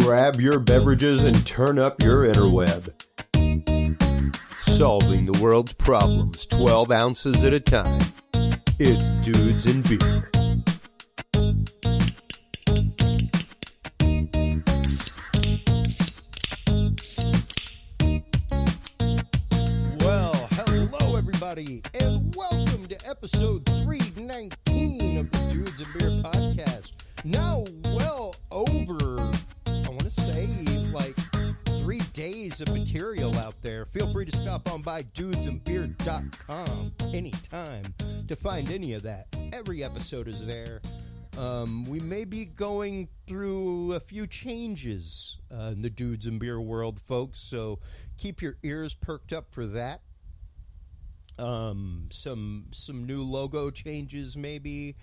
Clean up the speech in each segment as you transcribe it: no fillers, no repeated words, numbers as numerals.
Grab your beverages and turn up your interweb. Solving the world's problems 12 ounces at a time. It's Dudes and Beer. Well, hello everybody, and welcome to episode 319 of the Dudes and Beer podcast. Now well over, I want to say, like 3 days of material out there. Feel free to stop on by dudesandbeer.com anytime to find any of that. Every episode is there. We may be going through a few changes in the Dudes and Beer world, folks, so keep your ears perked up for that. Some new logo changes, maybe.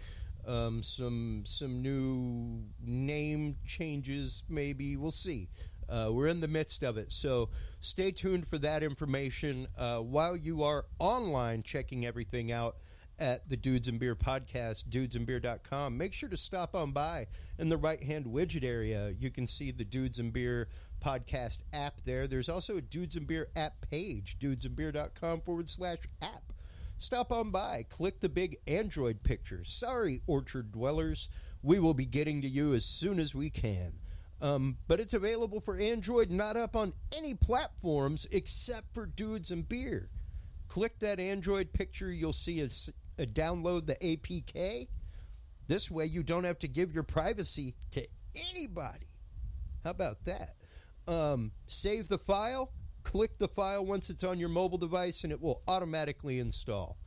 Some new name changes, maybe. We'll see. We're in the midst of it, so stay tuned for that information. While you are online checking everything out at the Dudes and Beer podcast, dudesandbeer.com, make sure to stop on by in the right-hand widget area. You can see the Dudes and Beer podcast app there. There's also a Dudes and Beer app page, dudesandbeer.com/app. Stop on by, click the big Android picture. Sorry, Orchard dwellers, we will be getting to you as soon as we can. But it's available for Android, not up on any platforms except for Dudes and Beer. Click that Android picture, you'll see a download the APK. This way you don't have to give your privacy to anybody. How about that? Save the file. Click the file once it's on your mobile device, and it will automatically install.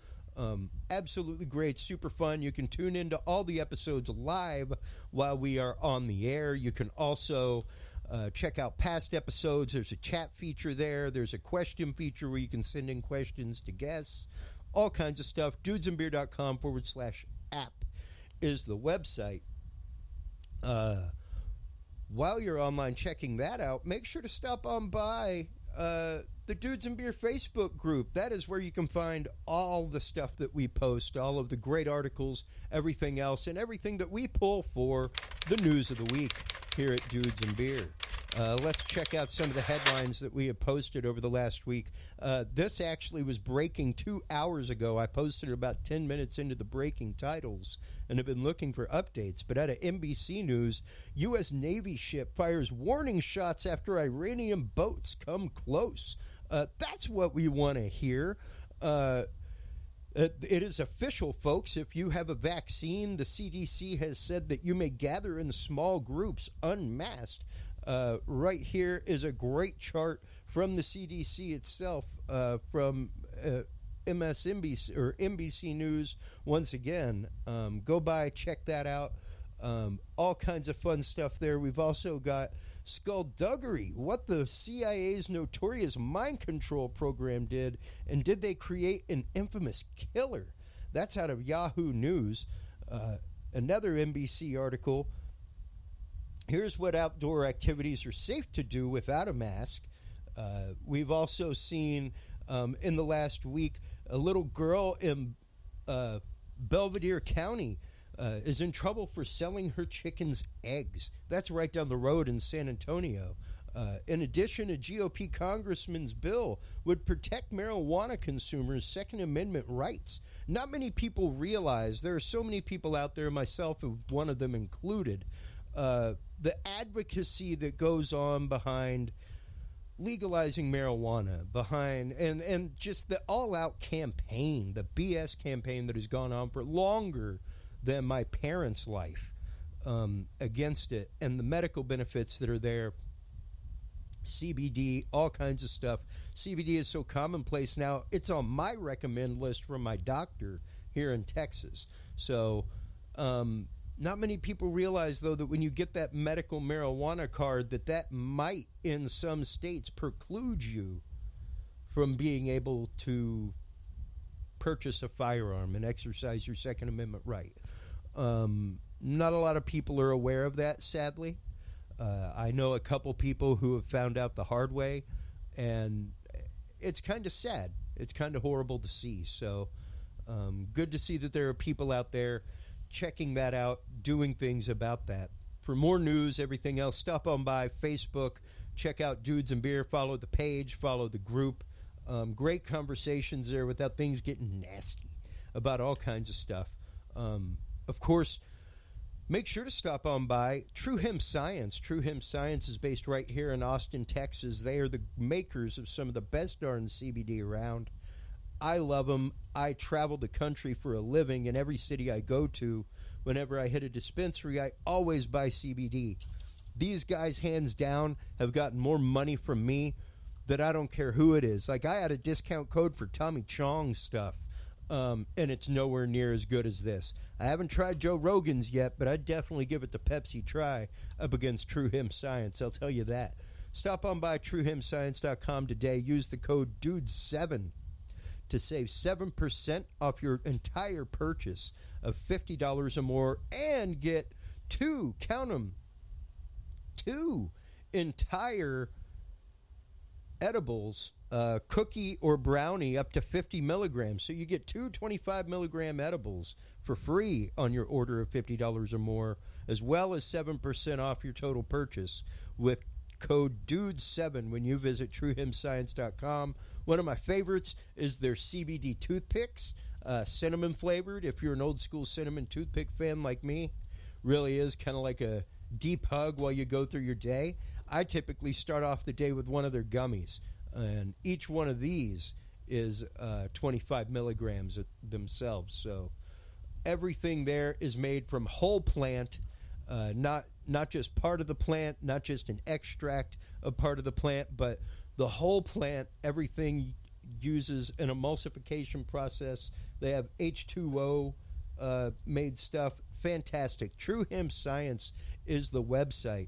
Absolutely great, super fun. You can tune into all the episodes live while we are on the air. You can also check out past episodes. There's a chat feature there. There's a question feature where you can send in questions to guests. All kinds of stuff. dudesandbeer.com/app is the website. While you're online checking that out, make sure to stop on by the Dudes and Beer Facebook group. That is where you can find all the stuff that we post, all of the great articles, everything else, and everything that we pull for the news of the week here at Dudes and Beer. Let's check out some of the headlines that we have posted over the last week. This actually was breaking 2 hours ago. I posted it about 10 minutes into the breaking titles and have been looking for updates. But out of NBC News, U.S. Navy ship fires warning shots after Iranian boats come close. That's what we want to hear. It is official, folks. If you have a vaccine, the CDC has said that you may gather in small groups unmasked. Right here is a great chart from the CDC itself, from MSNBC or NBC News. Once again, go by, check that out. All kinds of fun stuff there. We've also got skullduggery, what the CIA's notorious mind control program did, and did they create an infamous killer? That's out of Yahoo News. Another NBC article. Here's what outdoor activities are safe to do without a mask. We've also seen in the last week a little girl in Belvedere County is in trouble for selling her chickens eggs. That's right down the road in San Antonio. In addition, a GOP congressman's bill would protect marijuana consumers' Second Amendment rights. Not many people realize, there are so many people out there, myself one of them included, the advocacy that goes on behind legalizing marijuana, behind and just the all-out campaign, the BS campaign that has gone on for longer than my parents' life against it, and the medical benefits that are there, CBD, all kinds of stuff. CBD is so commonplace now, it's on my recommend list from my doctor here in Texas. So not many people realize, though, that when you get that medical marijuana card, that might, in some states, preclude you from being able to purchase a firearm and exercise your Second Amendment right. Not a lot of people are aware of that, sadly. I know a couple people who have found out the hard way, and it's kind of sad. It's kind of horrible to see. So good to see that there are people out there checking that out, doing things about that. for more news, everything else, stop on by Facebook, check out Dudes and Beer, follow the page, follow the group. Great conversations there without things getting nasty about all kinds of stuff. Of course, make sure to stop on by True Hemp Science. True Hemp Science is based right here in Austin, Texas. They are the makers of some of the best darn CBD around. I love them. I travel the country for a living. In every city I go to, whenever I hit a dispensary, I always buy CBD. These guys, hands down, have gotten more money from me that I don't care who it is. Like, I had a discount code for Tommy Chong's stuff, and it's nowhere near as good as this. I haven't tried Joe Rogan's yet, but I'd definitely give it the Pepsi try up against True Hemp Science. I'll tell you that. Stop on by TrueHempScience.com today. Use the code DUDE7 to save 7% off your entire purchase of $50 or more and get two, count them, two entire edibles, cookie or brownie up to 50 milligrams. So you get two 25 milligram edibles for free on your order of $50 or more, as well as 7% off your total purchase with code DUDE7 when you visit TrueHempScience.com. One of my favorites is their CBD toothpicks, cinnamon flavored. If you're an old school cinnamon toothpick fan like me, really is kind of like a deep hug while you go through your day. I typically start off the day with one of their gummies, and each one of these is 25 milligrams themselves. So everything there is made from whole plant, not just part of the plant, not just an extract of part of the plant, but the whole plant. Everything uses an emulsification process. They have H2O made stuff. Fantastic. True Hemp Science is the website.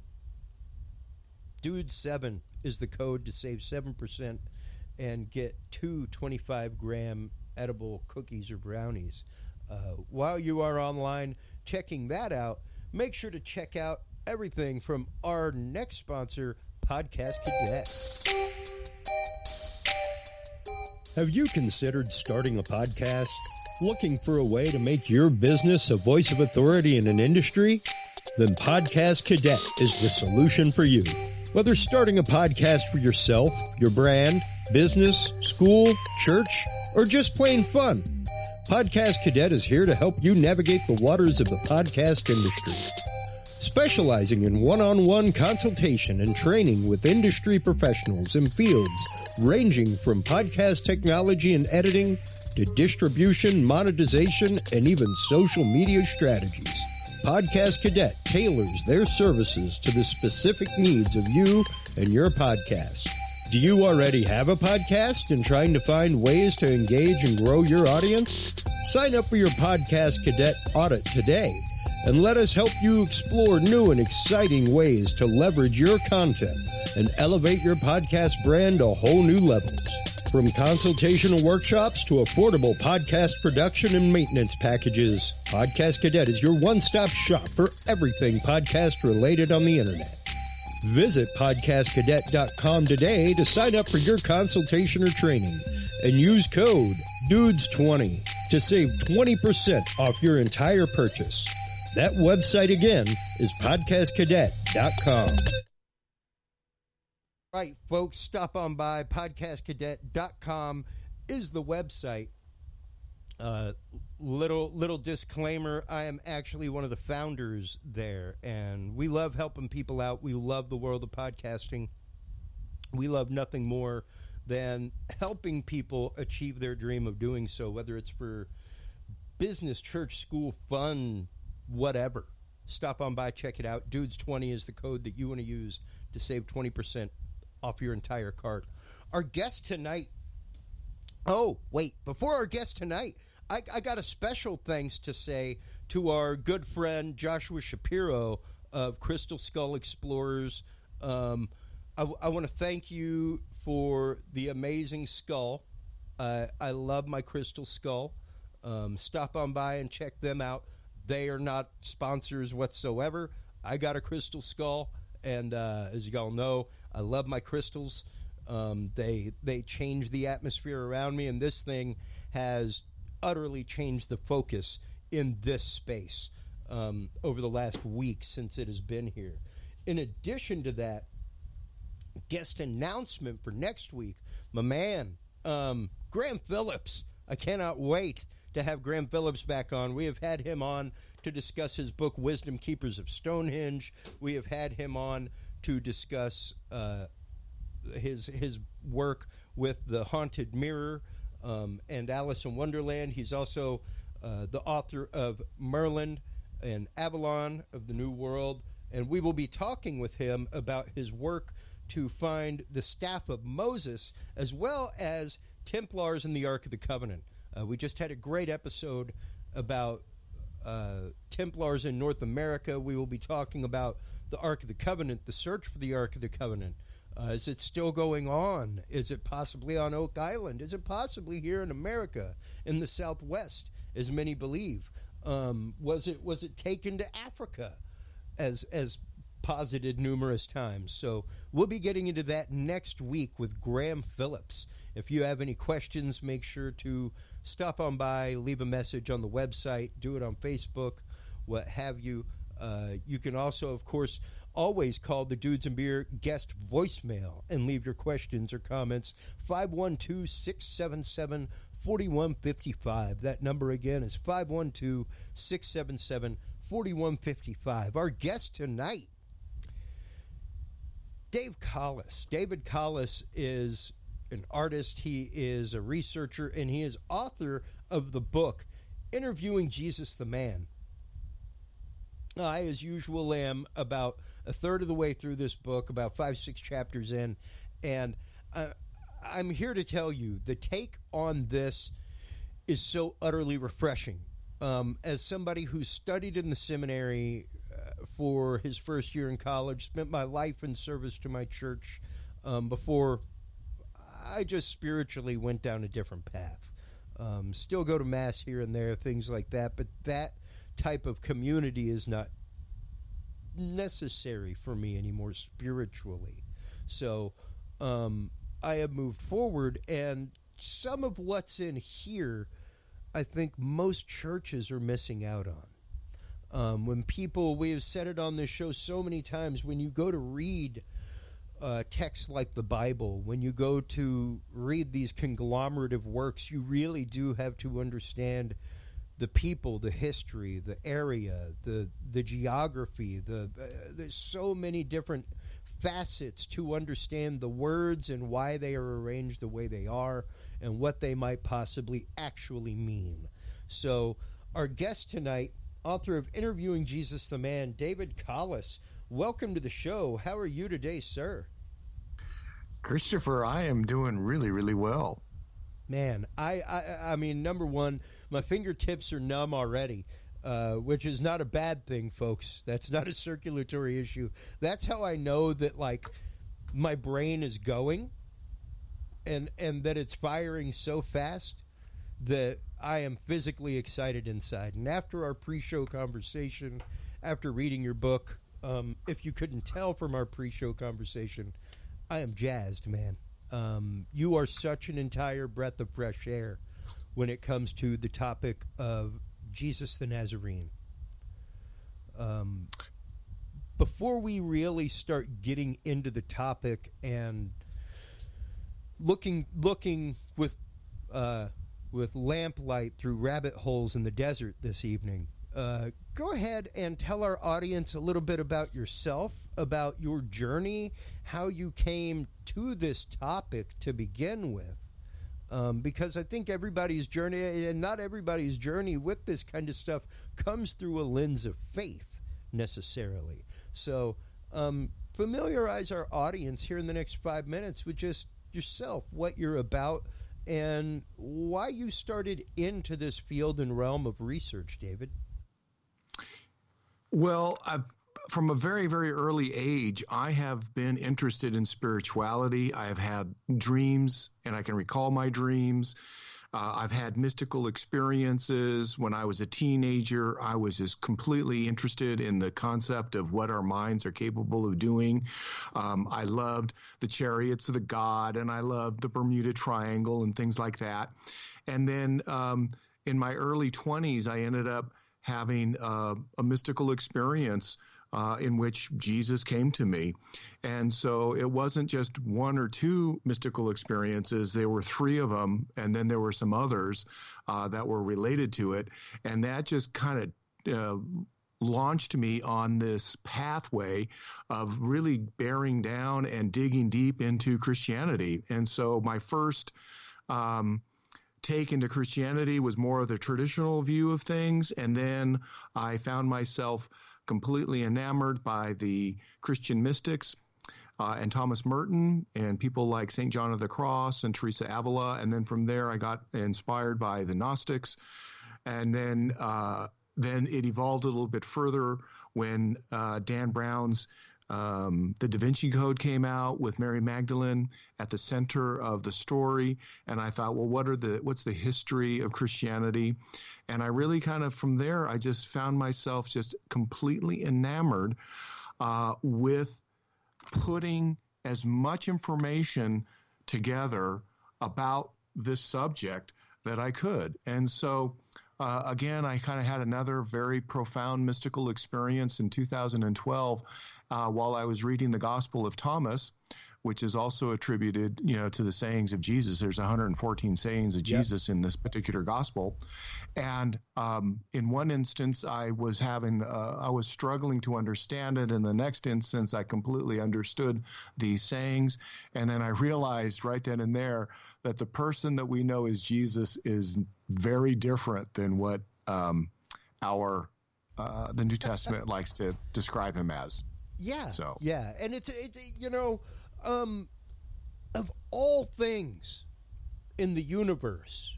Dude7 is the code to save 7% and get two 25-gram edible cookies or brownies. While you are online checking that out, make sure to check out everything from our next sponsor, Podcast Cadet. Have you considered starting a podcast? Looking for a way to make your business a voice of authority in an industry? Then Podcast Cadet is the solution for you. Whether starting a podcast for yourself, your brand, business, school, church, or just plain fun, Podcast Cadet is here to help you navigate the waters of the podcast industry. Specializing in one-on-one consultation and training with industry professionals in fields ranging from podcast technology and editing to distribution, monetization, and even social media strategies. Podcast Cadet tailors their services to the specific needs of you and your podcast. Do you already have a podcast and trying to find ways to engage and grow your audience? Sign up for your Podcast Cadet audit today and let us help you explore new and exciting ways to leverage your content and elevate your podcast brand to whole new levels. From consultational workshops to affordable podcast production and maintenance packages, Podcast Cadet is your one-stop shop for everything podcast related on the internet. Visit podcastcadet.com today to sign up for your consultation or training and use code DUDES20 to save 20% off your entire purchase. That website again is podcastcadet.com. Right, folks, stop on by. Podcastcadet.com is the website. Little disclaimer, I am actually one of the founders there, and we love helping people out. We love the world of podcasting. We love nothing more than helping people achieve their dream of doing so, whether it's for business, church, school, fun, whatever. Stop on by, check it out. Dudes20 is the code that you want to use to save 20% off your entire cart. Our guest tonight, before our guest tonight, I got a special thanks to say to our good friend Joshua Shapiro of Crystal Skull Explorers. I want to thank you for the amazing skull. I love my crystal skull. Stop on by and check them out. They are not sponsors whatsoever. I got a crystal skull, and as you all know, I love my crystals. They change the atmosphere around me, and this thing has utterly changed the focus in this space. over the last week since it has been here. In addition to that, guest announcement for next week, my man, Graham Phillips. I cannot wait to have Graham Phillips back on. We have had him on to discuss his book, Wisdom Keepers of Stonehenge. We have had him on to discuss his work with The Haunted Mirror and Alice in Wonderland. He's also the author of Merlin and Avalon of the New World. And we will be talking with him about his work to find the Staff of Moses, as well as Templars and the Ark of the Covenant. We just had a great episode about Templars in North America. We will be talking about the Ark of the Covenant, the search for the Ark of the Covenant. Is it still going on? Is it possibly on Oak Island? Is it possibly here in America, in the Southwest, as many believe? Was it taken to Africa, as posited numerous times? So we'll be getting into that next week with Graham Phillips. If you have any questions, make sure to stop on by, leave a message on the website, do it on Facebook, what have you. You can also, of course, always call the Dudes and Beer guest voicemail and leave your questions or comments. 512-677-4155. That number again is 512-677-4155. Our guest tonight, David Collis is an artist, he is a researcher, and he is author of the book Interviewing Jesus the Man. I, as usual, am about a third of the way through this book, about 5-6 chapters in, and I'm here to tell you the take on this is so utterly refreshing. As somebody who studied in the seminary for his first year in college, spent my life in service to my church before I just spiritually went down a different path. Still go to Mass here and there, things like that, but that type of community is not necessary for me anymore spiritually. So I have moved forward, and some of what's in here I think most churches are missing out on. When people, we have said it on this show so many times, when you go to read texts like the Bible, when you go to read these conglomerative works, you really do have to understand the people, the history, the area, the geography. There's so many different facets to understand the words and why they are arranged the way they are and what they might possibly actually mean. So our guest tonight, author of Interviewing Jesus the Man, David Collis. Welcome to the show. How are you today, sir? Christopher, I am doing really, really well. Man, I mean, number one, my fingertips are numb already, which is not a bad thing, folks. That's not a circulatory issue. That's how I know that, like, my brain is going and that it's firing so fast that I am physically excited inside. And after our pre-show conversation, after reading your book, if you couldn't tell from our pre-show conversation, I am jazzed, man. You are such an entire breath of fresh air when it comes to the topic of Jesus the Nazarene. Before we really start getting into the topic and looking with lamplight through rabbit holes in the desert this evening, go ahead and tell our audience a little bit about yourself, about your journey, how you came to this topic to begin with. Because I think everybody's journey, and not everybody's journey with this kind of stuff, comes through a lens of faith necessarily. So familiarize our audience here in the next 5 minutes with just yourself, what you're about, and why you started into this field and realm of research, David. Well, from a very, very early age, I have been interested in spirituality. I have had dreams, and I can recall my dreams. I've had mystical experiences. When I was a teenager, I was just completely interested in the concept of what our minds are capable of doing. I loved the chariots of the God, and I loved the Bermuda Triangle and things like that. And then in my early 20s, I ended up having a mystical experience in which Jesus came to me. And so it wasn't just one or two mystical experiences. There were three of them, and then there were some others that were related to it. And that just kind of launched me on this pathway of really bearing down and digging deep into Christianity. And so my first take into Christianity was more of the traditional view of things. And then I found myself completely enamored by the Christian mystics and Thomas Merton and people like St. John of the Cross and Teresa Avila. And then from there, I got inspired by the Gnostics. And then it evolved a little bit further when Dan Brown's The Da Vinci Code came out with Mary Magdalene at the center of the story. And I thought, well, what's the history of Christianity? And I really kind of, from there, I just found myself just completely enamored with putting as much information together about this subject that I could. And so, again, I kind of had another very profound mystical experience in 2012 while I was reading the Gospel of Thomas, which is also attributed, to the sayings of Jesus. There's 114 sayings of Jesus in this particular gospel. And in one instance, I was struggling to understand it. In the next instance, I completely understood these sayings. And then I realized right then and there that the person that we know as Jesus is very different than what the New Testament likes to describe him as. Yeah. So. Yeah. And it's of all things in the universe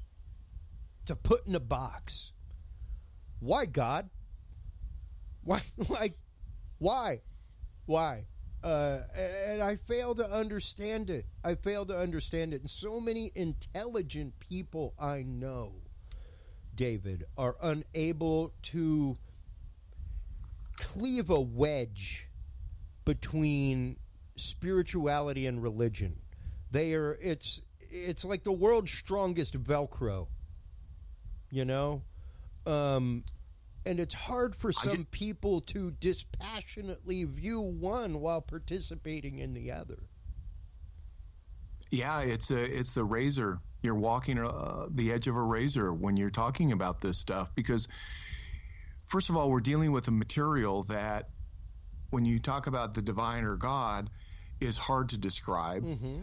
to put in a box, why God? Why? And I fail to understand it. And so many intelligent people I know, David, are unable to cleave a wedge between spirituality and religion. It's like the world's strongest Velcro, and it's hard for some people to dispassionately view one while participating in the other. Yeah, it's the razor. You're walking the edge of a razor when you're talking about this stuff, because first of all, we're dealing with a material that, when you talk about the divine or God, is hard to describe. Mm-hmm.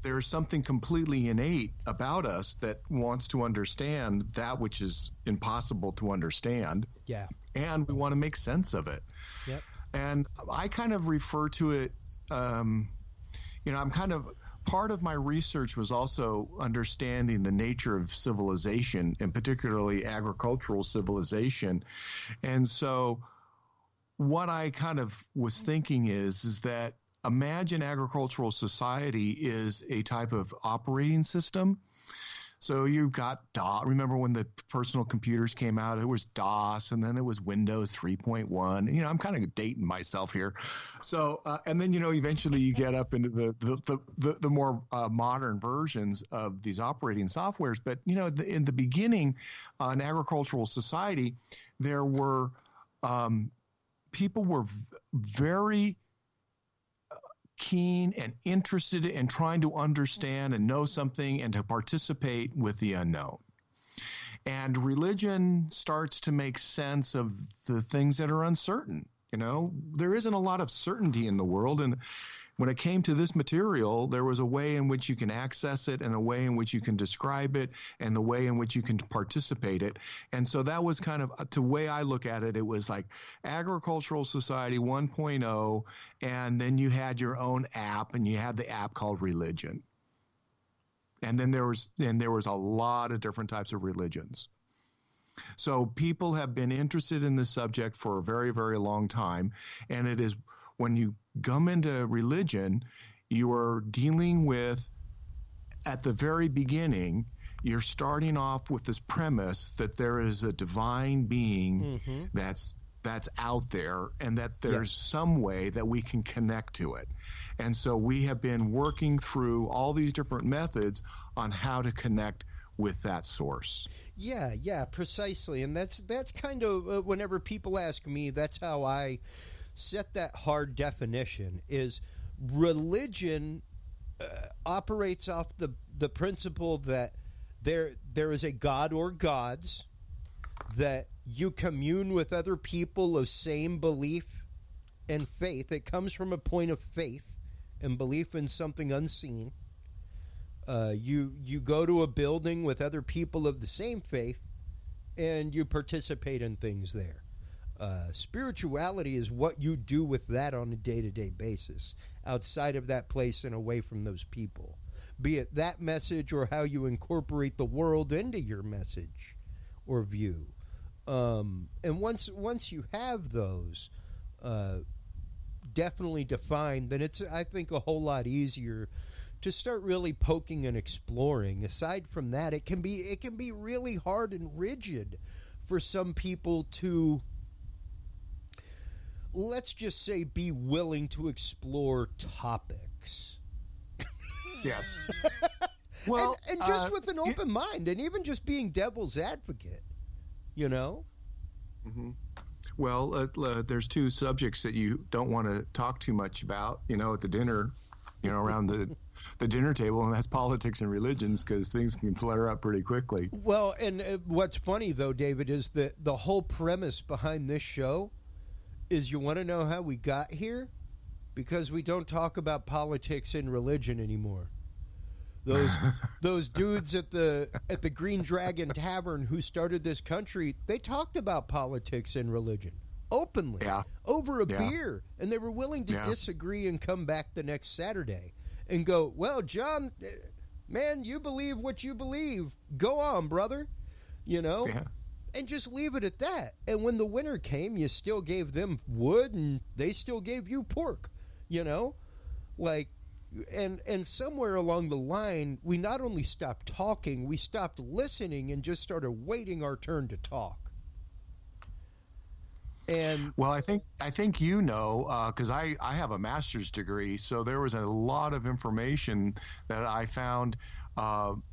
There's something completely innate about us that wants to understand that which is impossible to understand. Yeah. And we want to make sense of it. Yep. And I kind of refer to it, I'm kind of, part of my research was also understanding the nature of civilization, and particularly agricultural civilization. And so what I kind of was thinking is that imagine agricultural society is a type of operating system. So you've got DOS. Remember when the personal computers came out, it was DOS, and then it was Windows 3.1. I'm kind of dating myself here. So, and then, eventually you get up into the more modern versions of these operating softwares. But, in the beginning, in agricultural society, there were people were very keen and interested in trying to understand and know something and to participate with the unknown. And religion starts to make sense of the things that are uncertain. There isn't a lot of certainty in the world. And when it came to this material, there was a way in which you can access it and a way in which you can describe it and the way in which you can participate it. And so that was kind of the way I look at it. It was like agricultural society 1.0, and then you had your own app, and you had the app called religion. And then there was a lot of different types of religions. So people have been interested in this subject for a very, very long time. And it is when you come into religion, you are dealing with, at the very beginning, you're starting off with this premise that there is a divine being mm-hmm. that's out there, and that there's some way that we can connect to it. And so we have been working through all these different methods on how to connect with that source. Yeah, precisely. And that's kind of whenever people ask me, that's how I set that hard definition. Is religion operates off the principle that there is a God or gods, that you commune with other people of same belief and faith. It comes from a point of faith and belief in something unseen. You go to a building with other people of the same faith, and you participate in things there. Spirituality is what you do with that on a day-to-day basis, outside of that place and away from those people. Be it that message or how you incorporate the world into your message or view. And once you have those definitely defined, then it's, I think, a whole lot easier to start really poking and exploring. Aside from that, it can be really hard and rigid for some people to, let's just say, be willing to explore topics. Yes. Well, and just with an open mind, and even just being devil's advocate, you know? Mm-hmm. Well, there's two subjects that you don't want to talk too much about, at the dinner, around the dinner table, and that's politics and religions, because things can flare up pretty quickly. Well, and what's funny, though, David, is that the whole premise behind this show is, you want to know how we got here? Because we don't talk about politics and religion anymore. Those dudes at the Green Dragon Tavern who started this country, they talked about politics and religion openly over a beer, and they were willing to disagree and come back the next Saturday and go, well, John, man, you believe what you believe. Go on, brother. And just leave it at that. And when the winter came, you still gave them wood, and they still gave you pork. And somewhere along the line, we not only stopped talking, we stopped listening and just started waiting our turn to talk. And well, I think because I have a master's degree, so there was a lot of information that I found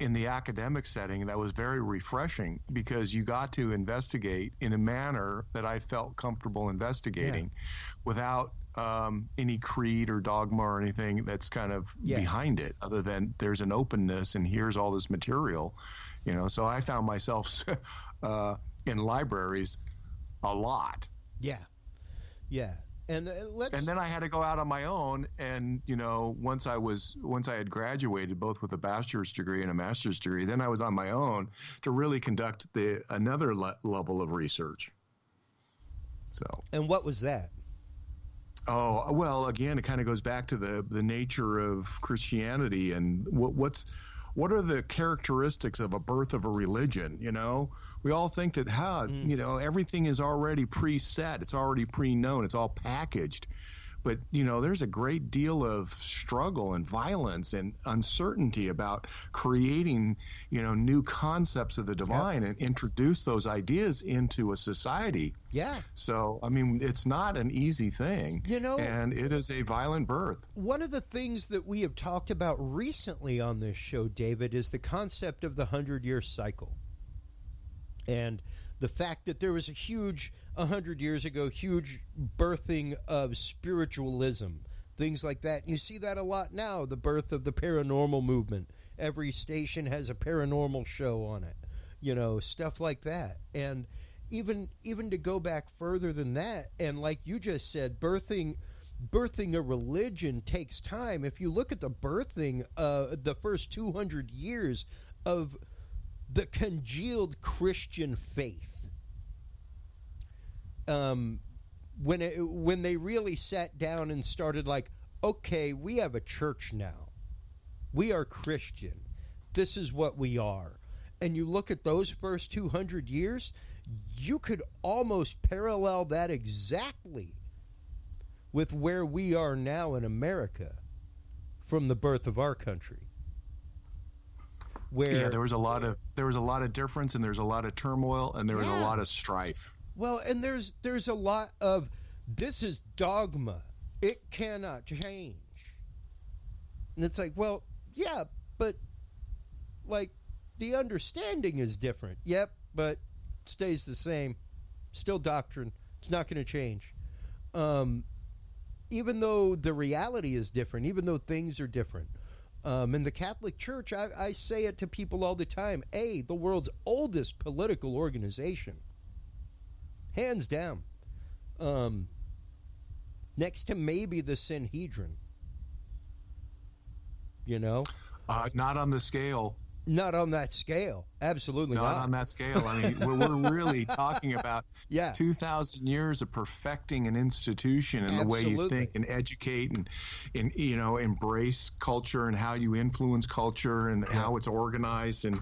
in the academic setting that was very refreshing, because you got to investigate in a manner that I felt comfortable investigating without any creed or dogma or anything that's kind of behind it, other than there's an openness and here's all this material, So I found myself in libraries a lot. Yeah. And and then I had to go out on my own, and once I had graduated, both with a bachelor's degree and a master's degree, then I was on my own to really conduct another level of research. So. And what was that? Oh, well, again, it kind of goes back to the nature of Christianity, and what are the characteristics of a birth of a religion, We all think that, everything is already preset. It's already pre-known. It's all packaged. But, there's a great deal of struggle and violence and uncertainty about creating, new concepts of the divine and introduce those ideas into a society. Yeah. So, it's not an easy thing, and it is a violent birth. One of the things that we have talked about recently on this show, David, is the concept of the 100-year cycle. And the fact that there was 100 years ago, huge birthing of spiritualism, things like that. And you see that a lot now, the birth of the paranormal movement. Every station has a paranormal show on it, stuff like that. And even to go back further than that, and like you just said, birthing a religion takes time. If you look at the birthing, the first 200 years of the congealed Christian faith, when they really sat down and started like, okay, we have a church now. We are Christian. This is what we are. And you look at those first 200 years, you could almost parallel that exactly with where we are now in America from the birth of our country. Where there was a lot of difference, and there's a lot of turmoil, and there was a lot of strife. Well, and there's a lot of, this is dogma. It cannot change. And it's like, well, yeah, but like The understanding is different. Yep, but stays the same. Still doctrine. It's not going to change. Even though the reality is different, even though things are different. In the Catholic Church, I say it to people all the time. The world's oldest political organization. Hands down. Next to maybe the Sanhedrin. You know? Not on the scale. Not on that scale. Absolutely not. Not on that scale. I mean, we're really talking about 2,000 years of perfecting an institution and the way you think and educate and embrace culture and how you influence culture and how it's organized and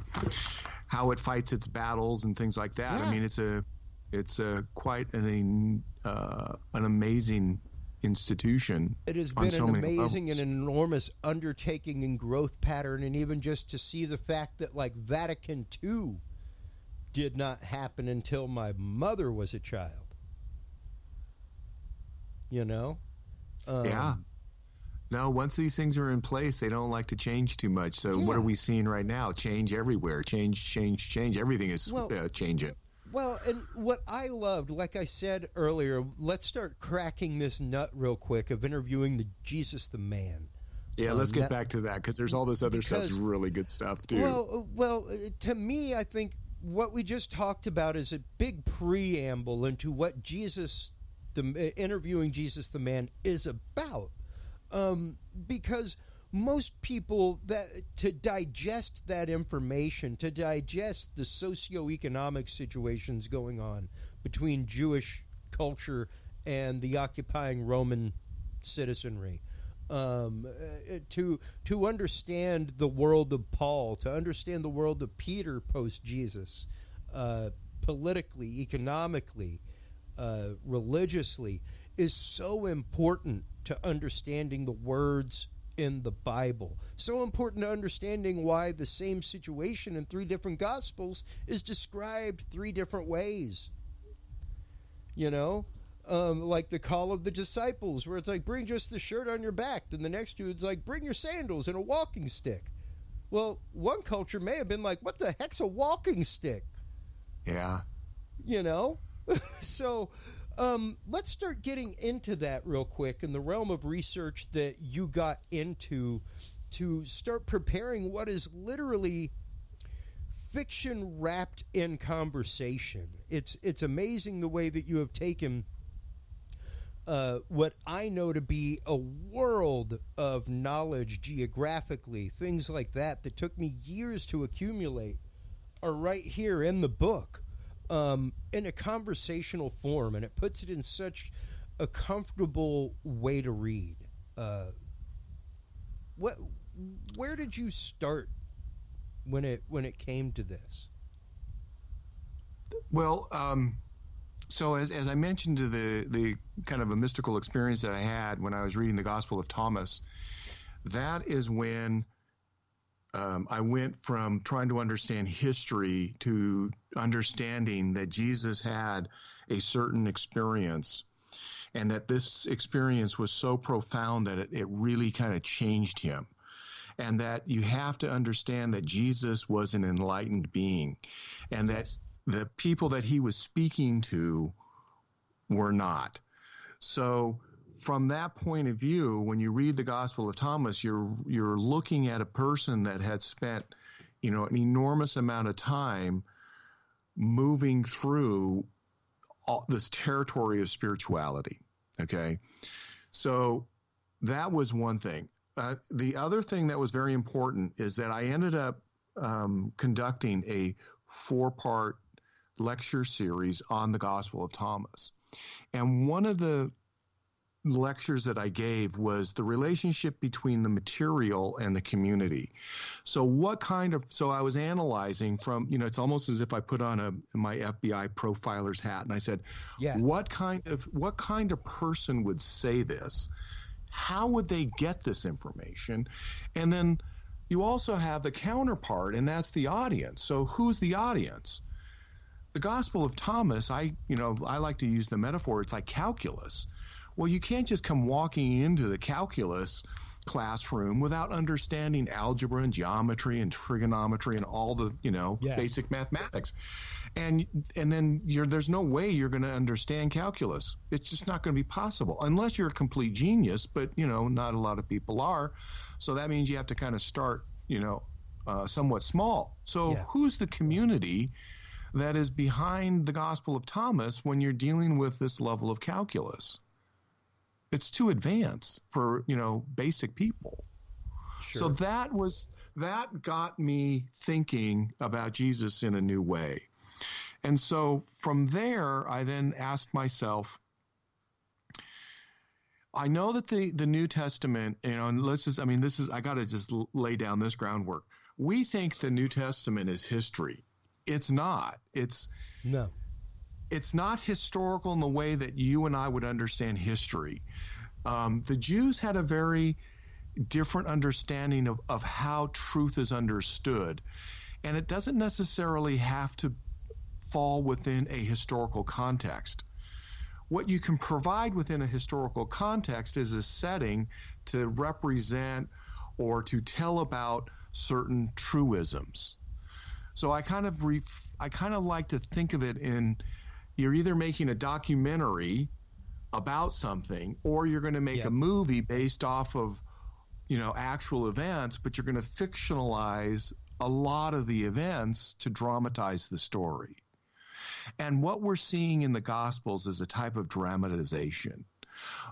how it fights its battles and things like that. I mean, it's quite an amazing institution. It has been an amazing and an enormous undertaking and growth pattern, and even just to see the fact that like Vatican II did not happen until my mother was a child. You know? No, once these things are in place, they don't like to change too much. So what are we seeing right now? Change everywhere. Change. Everything is changing. Well, and what I loved, like I said earlier, let's start cracking this nut real quick of interviewing the Jesus the man. Yeah, let's get back to that because there's all this other stuff's really good stuff too. Well, to me, I think what we just talked about is a big preamble into what interviewing Jesus the man is about. Because most people to digest that information, to digest the socioeconomic situations going on between Jewish culture and the occupying Roman citizenry, to understand the world of Paul, to understand the world of Peter post-Jesus, politically, economically, religiously, is so important to understanding the words in the Bible. So important to understanding why the same situation in 3 different Gospels is described 3 different ways. You know? Like the call of the disciples, where it's like, bring just the shirt on your back. Then the next dude's like, bring your sandals and a walking stick. Well, one culture may have been like, what the heck's a walking stick? Yeah. You know? So... let's start getting into that real quick in the realm of research that you got into to start preparing what is literally fiction wrapped in conversation. It's amazing the way that you have taken what I know to be a world of knowledge geographically, things like that took me years to accumulate, are right here in the book. In a conversational form, and it puts it in such a comfortable way to read. Where did you start when it came to this? Well, so as I mentioned to the kind of a mystical experience that I had when I was reading the Gospel of Thomas, that is when I went from trying to understand history to understanding that Jesus had a certain experience and that this experience was so profound that it really kind of changed him. And that you have to understand that Jesus was an enlightened being and that the people that he was speaking to were not. So from that point of view, when you read the Gospel of Thomas, you're looking at a person that had spent, an enormous amount of time moving through all this territory of spirituality. Okay, so that was one thing. The other thing that was very important is that I ended up conducting a 4-part lecture series on the Gospel of Thomas, and one of the lectures that I gave was the relationship between the material and the community. So I was analyzing from, it's almost as if I put on my FBI profiler's hat and I said, what kind of person would say this? How would they get this information? And then you also have the counterpart, and that's the audience. So who's the audience? The Gospel of Thomas, I like to use the metaphor, it's like calculus. Well, you can't just come walking into the calculus classroom without understanding algebra and geometry and trigonometry and all the, basic mathematics. And then there's no way you're going to understand calculus. It's just not going to be possible unless you're a complete genius, but, not a lot of people are. So that means you have to kind of start, somewhat small. So who's the community that is behind the Gospel of Thomas when you're dealing with this level of calculus? It's too advanced for, basic people. Sure. So that got me thinking about Jesus in a new way. And so from there, I then asked myself, I know that the New Testament, and I got to just lay down this groundwork. We think the New Testament is history. It's not. It's not historical in the way that you and I would understand history. The Jews had a very different understanding of how truth is understood, and it doesn't necessarily have to fall within a historical context. What you can provide within a historical context is a setting to represent or to tell about certain truisms. So I kind of like to think of it in, you're either making a documentary about something, or you're going to make a movie based off of, actual events, but you're going to fictionalize a lot of the events to dramatize the story. And what we're seeing in the Gospels is a type of dramatization.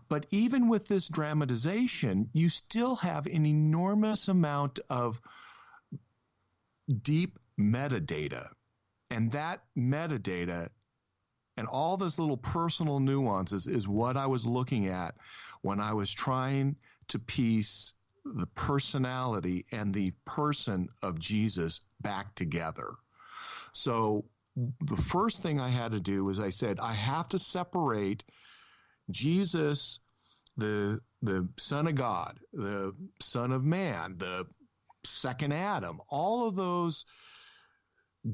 But even with this dramatization, you still have an enormous amount of deep metadata. And that metadata and all those little personal nuances is what I was looking at when I was trying to piece the personality and the person of Jesus back together. So the first thing I had to do was I said, I have to separate Jesus, the Son of God, the Son of Man, the second Adam, all of those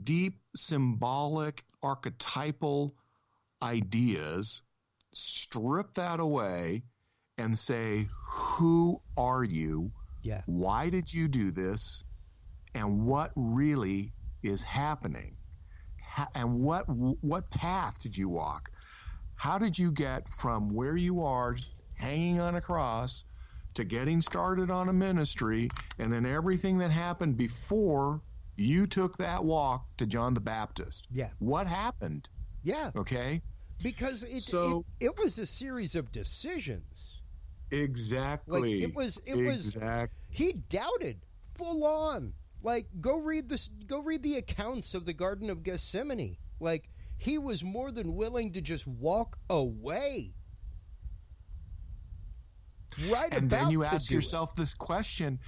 deep symbolic archetypal ideas, strip that away and say, who are you? Yeah. Why did you do this? And what really is happening? And what path did you walk? How did you get from where you are hanging on a cross to getting started on a ministry, and then everything that happened before you took that walk to John the Baptist? Yeah. What happened? Yeah. Okay. Because it was a series of decisions. Exactly. He doubted full on. Like, go read the accounts of the Garden of Gethsemane. Like, he was more than willing to just walk away. And then you ask yourself this question.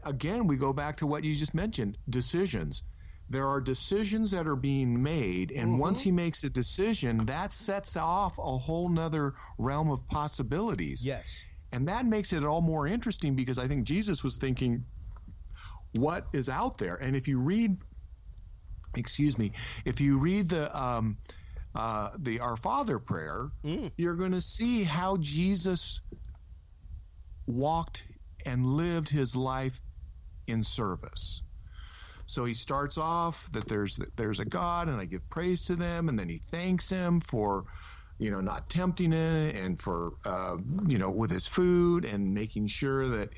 Again, we go back to what you just mentioned, decisions. There are decisions that are being made, and once he makes a decision, that sets off a whole nother realm of possibilities. Yes. And that makes it all more interesting, because I think Jesus was thinking, what is out there? And if you read the Our Father prayer, you're going to see how Jesus walked and lived his life in service. So he starts off that there's a God, and I give praise to them, and then he thanks him for, not tempting it, and for, with his food, and making sure that,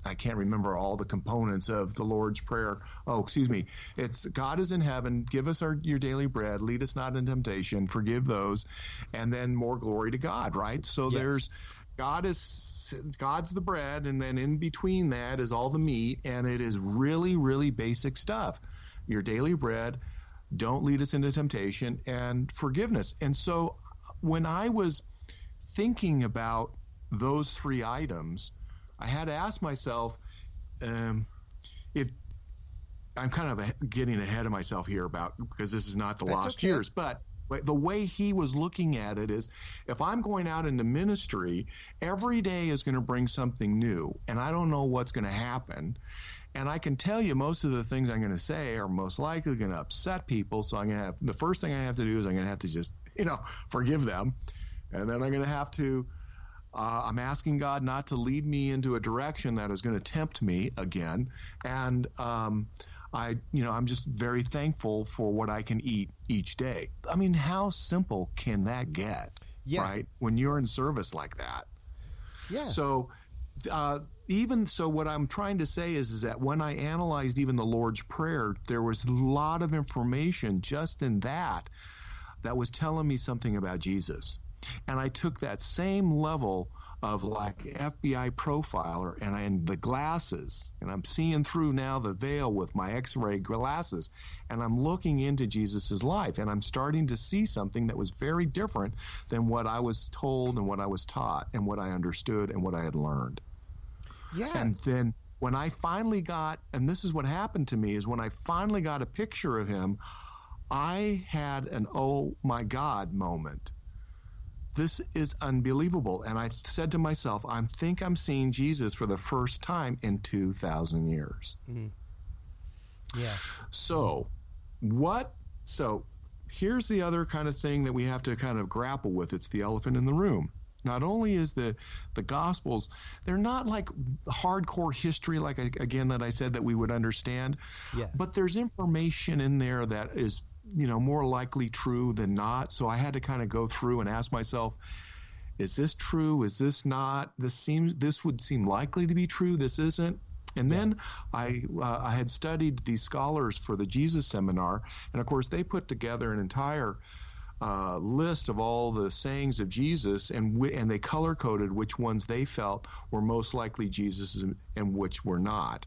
I can't remember all the components of the Lord's Prayer. Oh, excuse me. It's God is in heaven, give us your daily bread, lead us not in temptation, forgive those, and then more glory to God, right? So there's God's the bread, and then in between that is all the meat, and it is really, really basic stuff. Your daily bread, don't lead us into temptation, and forgiveness. And so when I was thinking about those three items, I had to ask myself, if I'm kind of getting ahead of myself here because this is not the lost years, but the way he was looking at it is, if I'm going out into ministry, every day is going to bring something new, and I don't know what's going to happen. And I can tell you most of the things I'm going to say are most likely going to upset people. So the first thing I have to do is I'm going to have to just, forgive them. And then I'm going to have to, I'm asking God not to lead me into a direction that is going to tempt me again. And I'm just very thankful for what I can eat each day. I mean, how simple can that get? Yeah. Right? When you're in service like that. Yeah. So even so, what I'm trying to say is that when I analyzed even the Lord's Prayer, there was a lot of information just in that was telling me something about Jesus. And I took that same level of like FBI profiler and the glasses, and I'm seeing through now the veil with my X-ray glasses, and I'm looking into Jesus's life, and I'm starting to see something that was very different than what I was told and what I was taught and what I understood and what I had learned. Yeah. And then when I finally got, and this is what happened to me, is when I finally got a picture of him, I had an oh my God moment. This is unbelievable. And I said to myself, I think I'm seeing Jesus for the first time in 2,000 years. Mm-hmm. Yeah. So here's the other kind of thing that we have to kind of grapple with. It's the elephant in the room. Not only is the Gospels, they're not like hardcore history, like, again, that I said that we would understand. Yeah. But there's information in there that is, more likely true than not. So I had to kind of go through and ask myself, is this true? Is this not? This would seem likely to be true. This isn't. And then I had studied these scholars for the Jesus Seminar, and of course they put together an entire list of all the sayings of Jesus, and they color coded which ones they felt were most likely Jesus and which were not.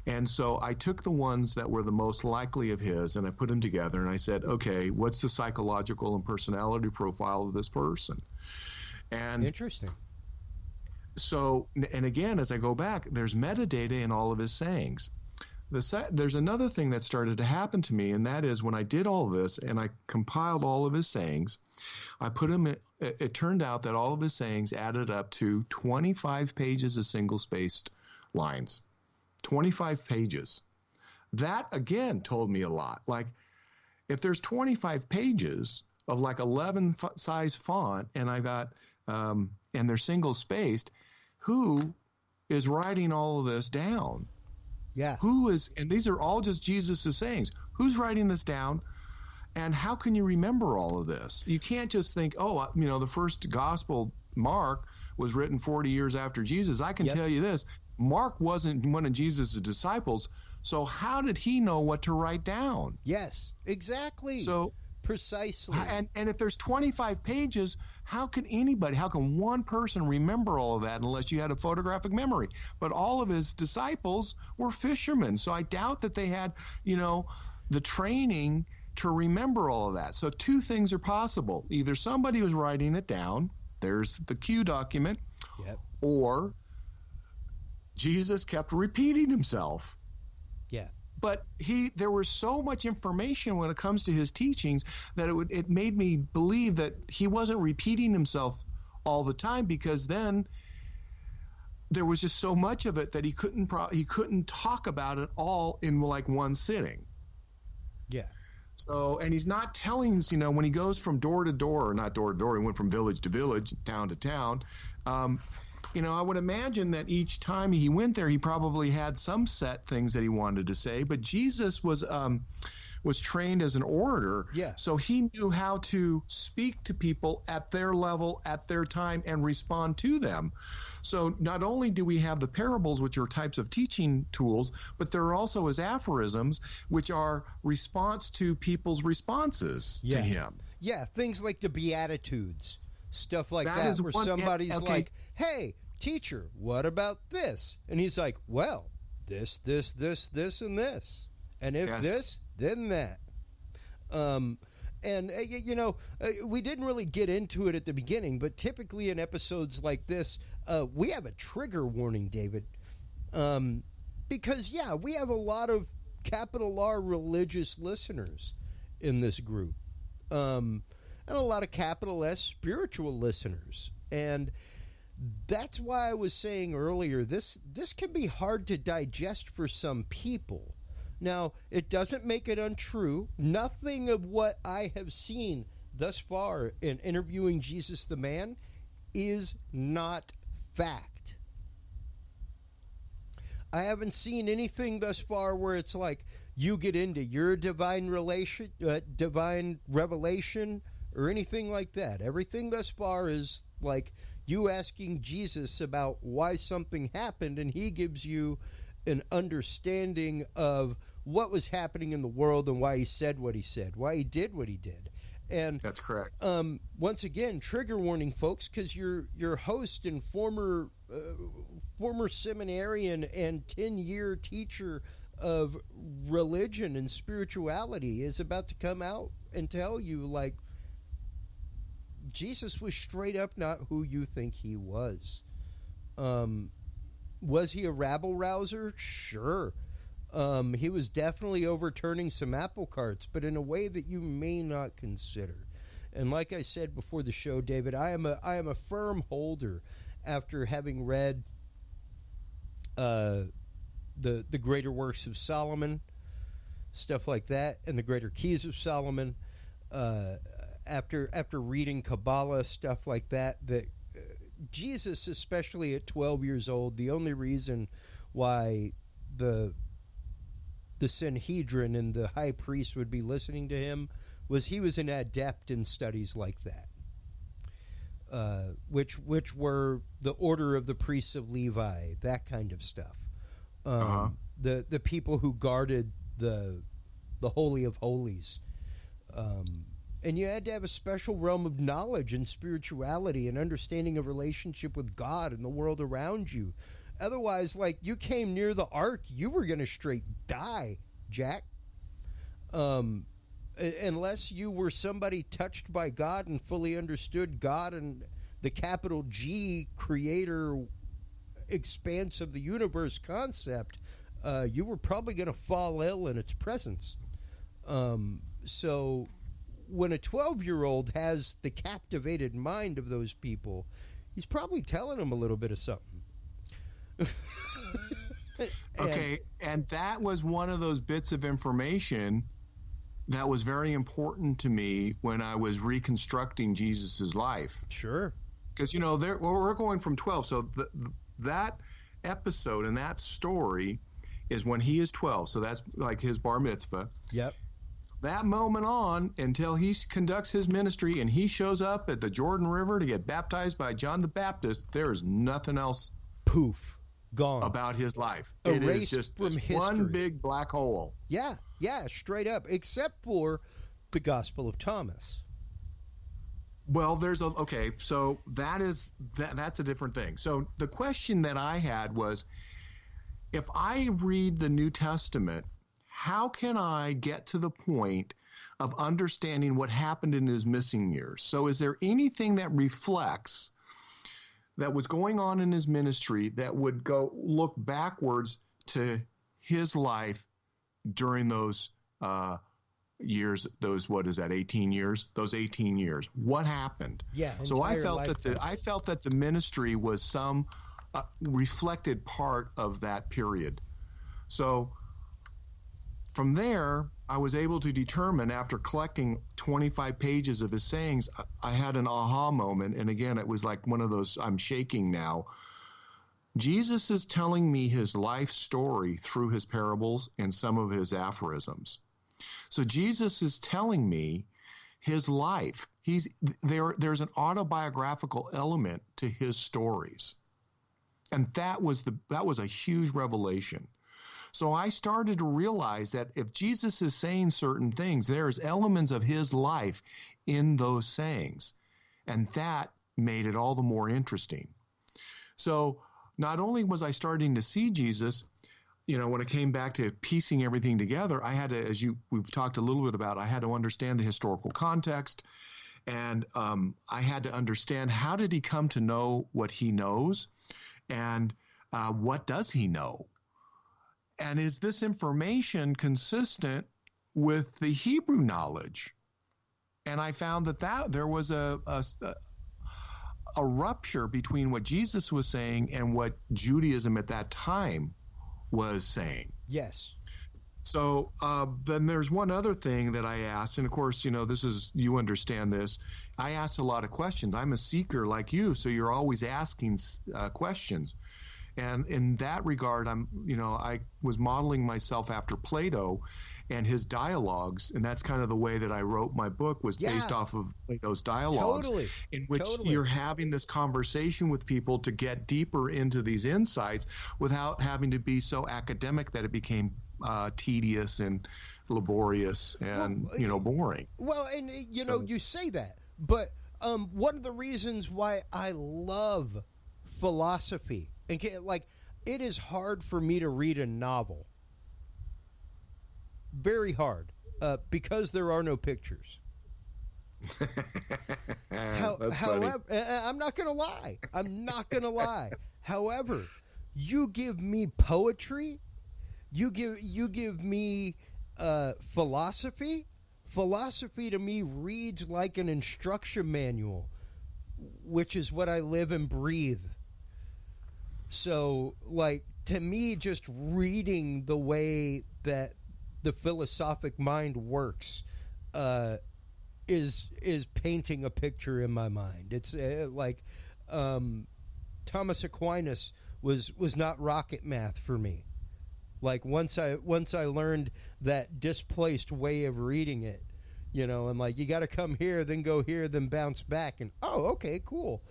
And so I took the ones that were the most likely of his, and I put them together, and I said, okay, what's the psychological and personality profile of this person? And interesting. So, and again, as I go back, there's metadata in all of his sayings. There's another thing that started to happen to me, and that is when I did all of this and I compiled all of his sayings, I put them in, it turned out that all of his sayings added up to 25 pages of single-spaced lines. 25 pages. That, again, told me a lot. Like, if there's 25 pages of like 11 size font, and I got, and they're single-spaced, who is writing all of this down? Yeah. Who is, and these are all just Jesus' sayings. Who's writing this down? And how can you remember all of this? You can't just think, the first gospel, Mark, was written 40 years after Jesus. I can tell you this. Mark wasn't one of Jesus' disciples, so how did he know what to write down? Yes, exactly. So precisely. And if there's 25 pages, how can one person remember all of that unless you had a photographic memory? But all of his disciples were fishermen, so I doubt that they had, the training to remember all of that. So two things are possible. Either somebody was writing it down, there's the Q document, or Jesus kept repeating himself. Yeah. But there was so much information when it comes to his teachings that it made me believe that he wasn't repeating himself all the time, because then there was just so much of it that he couldn't talk about it all in like one sitting. Yeah. So, and he's not telling us, when he goes from door to door, or not door to door, he went from village to village, town to town. I would imagine that each time he went there, he probably had some set things that he wanted to say. But Jesus was trained as an orator, so he knew how to speak to people at their level, at their time, and respond to them. So not only do we have the parables, which are types of teaching tools, but there are also his aphorisms, which are response to people's responses to him. Yeah, things like the Beatitudes, stuff like that where somebody's like, hey, teacher, what about this? And he's like, well, this, and this. And if this, then that. We didn't really get into it at the beginning, but typically in episodes like this, we have a trigger warning, David. Because, we have a lot of capital R religious listeners in this group. And a lot of capital S spiritual listeners. And that's why I was saying earlier, this can be hard to digest for some people. Now, it doesn't make it untrue. Nothing of what I have seen thus far in interviewing Jesus the man is not fact. I haven't seen anything thus far where it's like you get into your divine revelation or anything like that. Everything thus far is like you asking Jesus about why something happened, and he gives you an understanding of what was happening in the world and why he said what he said, why he did what he did. And that's correct. Once again, trigger warning, folks, because your host and former seminarian and 10-year teacher of religion and spirituality is about to come out and tell you, like, Jesus was straight up not who you think he was. Was he a rabble rouser? Sure. He was definitely overturning some apple carts, but in a way that you may not consider. And like I said before the show, David, I am a firm holder after having read the greater works of Solomon, stuff like that, and the greater keys of Solomon. After reading Kabbalah, stuff like that, Jesus, especially at 12 years old, the only reason why the Sanhedrin and the high priest would be listening to him was he was an adept in studies like that, which were the order of the priests of Levi, that kind of stuff. The people who guarded the Holy of Holies. And you had to have a special realm of knowledge and spirituality and understanding of relationship with God and the world around you. Otherwise, like, you came near the ark, you were going to straight die, Jack. Unless you were somebody touched by God and fully understood God and the capital G creator expanse of the universe concept, you were probably going to fall ill in its presence. So when a 12-year-old has the captivated mind of those people, he's probably telling them a little bit of something. And that was one of those bits of information that was very important to me when I was reconstructing Jesus's life. Sure. Because, we're going from 12. So that episode and that story is when he is 12. So that's like his bar mitzvah. Yep. That moment on until he conducts his ministry and he shows up at the Jordan River to get baptized by John the Baptist, there is nothing else. Poof. Gone. About his life. Erased it is just from history. One big black hole. Yeah, straight up. Except for the Gospel of Thomas. Well, so that's a different thing. So the question that I had was, if I read the New Testament, how can I get to the point of understanding what happened in his missing years? So is there anything that reflects that was going on in his ministry that would look backwards to his life during those years, 18 years? Those 18 years. What happened? Yeah. So I felt that the ministry was some reflected part of that period. So from there, I was able to determine, after collecting 25 pages of his sayings, I had an aha moment. And again, it was like one of those, I'm shaking now. Jesus is telling me his life story through his parables and some of his aphorisms. So Jesus is telling me his life. There's an autobiographical element to his stories. And that was a huge revelation. So I started to realize that if Jesus is saying certain things, there's elements of his life in those sayings. And that made it all the more interesting. So not only was I starting to see Jesus, when it came back to piecing everything together, I had to, we've talked a little bit about, I had to understand the historical context. And I had to understand, how did he come to know what he knows? And what does he know? And is this information consistent with the Hebrew knowledge? And I found that there was a rupture between what Jesus was saying and what Judaism at that time was saying. Yes. So then there's one other thing that I asked, and of course, you understand this. I ask a lot of questions. I'm a seeker like you, so you're always asking questions. And in that regard, I was modeling myself after Plato and his dialogues, and that's kind of the way that I wrote my book, was based off of Plato's dialogues, in which you're having this conversation with people to get deeper into these insights without having to be so academic that it became tedious and laborious and boring. Well, and you say that, but one of the reasons why I love philosophy, and it is hard for me to read a novel. Very hard, because there are no pictures. However, I'm not going to lie. However, you give me poetry, you give me philosophy. Philosophy to me reads like an instruction manual, which is what I live and breathe. So, to me, just reading the way that the philosophic mind works is painting a picture in my mind. It's Thomas Aquinas was not rocket math for me. Once I learned that displaced way of reading it, and you got to come here, then go here, then bounce back, and okay, cool.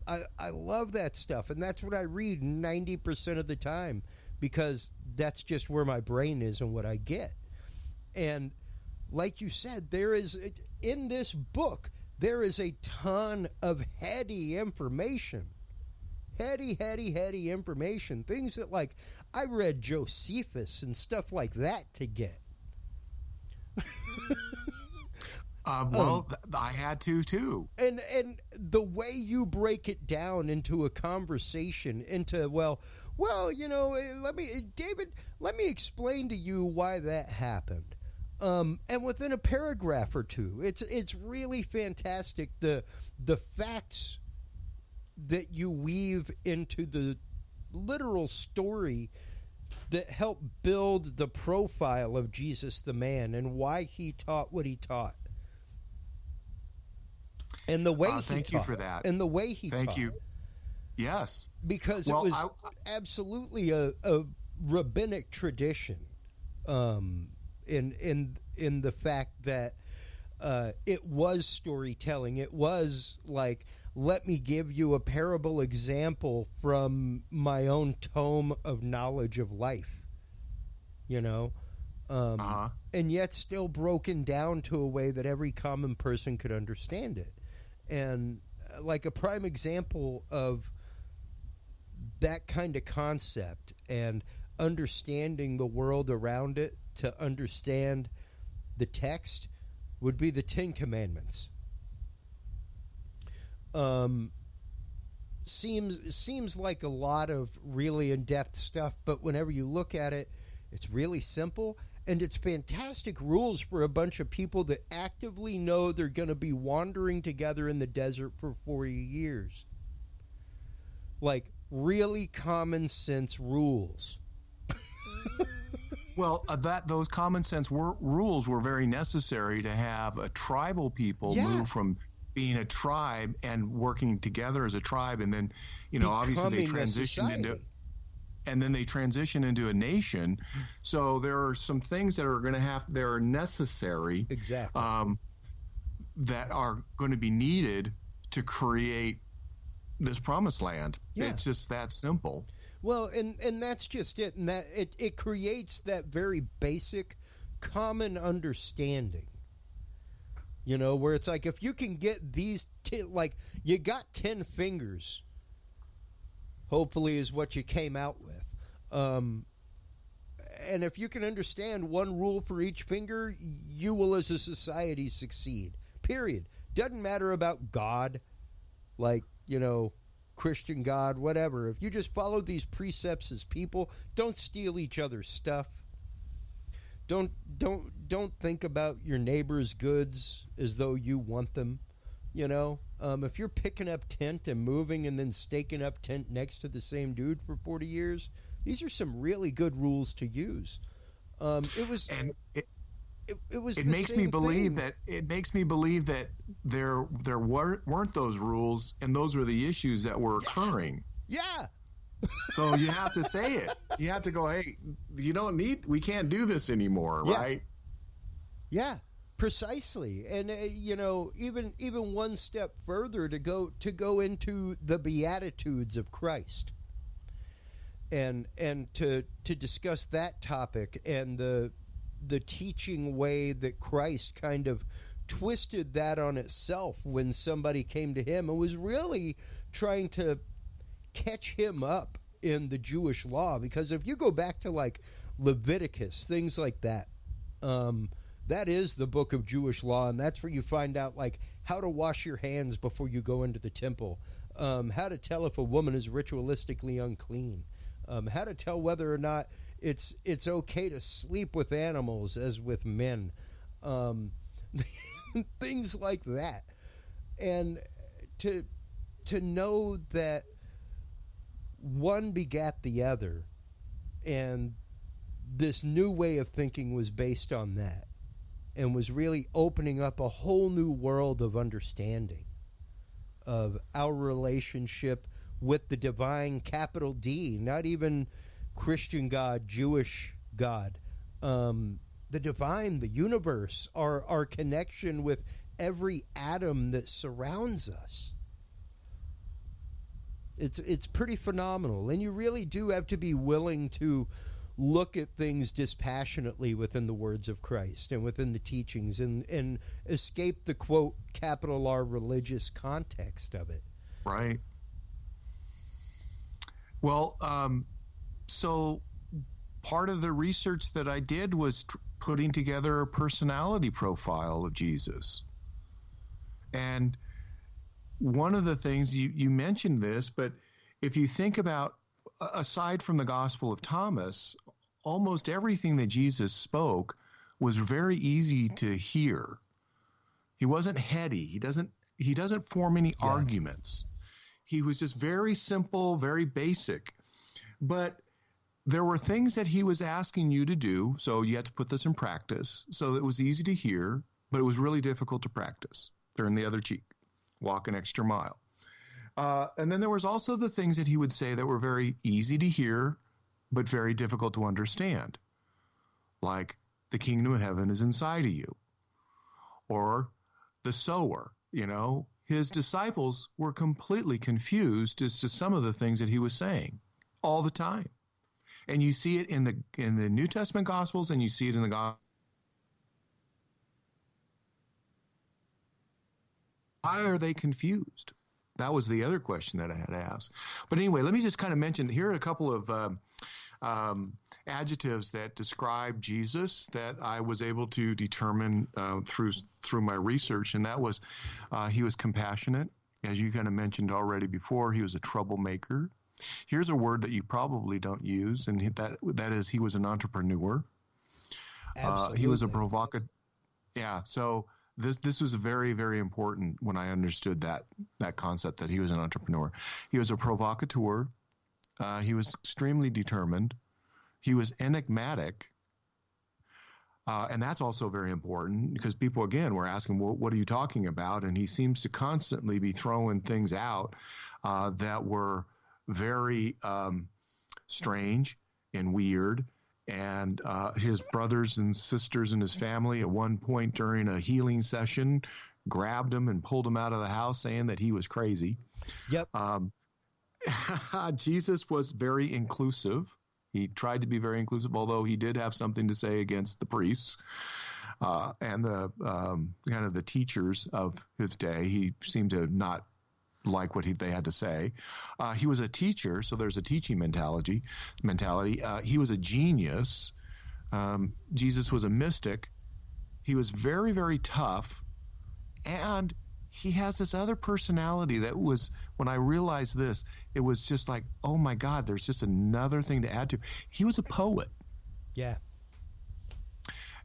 I love that stuff, and that's what I read 90% of the time, because that's just where my brain is and what I get. And like you said, in this book, there is a ton of heady information. Heady information. Things that, I read Josephus and stuff like that to get. I had to too. And the way you break it down into a conversation, into let me explain to you why that happened. And within a paragraph or two, it's really fantastic, the facts that you weave into the literal story that help build the profile of Jesus the man and why he taught what he taught. And the way he thank taught. You for that. And the way he taught. Thank you. Yes. Because it was absolutely a rabbinic tradition, in the fact that it was storytelling. It was let me give you a parable example from my own tome of knowledge of life, and yet still broken down to a way that every common person could understand it. And a prime example of that kind of concept and understanding the world around it to understand the text would be the Ten Commandments. Seems like a lot of really in-depth stuff, but whenever you look at it, it's really simple, and it's fantastic rules for a bunch of people that actively know they're going to be wandering together in the desert for 40 years. Really common sense rules. Well, those common sense rules were very necessary to have a tribal people move from being a tribe and working together as a tribe, and then obviously they transitioned into a nation. So there are some things that are going to they're necessary, exactly, that are going to be needed to create this promised land. Yeah. It's just that simple. Well, and that's just it, and that it creates that very basic common understanding. Where it's if you can get these, you got 10 fingers, hopefully is what you came out with. And if you can understand one rule for each finger, you will as a society succeed. Period. Doesn't matter about God, Christian God, whatever. If you just follow these precepts as people, don't steal each other's stuff. Don't think about your neighbor's goods as though you want them. If you're picking up tent and moving and then staking up tent next to the same dude for 40 years, these are some really good rules to use. It was, and it was. it the makes me same believe thing. that there weren't those rules, and those were the issues that were occurring. Yeah, So you have to say it. You have to go, hey, we can't do this anymore, Yeah. right? yeah, precisely. And even one step further to go into the Beatitudes of Christ, and to discuss that topic and the teaching way that Christ kind of twisted that on itself when somebody came to him and was really trying to catch him up in the Jewish law. Because if you go back to like Leviticus, things like that, that is the book of Jewish law, and that's where you find out like how to wash your hands before you go into the temple, how to tell if a woman is ritualistically unclean, how to tell whether or not it's okay to sleep with animals as with men, things like that. And to know that one begat the other, and this new way of thinking was based on that, and was really opening up a whole new world of understanding of our relationship with the divine, capital D, not even Christian God, Jewish God, the divine, the universe, our connection with every atom that surrounds us. It's pretty phenomenal, and you really do have to be willing to look at things dispassionately within the words of Christ and within the teachings, and escape the, quote, capital R religious context of it. Right. Well, so part of the research that I did was putting together a personality profile of Jesus. And one of the things, you mentioned this, but if you think about, aside from the Gospel of Thomas, almost everything that Jesus spoke was very easy to hear. He wasn't heady. He doesn't form any arguments. He was just very simple, very basic. But there were things that he was asking you to do, so you had to put this in practice. So it was easy to hear, but it was really difficult to practice. Turn the other cheek. Walk an extra mile. And then there was also the things that he would say that were very easy to hear, but very difficult to understand. Like, the kingdom of heaven is inside of you. Or the sower, His disciples were completely confused as to some of the things that he was saying all the time. And you see it in the New Testament Gospels, and you see it in the Gospels. Why are they confused? That was the other question that I had asked. But anyway, let me just kind of mention, here are a couple of adjectives that describe Jesus that I was able to determine through my research, and that was he was compassionate, as you kind of mentioned already before. He was a troublemaker. Here's a word that you probably don't use, and that is he was an entrepreneur. Absolutely. He was a provocateur. Yeah, so this was very, very important when I understood that concept, that he was an entrepreneur. He was a provocateur. He was extremely determined. He was enigmatic. And that's also very important because people, again, were asking, well, what are you talking about? And he seems to constantly be throwing things out that were very strange and weird. And his brothers and sisters in his family at one point during a healing session grabbed him and pulled him out of the house saying that he was crazy. Yep. Jesus was very inclusive. He tried to be very inclusive, although he did have something to say against the priests and the kind of the teachers of his day. He seemed to not like what they had to say. He was a teacher, so there's a teaching mentality. He was a genius. Jesus was a mystic. He was very, very tough. And he has this other personality that was, when I realized this, it was just like, oh my God, there's just another thing to add to. He was a poet. Yeah.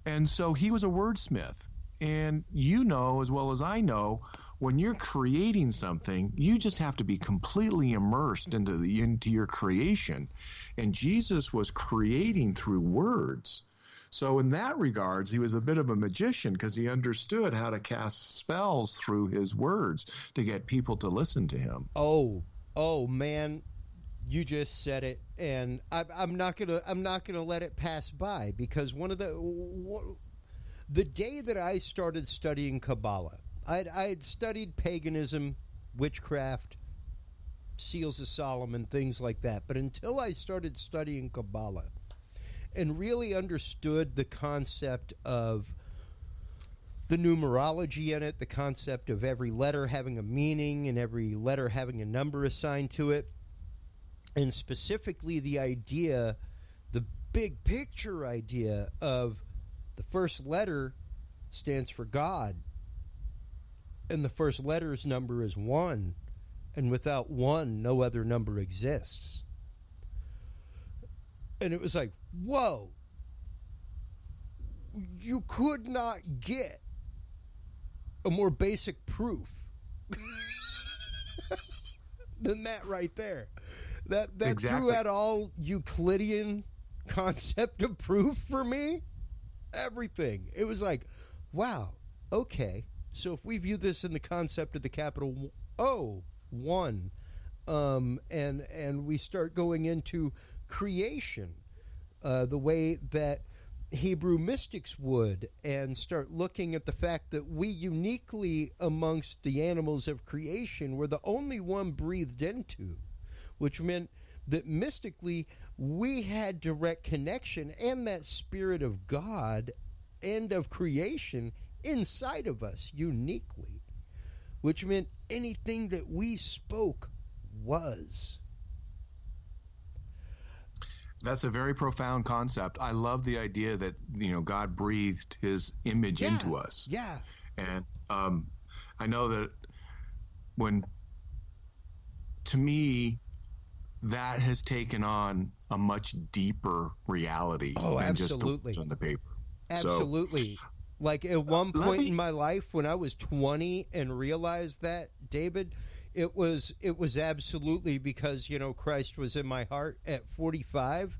And so he was a wordsmith. And you know, as well as I know, when you're creating something, you just have to be completely immersed into your creation. And Jesus was creating through words. So in that regards, he was a bit of a magician because he understood how to cast spells through his words to get people to listen to him. Oh, man, you just said it, and I'm not gonna let it pass by, because one of the day that I started studying Kabbalah, I had studied paganism, witchcraft, Seals of Solomon, things like that, but until I started studying Kabbalah and really understood the concept of the numerology in it, the concept of every letter having a meaning and every letter having a number assigned to it, and specifically the idea, the big picture idea of the first letter stands for God, and the first letter's number is 1, and without 1, no other number exists. And it was like, whoa, you could not get a more basic proof than that right there. That exactly. threw out all Euclidean concept of proof for me. Everything. It was like, wow, okay. So if we view this in the concept of the capital O, 1, and we start going into creation, the way that Hebrew mystics would, and start looking at the fact that we uniquely amongst the animals of creation were the only one breathed into, which meant that mystically we had direct connection and that spirit of God and of creation inside of us uniquely, which meant anything that we spoke was. That's a very profound concept. I love the idea that, God breathed his image into us. Yeah. And I know that to me, that has taken on a much deeper reality than just the words on the paper. Absolutely. So, like at one point in my life when I was 20 and realized that, David, it was absolutely because, Christ was in my heart. At 45,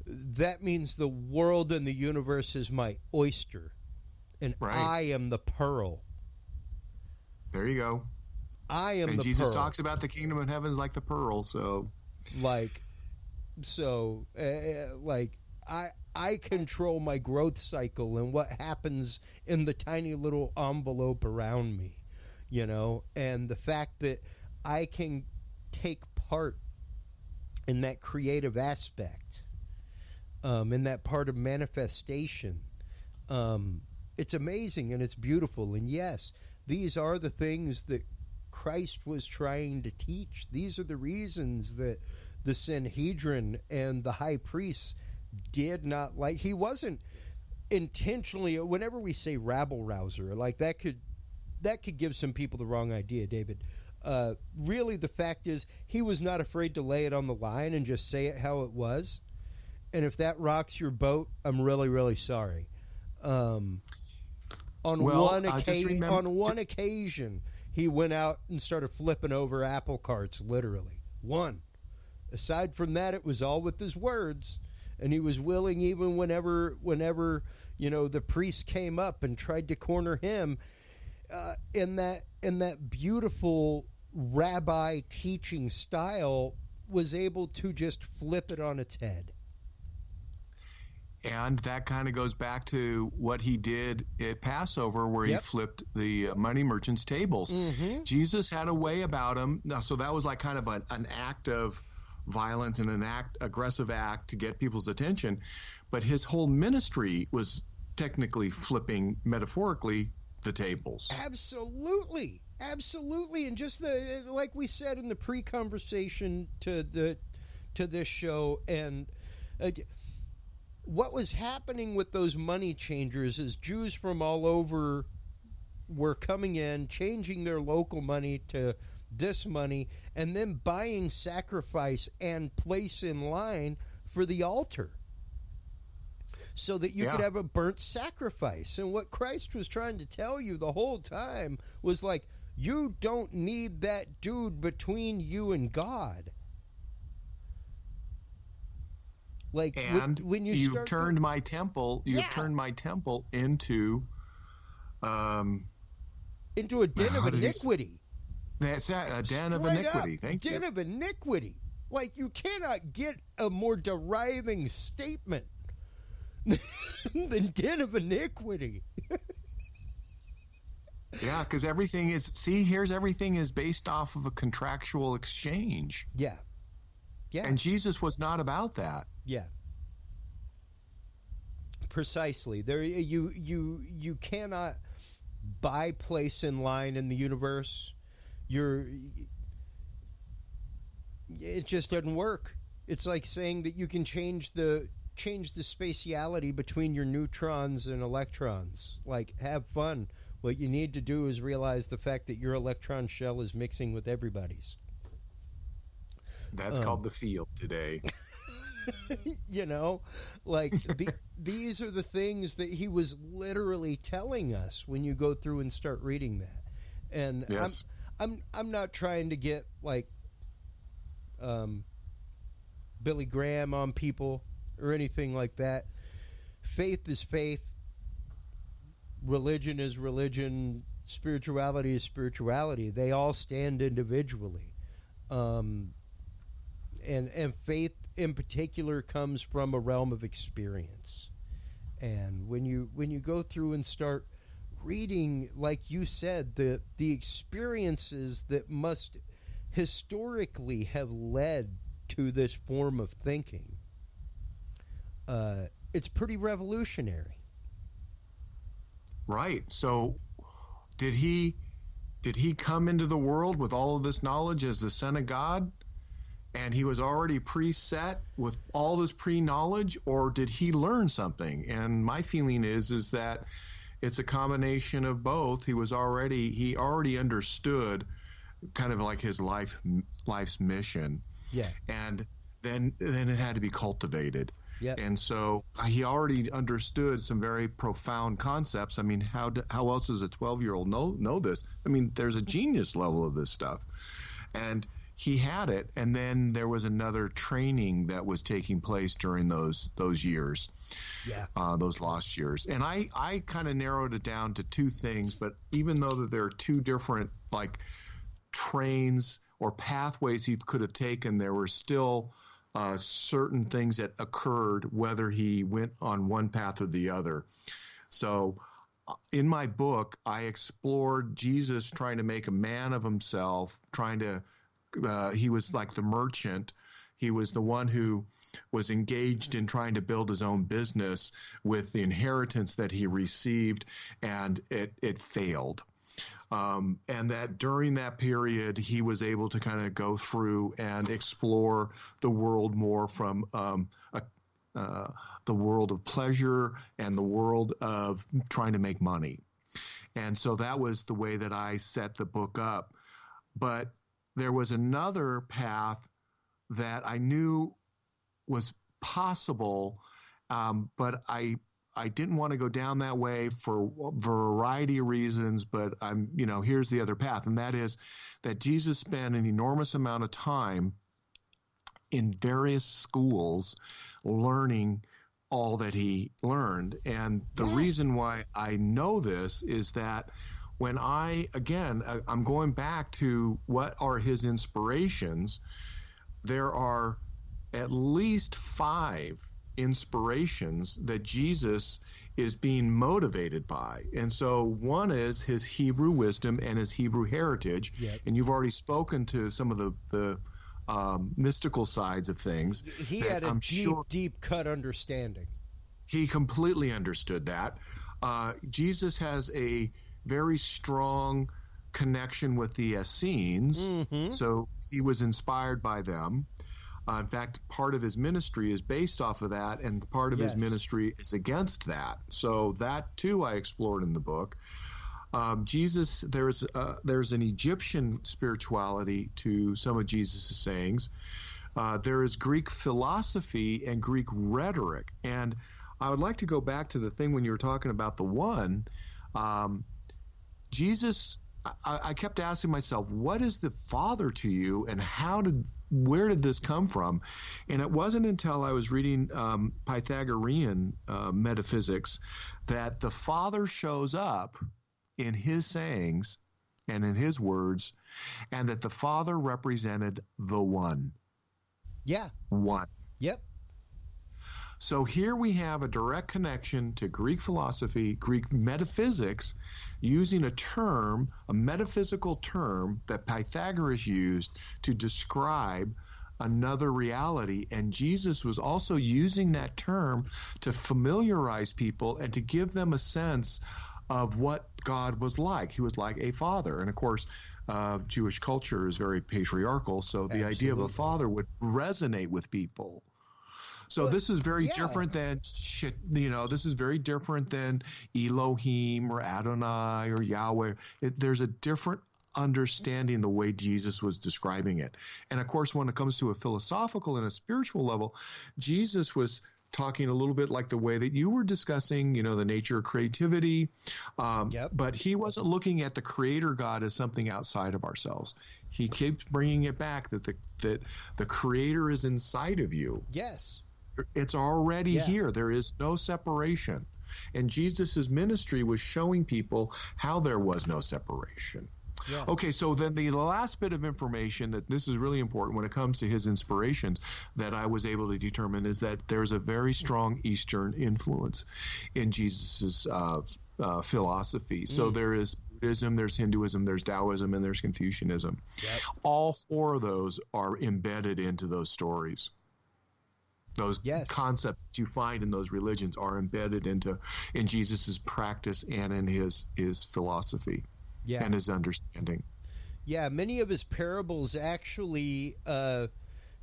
that means the world and the universe is my oyster, and right. I am the pearl. There you go. I am and the Jesus pearl. talks about the kingdom of heaven is like the pearl, I control my growth cycle and what happens in the tiny little envelope around me, and the fact that I can take part in that creative aspect, in that part of manifestation. It's amazing and it's beautiful. And yes, these are the things that Christ was trying to teach. These are the reasons that the Sanhedrin and the high priests did not like. He wasn't intentionally, whenever we say rabble rouser, like that could give some people the wrong idea, David. Really, the fact is he was not afraid to lay it on the line and just say it how it was. And if that rocks your boat, I'm really, really sorry. On one occasion, he went out and started flipping over apple carts, literally. One. Aside from that, it was all with his words. And he was willing, even whenever the priest came up and tried to corner him, in that beautiful rabbi teaching style, was able to just flip it on its head. And that kind of goes back to what he did at Passover, where he flipped the money merchants' tables. Mm-hmm. Jesus had a way about him. Now, so that was like kind of an act of violence and an aggressive act to get people's attention. But his whole ministry was technically flipping, metaphorically, the tables. Absolutely. And just like we said in the pre-conversation to this show, and what was happening with those money changers is Jews from all over were coming in, changing their local money to this money, and then buying sacrifice and place in line for the altar so that you could have a burnt sacrifice. And what Christ was trying to tell you the whole time was like, you don't need that dude between you and God. Like and when you you've start turned my temple. You've Yeah. turned my temple into into a den of how did he iniquity. That's a den of Straight iniquity. up, Thank you. den of iniquity. Like, you cannot get a more deriving statement than den of iniquity. Yeah, because everything is based off of a contractual exchange. Yeah. Yeah. And Jesus was not about that. Yeah. Precisely. There you cannot buy place in line in the universe. It just doesn't work. It's like saying that you can change the spatiality between your neutrons and electrons. Like, have fun. What you need to do is realize the fact that your electron shell is mixing with everybody's. That's called the field today. You know, like these are the things that he was literally telling us when you go through and start reading that. And yes. I'm not trying to get like Billy Graham on people or anything like that. Faith is faith. Religion is religion. Spirituality is spirituality. They all stand individually. And faith in particular comes from a realm of experience. And when you go through and start reading, like you said, the experiences that must historically have led to this form of thinking, it's pretty revolutionary. Right. So did he come into the world with all of this knowledge as the Son of God? And he was already preset with all this pre-knowledge, or did he learn something? And my feeling is that it's a combination of both. He already understood kind of like his life's mission. Yeah. And then it had to be cultivated. Yeah. And so he already understood some very profound concepts. I mean, how else does a 12-year-old know this? I mean, there's a genius level of this stuff. And he had it, and then there was another training that was taking place during those years, those lost years. And I kind of narrowed it down to two things, but even though that there are two different like trains or pathways he could have taken, there were still certain things that occurred whether he went on one path or the other. So in my book, I explored Jesus trying to make a man of himself, he was like the merchant. He was the one who was engaged in trying to build his own business with the inheritance that he received, and it failed. And that during that period, he was able to kind of go through and explore the world more from the world of pleasure and the world of trying to make money. And so that was the way that I set the book up. But there was another path that I knew was possible, but I didn't want to go down that way for a variety of reasons. But here's the other path, and that is that Jesus spent an enormous amount of time in various schools learning all that he learned. And the reason why I know this is that when I'm going back to what are his inspirations, there are at least 5 inspirations that Jesus is being motivated by. And so one is his Hebrew wisdom and his Hebrew heritage. Yep. And you've already spoken to some of the mystical sides of things. He had a deep cut understanding. He completely understood that. Jesus has a very strong connection with the Essenes, so he was inspired by them. In fact, part of his ministry is based off of that, and part of his ministry is against that. So that, too, I explored in the book. Jesus, there's an Egyptian spirituality to some of Jesus' sayings. There is Greek philosophy and Greek rhetoric. And I would like to go back to the thing when you were talking about the one. Jesus I kept asking myself, what is the Father to you, and where did this come from? And it wasn't until I was reading Pythagorean metaphysics that the Father shows up in his sayings and in his words, and that the Father represented the One. Yeah. One. Yep. So here we have a direct connection to Greek philosophy, Greek metaphysics, using a metaphysical term that Pythagoras used to describe another reality. And Jesus was also using that term to familiarize people and to give them a sense of what God was like. He was like a father. And of course, Jewish culture is very patriarchal, so the idea of a father would resonate with people. So this is very different than this is very different than Elohim or Adonai or Yahweh. There's a different understanding the way Jesus was describing it. And of course, when it comes to a philosophical and a spiritual level, Jesus was talking a little bit like the way that you were discussing, the nature of creativity. But he wasn't looking at the creator God as something outside of ourselves. He keeps bringing it back that the creator is inside of you. Yes. It's already here. There is no separation. And Jesus' ministry was showing people how there was no separation. Yeah. Okay, so then the last bit of information that this is really important when it comes to his inspirations that I was able to determine is that there's a very strong Eastern influence in Jesus' philosophy. So there is Buddhism, there's Hinduism, there's Taoism, and there's Confucianism. Yep. All four of those are embedded into those stories. Those concepts that you find in those religions are embedded in Jesus' practice and in his philosophy and his understanding. Yeah, many of his parables actually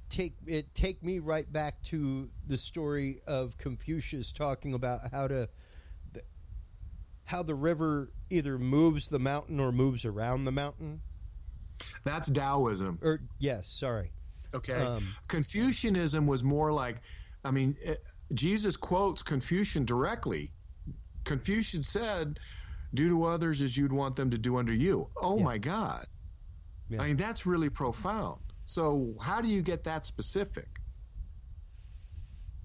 take me right back to the story of Confucius talking about how the river either moves the mountain or moves around the mountain. That's Taoism. Sorry. Okay. Confucianism was more like, Jesus quotes Confucian directly. Confucius said, do to others as you'd want them to do unto you. Oh, my God. Yeah. That's really profound. So how do you get that specific?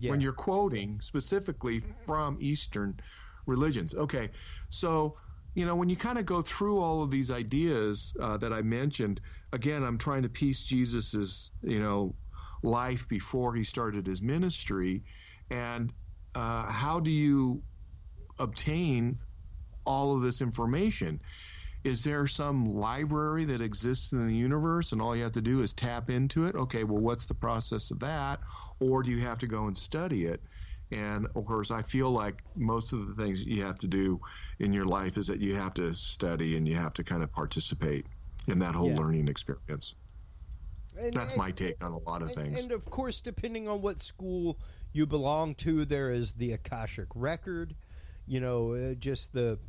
When you're quoting specifically from Eastern religions. Okay. So, when you kind of go through all of these ideas that I mentioned, again, I'm trying to piece Jesus's, life before he started his ministry, and how do you obtain all of this information? Is there some library that exists in the universe and all you have to do is tap into it? Okay, well, what's the process of that? Or do you have to go and study it? And, of course, I feel like most of the things you have to do in your life is that you have to study and you have to kind of participate in that whole learning experience. That's my take on a lot of things. And, of course, depending on what school you belong to, there is the Akashic Record, just the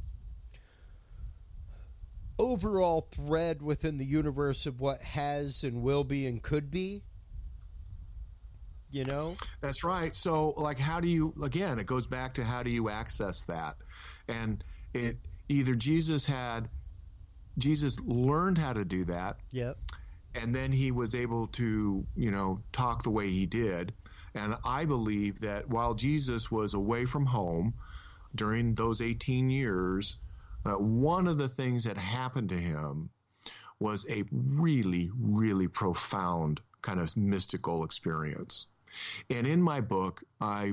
overall thread within the universe of what has and will be and could be. That's right. So, how do you, again, it goes back to how do you access that? And either Jesus learned how to do that. Yep. And then he was able to, talk the way he did. And I believe that while Jesus was away from home during those 18 years, one of the things that happened to him was a really, really profound kind of mystical experience. And in my book, I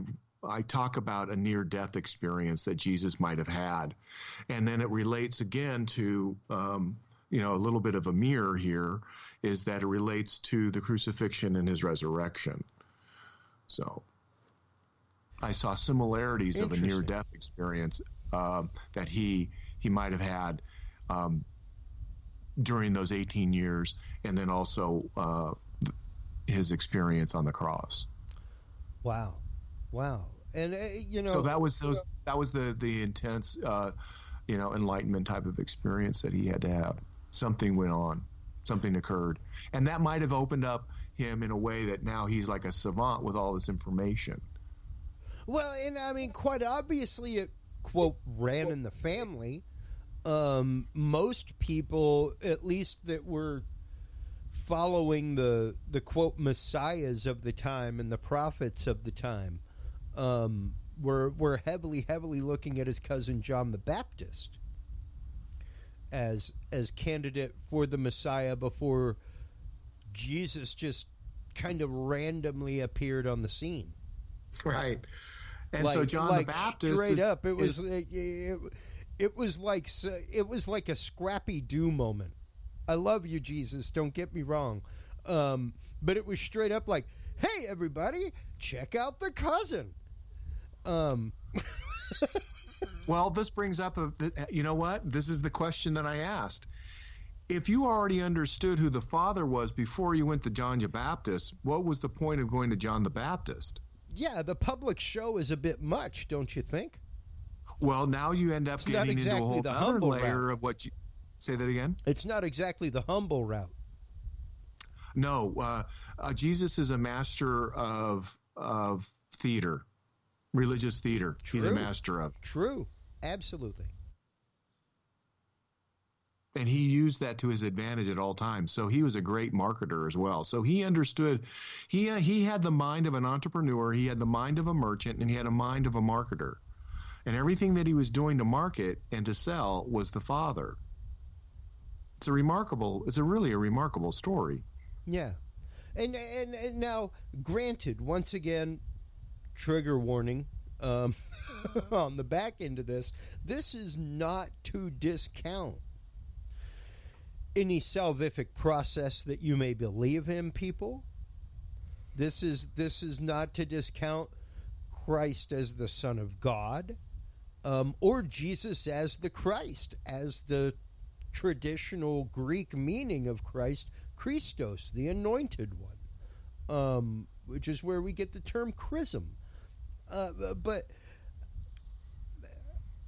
talk about a near-death experience that Jesus might have had. And then it relates again to, a little bit of a mirror here, is that it relates to the crucifixion and his resurrection. So I saw similarities of a near-death experience that he might have had during those 18 years, and then also his experience on the cross. Wow. And so that was the intense enlightenment type of experience that he had to have. Something went on, something occurred, and that might have opened up him in a way that now he's like a savant with all this information. Well, and quite obviously it, quote, ran in the family. most people, at least that were following the quote messiahs of the time and the prophets of the time, were heavily looking at his cousin John the Baptist as candidate for the Messiah before Jesus just kind of randomly appeared on the scene. Right. And so John the Baptist straight up, it was like a Scrappy Doo moment. I love you, Jesus, don't get me wrong. But it was straight up like, hey everybody, check out the cousin. Well, this brings up you know what? This is the question that I asked. If you already understood who the Father was before you went to John the Baptist, what was the point of going to John the Baptist? Yeah, the public show is a bit much, don't you think? Well, now you end up getting into a whole other layer of what you... Say that again? It's not exactly the humble route. No, Jesus is a master of theater, religious theater. True. He's a master of. True, absolutely. And he used that to his advantage at all times. So he was a great marketer as well. So he understood, he had the mind of an entrepreneur, he had the mind of a merchant, and he had a mind of a marketer. And everything that he was doing to market and to sell was the Father. It's really a remarkable story. Yeah. And now, granted, once again, trigger warning on the back end of this is not to discount any salvific process that you may believe in, people. This is not to discount Christ as the Son of God, or Jesus as the Christ, as the traditional Greek meaning of Christ, Christos, the anointed one, which is where we get the term chrism. But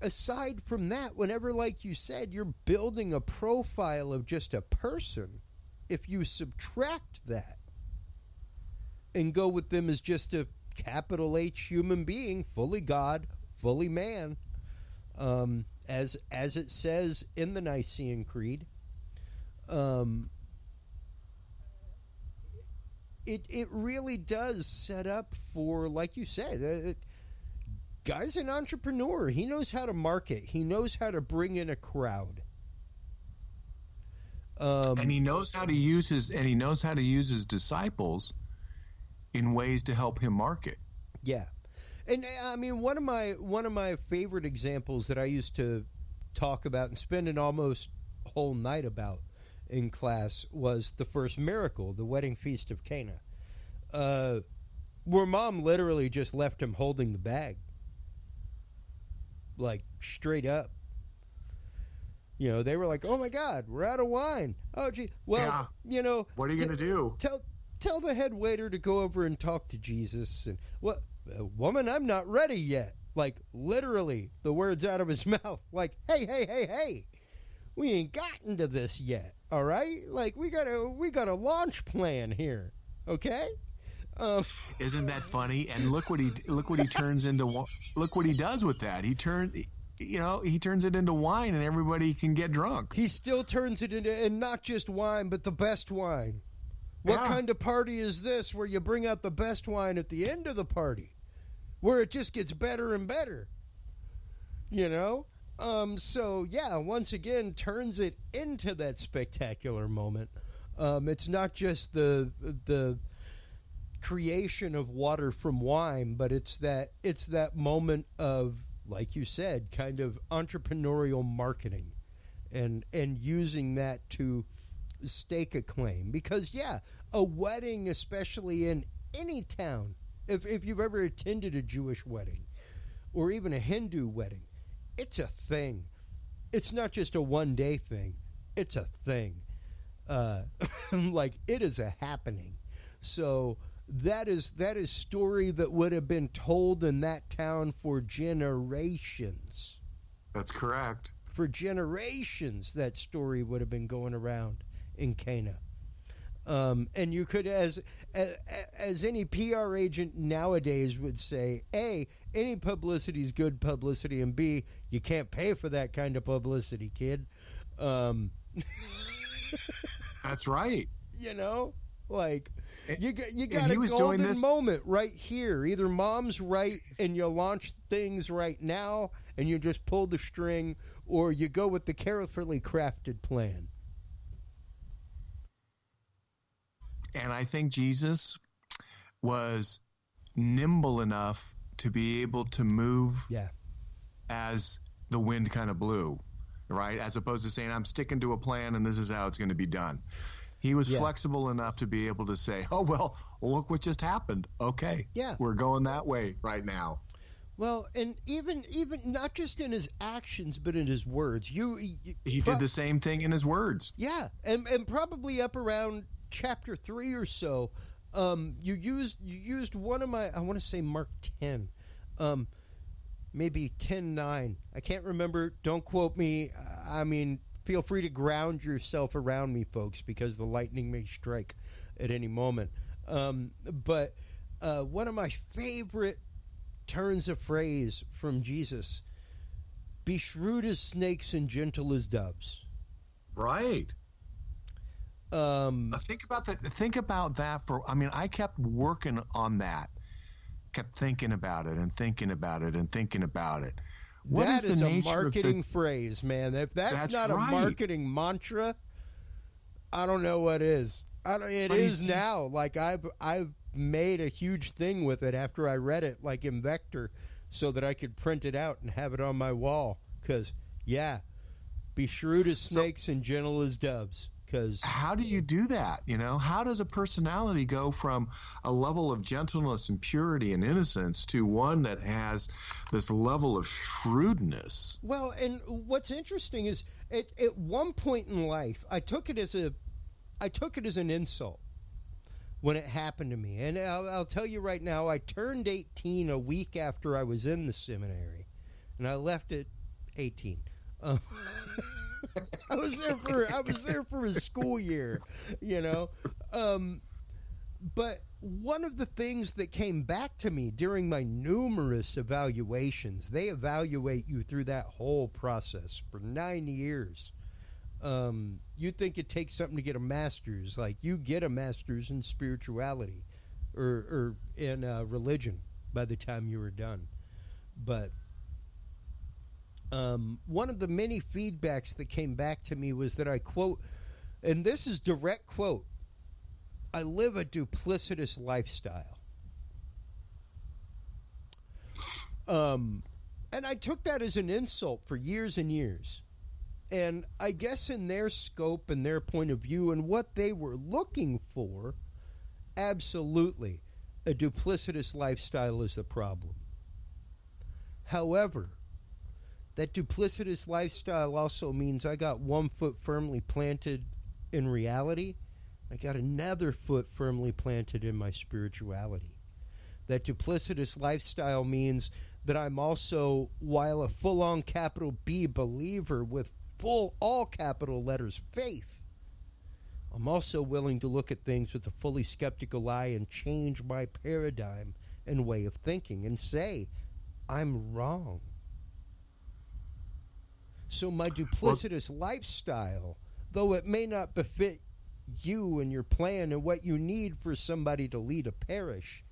aside from that, whenever, like you said, you're building a profile of just a person, if you subtract that and go with them as just a capital H human being, fully God, fully man, as it says in the Nicene Creed, it really does set up for, like you said, guy's an entrepreneur. He knows how to market. He knows how to bring in a crowd. And he knows how to use his disciples in ways to help him market. Yeah. And I mean, one of my favorite examples that I used to talk about and spend an almost whole night about in class was the first miracle, the wedding feast of Cana, where Mom literally just left him holding the bag, like straight up. You know, they were like, "Oh my God, we're out of wine." Oh gee, well, yeah. You know, what are you going to do? Tell the head waiter to go over and talk to Jesus. And what, woman, I'm not ready yet. Like literally, the words out of his mouth, like, hey, we ain't gotten to this yet. All right, like we got a launch plan here. Okay. Isn't that funny? And look what he turns into. Look what he does with that. He turns it into wine, and everybody can get drunk. He still turns it into, and not just wine, but the best wine. What kind of party is this where you bring out the best wine at the end of the party, where it just gets better and better? You know? So yeah, once again, turns it into that spectacular moment. It's not just the creation of water from wine, but it's that moment of, like you said, kind of entrepreneurial marketing and using that to stake a claim. Because yeah, a wedding, especially in any town, if you've ever attended a Jewish wedding or even a Hindu wedding, it's a thing. It's not just a one-day thing. It's a thing. Like, it is a happening. So that is story that would have been told in that town for generations. That's correct. For generations, that story would have been going around in Cana. And you could, as any PR agent nowadays would say, A, any publicity is good publicity, and B, you can't pay for that kind of publicity, kid. That's right. You know, like you got he a was doing golden this moment right here. Either mom's right and you launch things right now and you just pull the string, or you go with the carefully crafted plan. And I think Jesus was nimble enough to be able to move as the wind kind of blew, right? As opposed to saying, I'm sticking to a plan and this is how it's going to be done. He was flexible enough to be able to say, oh, well, look what just happened. Okay, we're going that way right now. Well, and even not just in his actions, but in his words. He did the same thing in his words. Yeah, and probably up around chapter 3 or so, you used one of my, I want to say Mark 10, maybe 10:9. I can't remember. Don't quote me. I mean, feel free to ground yourself around me, folks, because the lightning may strike at any moment. But one of my favorite turns of phrase from Jesus: be shrewd as snakes and gentle as doves. Right. Think about that. Think about that I kept working on that. Kept thinking about it and thinking about it and thinking about it. What that is the a nature marketing of phrase, man. If that's not right. a marketing mantra, I don't know what is. It is now. Like I've made a huge thing with it after I read it, like in Vector, so that I could print it out and have it on my wall. Because be shrewd as snakes and gentle as doves. Because how do you do that? You know, how does a personality go from a level of gentleness and purity and innocence to one that has this level of shrewdness? Well, and what's interesting is at one point in life, I took it as an insult when it happened to me. And I'll tell you right now, I turned 18 a week after I was in the seminary, and I left at 18. I was there for a school year, you know. But one of the things that came back to me during my numerous evaluations, they evaluate you through that whole process for 9 years. You think it takes something to get a master's, like you get a master's in spirituality or in religion by the time you were done. But one of the many feedbacks that came back to me was that I quote, and this is direct quote, I live a duplicitous lifestyle. And I took that as an insult for years and years. And I guess in their scope and their point of view and what they were looking for, absolutely, a duplicitous lifestyle is the problem. However, that duplicitous lifestyle also means I got one foot firmly planted in reality. I got another foot firmly planted in my spirituality. That duplicitous lifestyle means that I'm also, while a full-on capital B believer with full all capital letters faith, I'm also willing to look at things with a fully skeptical eye and change my paradigm and way of thinking and say, I'm wrong. So my duplicitous lifestyle, though it may not befit you and your plan and what you need for somebody to lead a parish,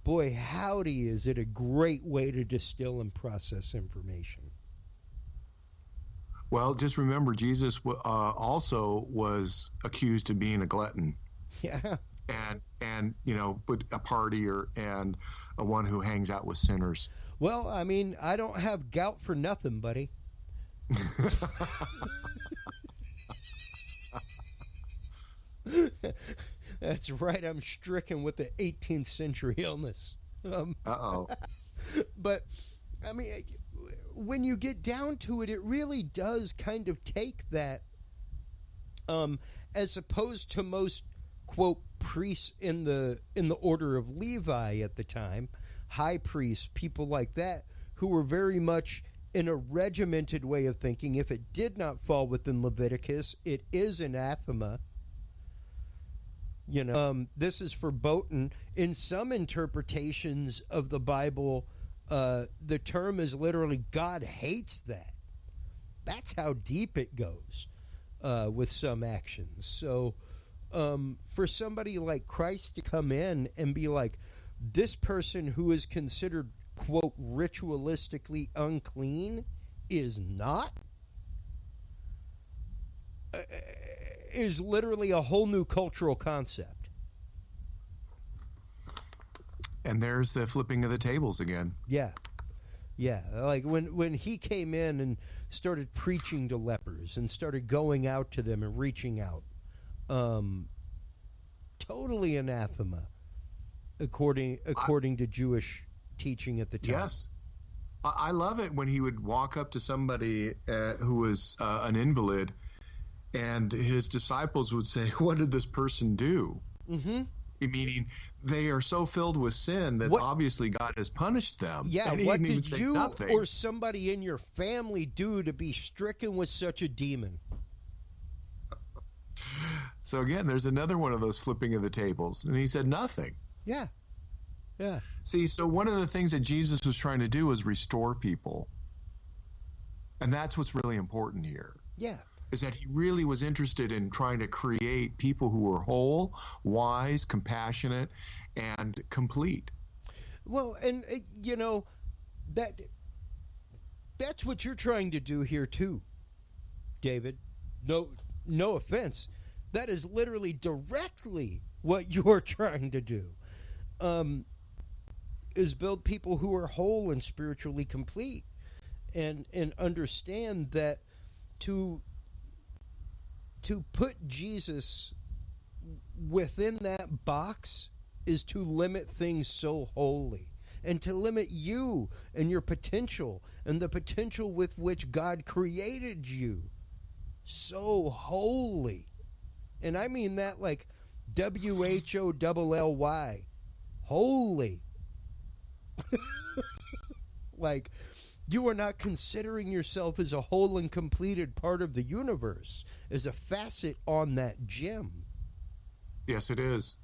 boy, howdy, is it a great way to distill and process information. Well, just remember, Jesus also was accused of being a glutton. Yeah. And you know, a partier and a one who hangs out with sinners. Well, I mean, I don't have gout for nothing, buddy. That's right. I'm stricken with the 18th century illness. But, I mean, when you get down to it, it really does kind of take that, as opposed to most, quote, priests in the order of Levi at the time, high priests, people like that, who were very much in a regimented way of thinking. If it did not fall within Leviticus, it is anathema. This is verboten. In some interpretations of the Bible, the term is literally God hates that. That's how deep it goes with some actions. So for somebody like Christ to come in and be like, this person who is considered, quote, ritualistically unclean is not, is literally a whole new cultural concept. And there's the flipping of the tables again. Yeah. Yeah. Like when he came in and started preaching to lepers and started going out to them and reaching out, totally anathema according to Jewish teaching at the time. Yes. I love it when he would walk up to somebody who was an invalid, and his disciples would say, "What did this person do?" Mm-hmm. Meaning they are so filled with sin that obviously God has punished them. Yeah, and what did you or somebody in your family do to be stricken with such a demon? So again, there's another one of those flipping of the tables. And he said nothing. Yeah. Yeah. See, so one of the things that Jesus was trying to do was restore people. And that's what's really important here. Yeah. Is that he really was interested in trying to create people who were whole, wise, compassionate, and complete. Well, and that's what you're trying to do here too, David. No offense. That is literally directly what you're trying to do. Is build people who are whole and spiritually complete, and understand that to put Jesus within that box is to limit things so wholly, and to limit you and your potential and the potential with which God created you so wholly. And I mean that like WHOLLY, holy. Like, you are not considering yourself as a whole and completed part of the universe, as a facet on that gem. Yes, it is.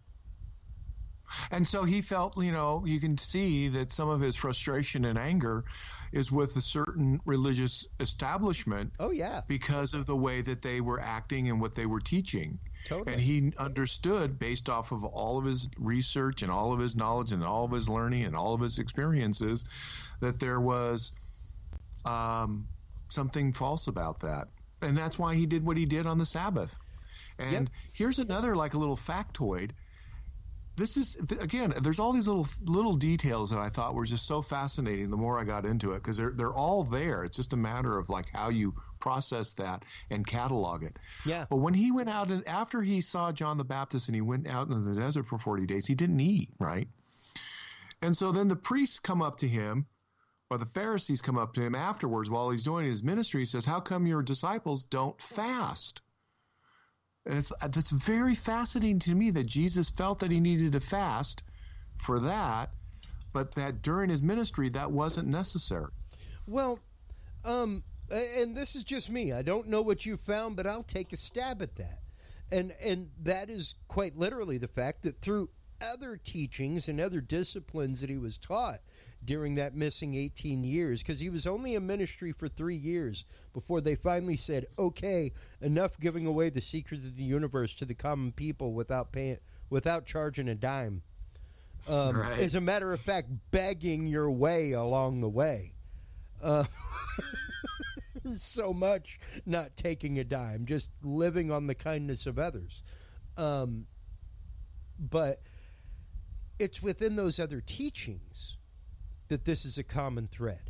And so he felt, you can see that some of his frustration and anger is with a certain religious establishment. Oh, yeah. Because of the way that they were acting and what they were teaching. Totally. And he understood, based off of all of his research and all of his knowledge and all of his learning and all of his experiences, that there was something false about that. And that's why he did what he did on the Sabbath. And here's another, like a little factoid. This is, again, there's all these little details that I thought were just so fascinating the more I got into it, because they're all there. It's just a matter of like how you process that and catalog it. Yeah. But when he went out, and after he saw John the Baptist and he went out in the desert for 40 days, he didn't eat, right? And so then the priests come up to him, or the Pharisees come up to him afterwards while he's doing his ministry. He says, "How come your disciples don't fast?" And it's very fascinating to me that Jesus felt that he needed to fast for that, but that during his ministry that wasn't necessary. Well, and this is just me. I don't know what you found, but I'll take a stab at that. And that is quite literally the fact that through other teachings and other disciplines that he was taught during that missing 18 years, because he was only in ministry for 3 years before they finally said, okay, enough giving away the secrets of the universe to the common people without charging a dime. Right. As a matter of fact, begging your way along the way. So much not taking a dime, just living on the kindness of others. But it's within those other teachings that this is a common thread.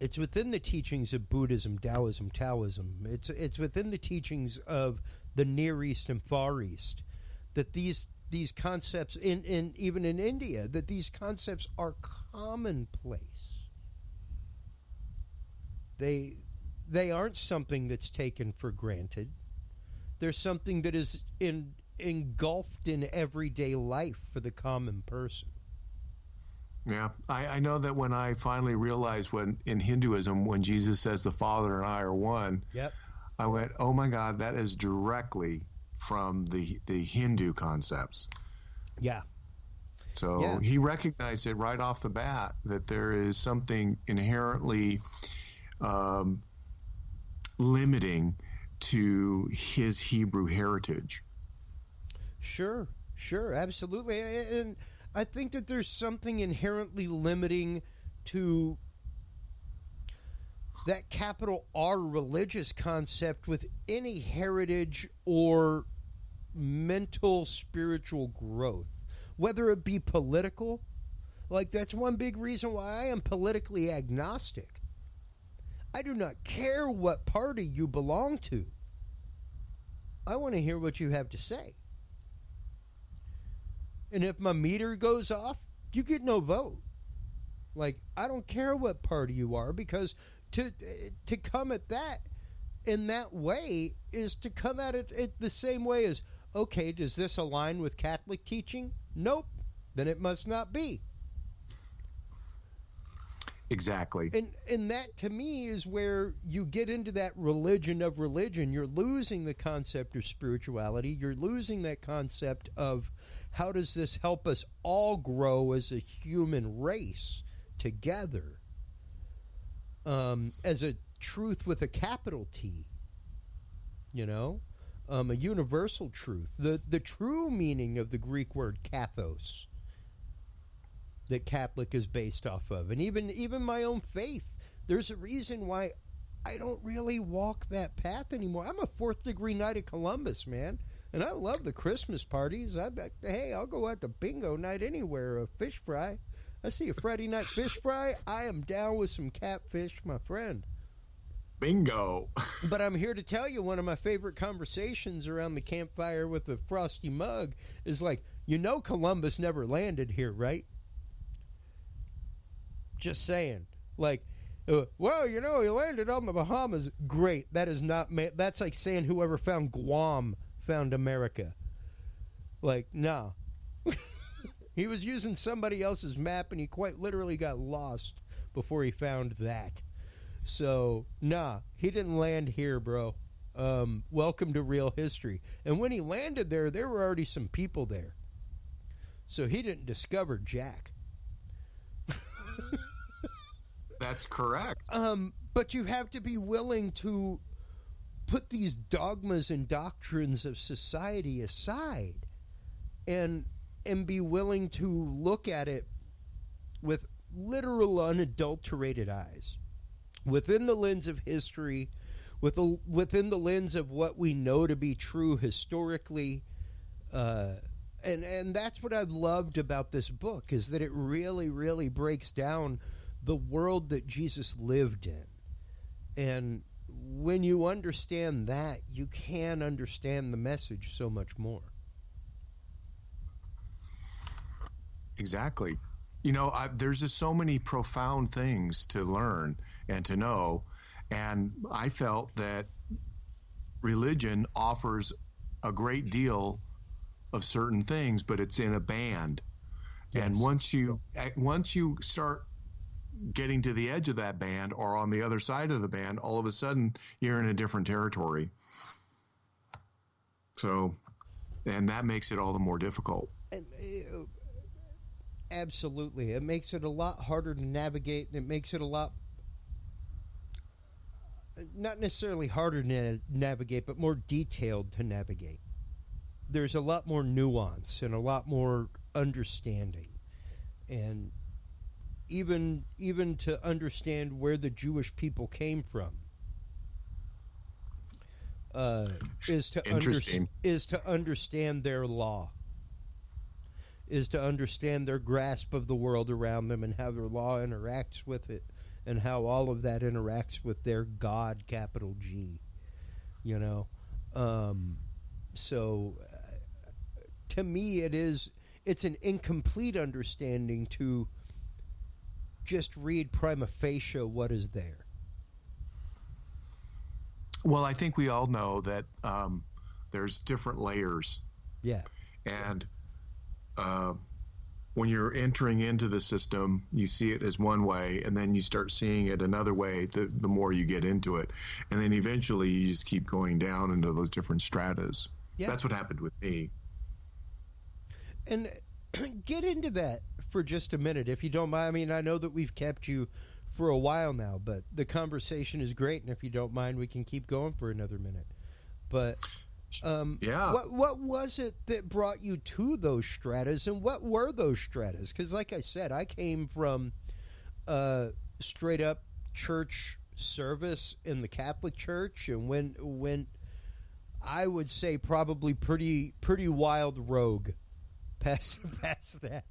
It's within the teachings of Buddhism, Taoism. It's within the teachings of the Near East and Far East that these concepts, even in India, that these concepts are commonplace. They aren't something that's taken for granted. They're something that is engulfed in everyday life for the common person. Yeah, I know that when I finally realized when in Hinduism, when Jesus says the Father and I are one, yep, I went, oh my God, that is directly from the Hindu concepts. Yeah. So he recognized it right off the bat that there is something inherently limiting to his Hebrew heritage. Sure, absolutely. And I think that there's something inherently limiting to that capital R religious concept with any heritage or mental spiritual growth, whether it be political. Like, that's one big reason why I am politically agnostic. I do not care what party you belong to. I want to hear what you have to say. And if my meter goes off, you get no vote. Like, I don't care what party you are, because to come at that in that way is to come at it the same way as, okay, does this align with Catholic teaching? Nope. Then it must not be. Exactly. And that, to me, is where you get into that religion of religion. You're losing the concept of spirituality. You're losing that concept of how does this help us all grow as a human race together, as a truth with a capital T, a universal truth, the true meaning of the Greek word kathos that Catholic is based off of. And even my own faith, there's a reason why I don't really walk that path anymore. I'm a 4th degree Knight of Columbus, man. And I love the Christmas parties. Hey, I'll go out to bingo night anywhere, a fish fry. I see a Friday night fish fry. I am down with some catfish, my friend. Bingo. But I'm here to tell you, one of my favorite conversations around the campfire with the frosty mug is like, Columbus never landed here, right? Just saying. Like, well, he landed on the Bahamas. Great. That is not, that's like saying whoever found Guam found America. Like, nah. He was using somebody else's map, and he quite literally got lost before he found that. So, nah, he didn't land here, bro. Welcome to real history. And when he landed there were already some people there. So he didn't discover Jack. That's correct. But you have to be willing to put these dogmas and doctrines of society aside and be willing to look at it with literal, unadulterated eyes, within the lens of history, within the lens of what we know to be true historically. And that's what I've loved about this book, is that it really, really breaks down the world that Jesus lived in. And when you understand that, you can understand the message so much more. Exactly. There's just so many profound things to learn and to know. And I felt that religion offers a great deal of certain things, but it's in a band. Yes. And once you start getting to the edge of that band or on the other side of the band, all of a sudden you're in a different territory. So, and that makes it all the more difficult. Absolutely. It makes it a lot harder to navigate, and it makes it a lot, not necessarily harder to navigate, but more detailed to navigate. There's a lot more nuance and a lot more understanding. And even to understand where the Jewish people came from is to understand their law, is to understand their grasp of the world around them and how their law interacts with it, and how all of that interacts with their God, capital G. So to me, it's an incomplete understanding to just read prima facie what is there. Well, I think we all know that there's different layers. Yeah. And when you're entering into the system, you see it as one way, and then you start seeing it another way the more you get into it. And then eventually you just keep going down into those different stratas. Yeah. That's what happened with me. And get into that for just a minute, if you don't mind. I mean, I know that we've kept you for a while now, but the conversation is great, and if you don't mind, we can keep going for another minute. But what was it that brought you to those stratas, and what were those stratas? Because, like I said, I came from straight up church service in the Catholic Church, and went I would say probably pretty wild rogue past that.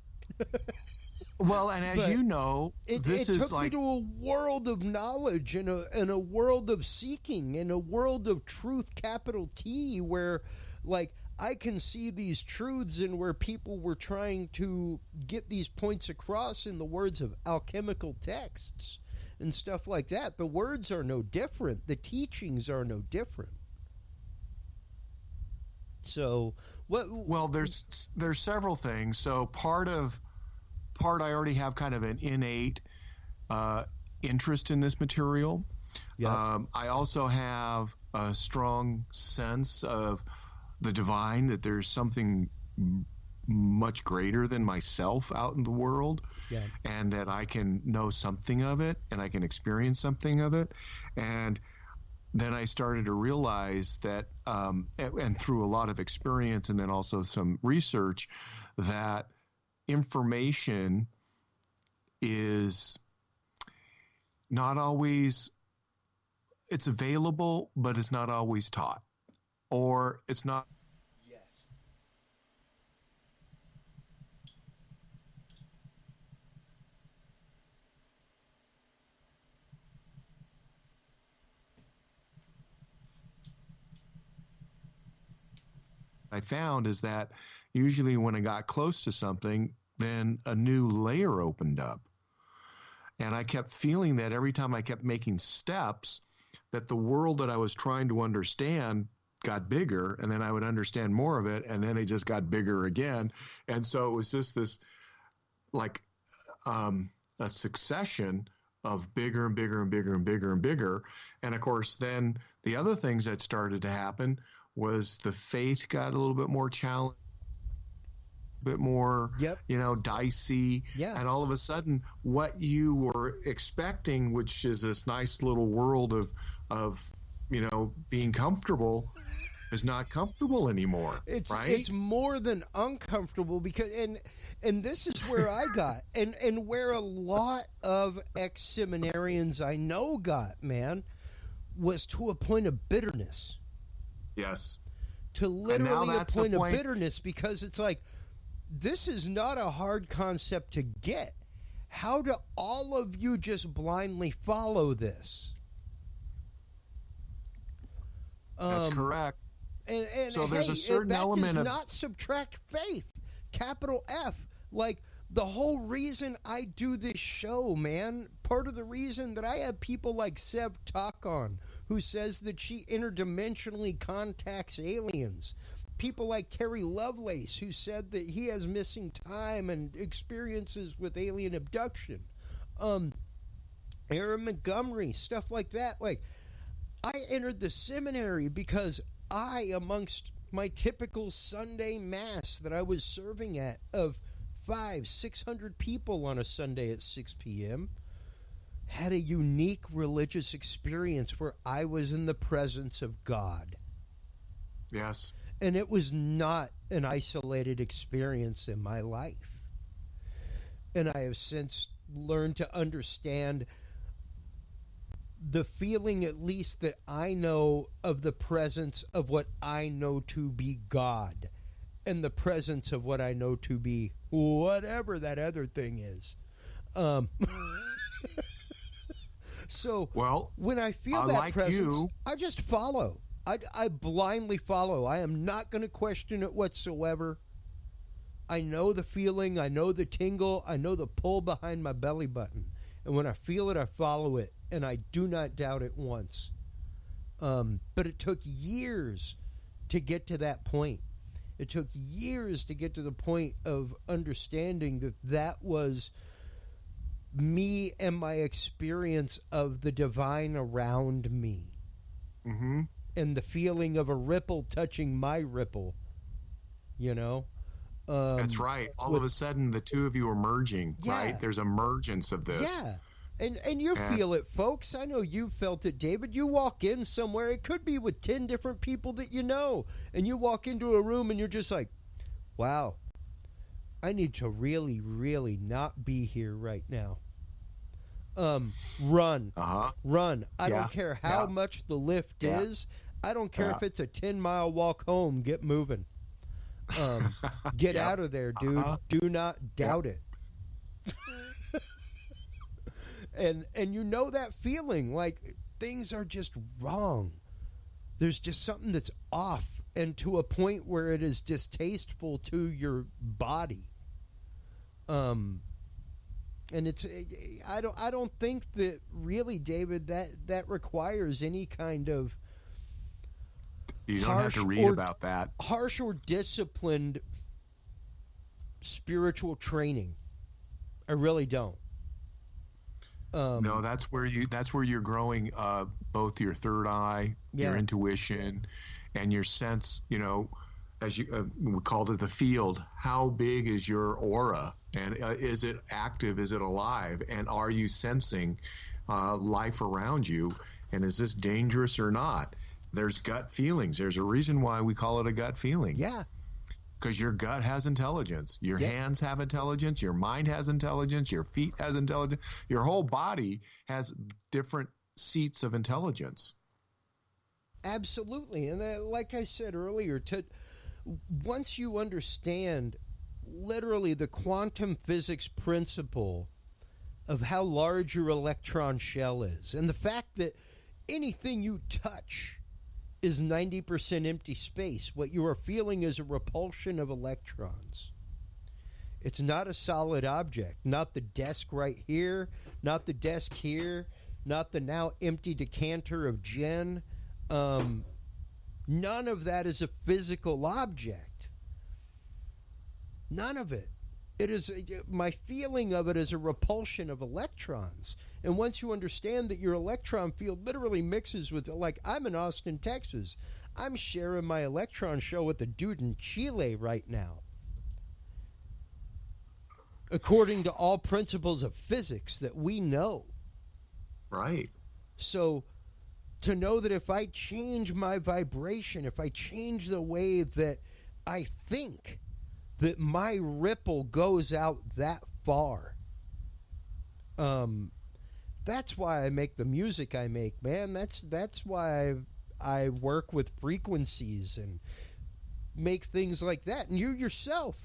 Well, and as you know, this it is took like me to a world of knowledge and a world of seeking and a world of truth, capital T, where like I can see these truths and where people were trying to get these points across in the words of alchemical texts and stuff like that. The words are no different. The teachings are no different. So what? Well, there's several things. So part I already have kind of an innate interest in this material. Yeah. I also have a strong sense of the divine, that there's something much greater than myself out in the world, and that I can know something of it and I can experience something of it. And then I started to realize that, and through a lot of experience and then also some research, that information is not always, it's available, but it's not always taught, or it's not. Yes. I found is that usually when I got close to something, then a new layer opened up. And I kept feeling that every time I kept making steps, that the world that I was trying to understand got bigger, and then I would understand more of it, and then it just got bigger again. And so it was just this like a succession of bigger and bigger and bigger and bigger and bigger. And of course, then the other things that started to happen was the faith got a little bit more challenged, a bit more, dicey. Yeah. And all of a sudden, what you were expecting, which is this nice little world of being comfortable, is not comfortable anymore. It's more than uncomfortable, because and this is where I got and where a lot of ex-seminarians I know got, man, was to a point of bitterness. Yes. To literally a point of bitterness, because it's like, this is not a hard concept to get. How do all of you just blindly follow this? That's correct. And so there's a certain element that of does not subtract faith. Capital F. Like, the whole reason I do this show, man, part of the reason that I have people like Sev talk on, who says that she interdimensionally contacts aliens. People like Terry Lovelace, who said that he has missing time and experiences with alien abduction. Aaron Montgomery, stuff like that. Like, I entered the seminary because I, amongst my typical Sunday mass that I was serving at of 500-600 people on a Sunday at 6 p.m., had a unique religious experience where I was in the presence of God. Yes. And it was not an isolated experience in my life. And I have since learned to understand the feeling, at least that I know, of the presence of what I know to be God, and the presence of what I know to be whatever that other thing is. So when I feel that like presence, I just follow. I blindly follow. I am not going to question it whatsoever. I know the feeling. I know the tingle. I know the pull behind my belly button. And when I feel it, I follow it. And I do not doubt it once. But it took years to get to that point. It took years to get to the point of understanding that that was me and my experience of the divine around me. Mm-hmm. and the feeling of a ripple touching my ripple, you know? That's right. All of a sudden, the two of you are merging, Yeah. right? There's emergence of this. Yeah. And you feel it, folks. I know you felt it, David. You walk in somewhere, it could be with 10 different people that you know, and you walk into a room and you're just like, wow, I need to really, really not be here right now. Run. Run. I don't care how much the lift is. I don't care if it's a 10-mile walk home. Get moving. Get out of there, dude. Do not doubt it. And you know that feeling, like things are just wrong. There's just something that's off, and to a point where it is distasteful to your body. And it's I don't think that really, David, that requires any kind of you don't have to read about that. Harsh or disciplined spiritual training. I really don't. No, that's where you're growing both your third eye, your intuition, and your sense. You know, as we called it, the field. How big is your aura, and is it active? Is it alive? And are you sensing life around you? And is this dangerous or not? There's gut feelings. There's a reason why we call it a gut feeling. Yeah. Because your gut has intelligence. Your hands have intelligence. Your mind has intelligence. Your feet has intelligence. Your whole body has different seats of intelligence. Absolutely. And like I said earlier, once you understand literally the quantum physics principle of how large your electron shell is, and the fact that anything you touch is 90% empty space. What you are feeling is a repulsion of electrons. It's not a solid object. Not the desk right here, not the desk here, not the now empty decanter of gin. None of that is a physical object. None of it. It is my feeling of it is a repulsion of electrons. And once you understand that your electron field literally mixes with, like, I'm in Austin, Texas. I'm sharing my electron show with a dude in Chile right now. According to all principles of physics that we know. Right. So to know that if I change my vibration, if I change the way that I think, that my ripple goes out that far. That's why I make the music I make, man. That's why I work with frequencies and make things like that. And you yourself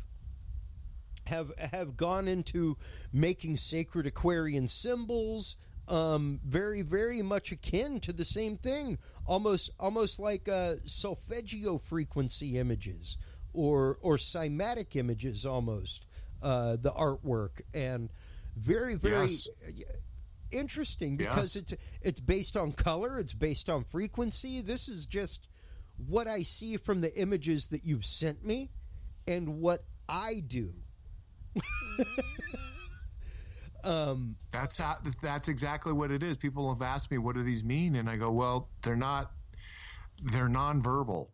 have gone into making sacred Aquarian symbols, very, very much akin to the same thing, almost like solfeggio frequency images or cymatic images, almost the artwork, and very, very interesting because it's based on color, it's based on frequency. This is just what I see from the images that you've sent me and what I do. That's exactly what it is. People have asked me, what do these mean? And I go, well, they're nonverbal.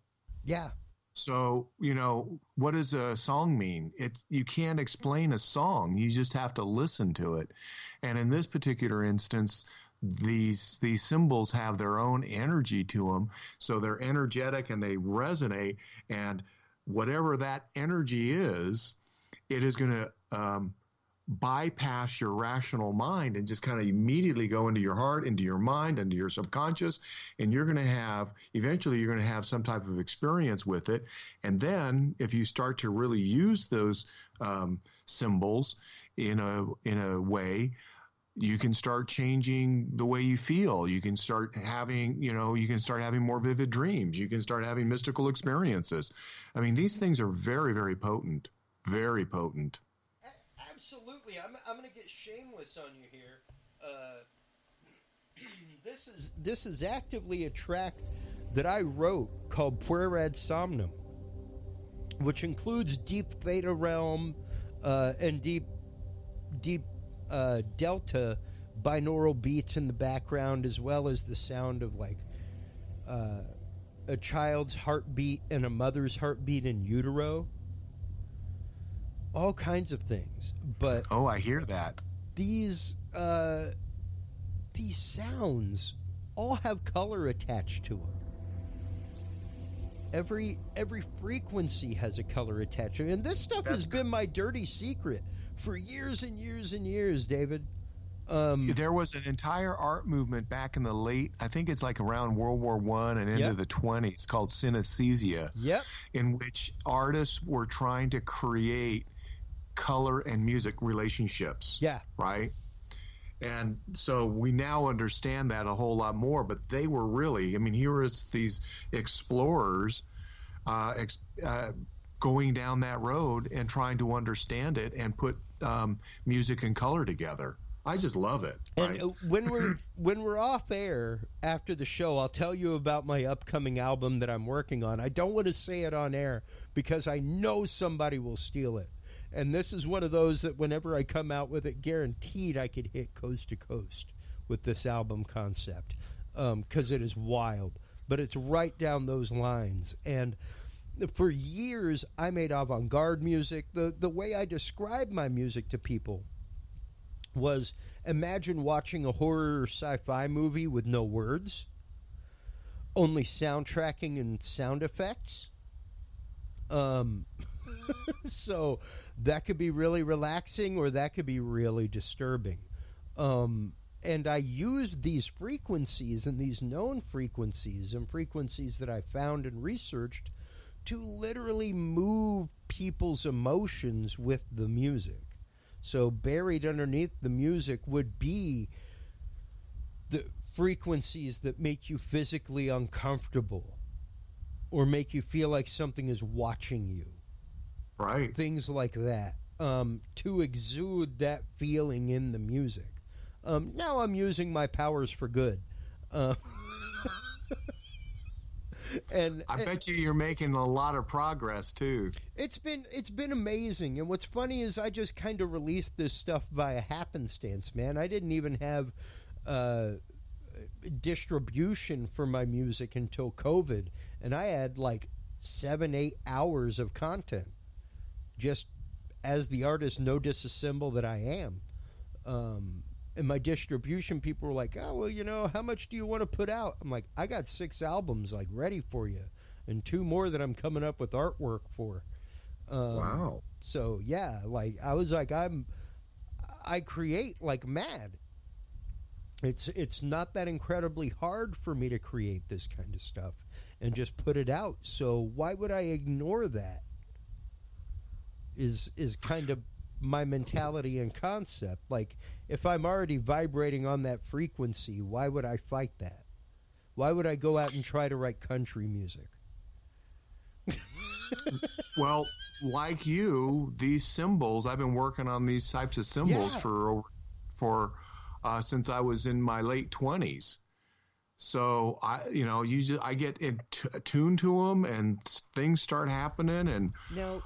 Yeah. So, you know, what does a song mean? You can't explain a song. You just have to listen to it. And in this particular instance, these symbols have their own energy to them. So they're energetic and they resonate. And whatever that energy is, it is going to bypass your rational mind and just kind of immediately go into your heart, into your mind, into your subconscious, and eventually you're going to have some type of experience with it. And then if you start to really use those symbols in a way, you can start changing the way you feel. You can start having, more vivid dreams. You can start having mystical experiences. I mean, these things are very, very potent, very potent. Absolutely. I'm going to get shameless on you here. This is actively a track that I wrote called Puer ad Somnum, which includes deep theta realm and deep delta binaural beats in the background, as well as the sound of like a child's heartbeat and a mother's heartbeat in utero. All kinds of things. But oh, I hear that. These sounds all have color attached to them. Every frequency has a color attached to it. And this stuff has been my dirty secret for years and years and years, David. There was an entire art movement back in the late, I think it's like around World War I and into the 20s, called synesthesia, in which artists were trying to create color and music relationships. Yeah. Right? And so we now understand that a whole lot more, but they were really, I mean, here is these explorers going down that road and trying to understand it and put music and color together. I just love it. Right? And when we're off air after the show, I'll tell you about my upcoming album that I'm working on. I don't want to say it on air because I know somebody will steal it. And this is one of those that whenever I come out with it, guaranteed I could hit coast to coast with this album concept, because it is wild. But it's right down those lines. And for years, I made avant-garde music. The way I describe my music to people was, imagine watching a horror or sci-fi movie with no words, only soundtracking and sound effects. So that could be really relaxing or that could be really disturbing. And I used these frequencies and these known frequencies and frequencies that I found and researched to literally move people's emotions with the music. So buried underneath the music would be the frequencies that make you physically uncomfortable or make you feel like something is watching you. Right. Things like that, to exude that feeling in the music. Now I'm using my powers for good. And I bet you're making a lot of progress too. It's been amazing. And what's funny is I just kind of released this stuff via happenstance, man. I didn't even have distribution for my music until COVID, and I had like 7-8 hours of content. Just as the artist, no disassemble that I am. And my distribution people were like, oh, well, you know, how much do you want to put out? I'm like, I got 6 albums like ready for you and 2 more that I'm coming up with artwork for. Wow. So yeah, like I was like, I create like mad. It's not that incredibly hard for me to create this kind of stuff and just put it out. So why would I ignore that? Is kind of my mentality and concept. Like, if I'm already vibrating on that frequency, why would I fight that? Why would I go out and try to write country music? Well, like you, these symbols, I've been working on these types of symbols for since I was in my late 20s. So I get attuned to them and things start happening. And now,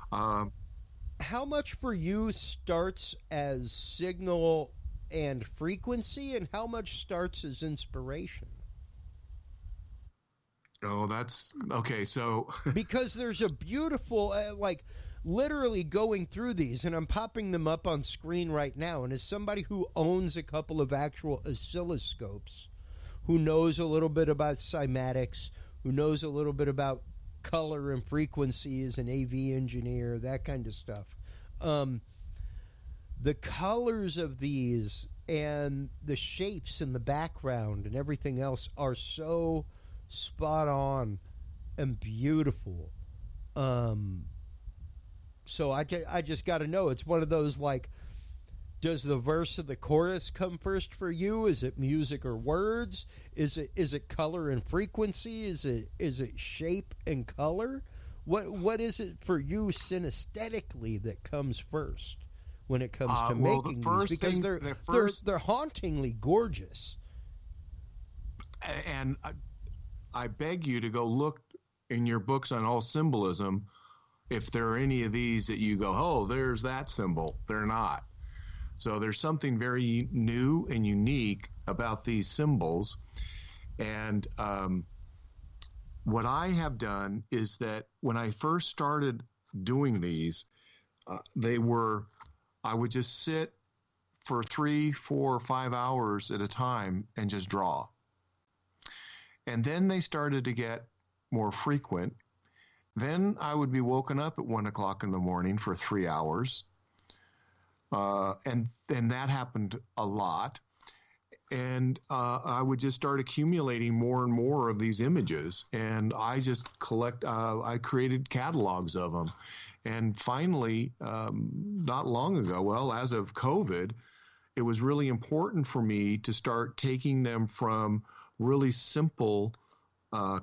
how much for you starts as signal and frequency, and how much starts as inspiration? Oh, that's okay. So because there's a beautiful, literally going through these, and I'm popping them up on screen right now. And as somebody who owns a couple of actual oscilloscopes, who knows a little bit about cymatics, who knows a little bit about color and frequency as an AV engineer, that kind of stuff. The colors of these and the shapes in the background and everything else are so spot on and beautiful. So I just got to know. It's one of those, like, does the verse of the chorus come first for you? Is it music or words? Is it color and frequency? Is it shape and color? What is it for you synesthetically that comes first when it comes to making these? Because they're hauntingly gorgeous. And I beg you to go look in your books on all symbolism if there are any of these that you go, oh, there's that symbol. They're not. So there's something very new and unique about these symbols. And what I have done is that when I first started doing these, I would just sit for 3, 4, 5 hours at a time and just draw. And then they started to get more frequent. Then I would be woken up at 1 o'clock in the morning for 3 hours. And that happened a lot. And I would just start accumulating more and more of these images. And I just I created catalogs of them. And finally, not long ago, well, as of COVID, it was really important for me to start taking them from really simple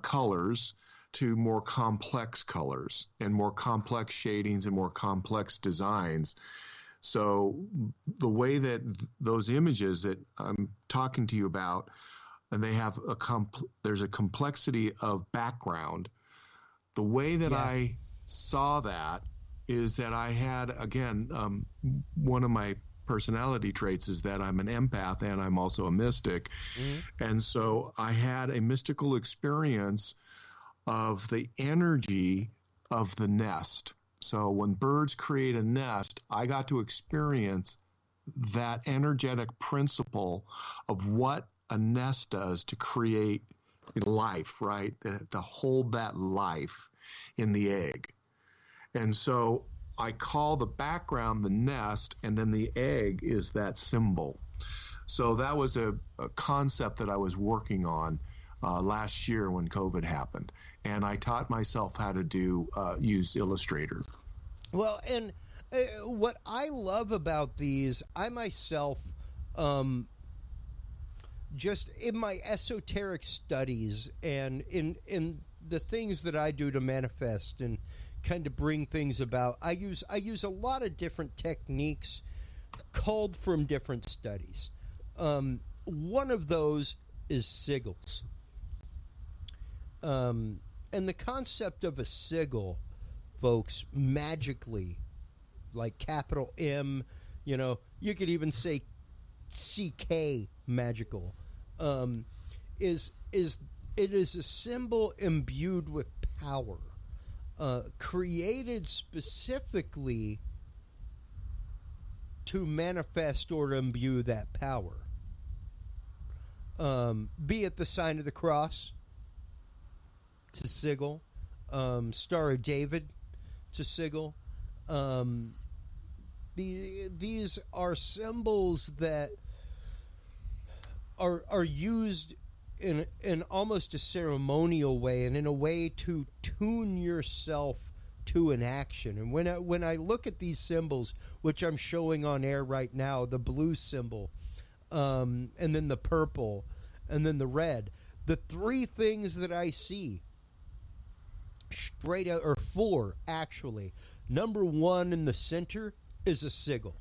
colors to more complex colors and more complex shadings and more complex designs. So the way that those images that I'm talking to you about, and they have there's a complexity of background. The way that I saw that is that I had, again, one of my personality traits is that I'm an empath and I'm also a mystic. Mm-hmm. And so I had a mystical experience of the energy of the nest. So when birds create a nest, I got to experience that energetic principle of what a nest does to create life, right? To hold that life in the egg. And so I call the background the nest, and then the egg is that symbol. So that was a concept that I was working on last year when COVID happened. And I taught myself how to use Illustrator. Well, and what I love about these, I myself, just in my esoteric studies and in the things that I do to manifest and kind of bring things about, I use a lot of different techniques culled from different studies. One of those is sigils. And the concept of a sigil, folks, magically, like capital M, you could even say CK magical, is a symbol imbued with power, created specifically to manifest or imbue that power. Be it the sign of the cross, it's a sigil. Star of David, it's a sigil. These are symbols that are used in almost a ceremonial way and in a way to tune yourself to an action. And when I look at these symbols, which I'm showing on air right now, the blue symbol, and then the purple, and then the red, the three things that I see straight out, or four actually. Number one in the center is a sigil.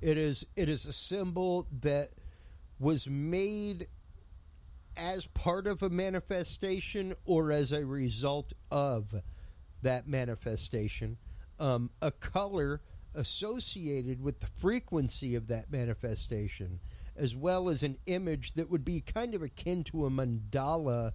It is a symbol that was made as part of a manifestation or as a result of that manifestation. A color associated with the frequency of that manifestation, as well as an image that would be kind of akin to a mandala,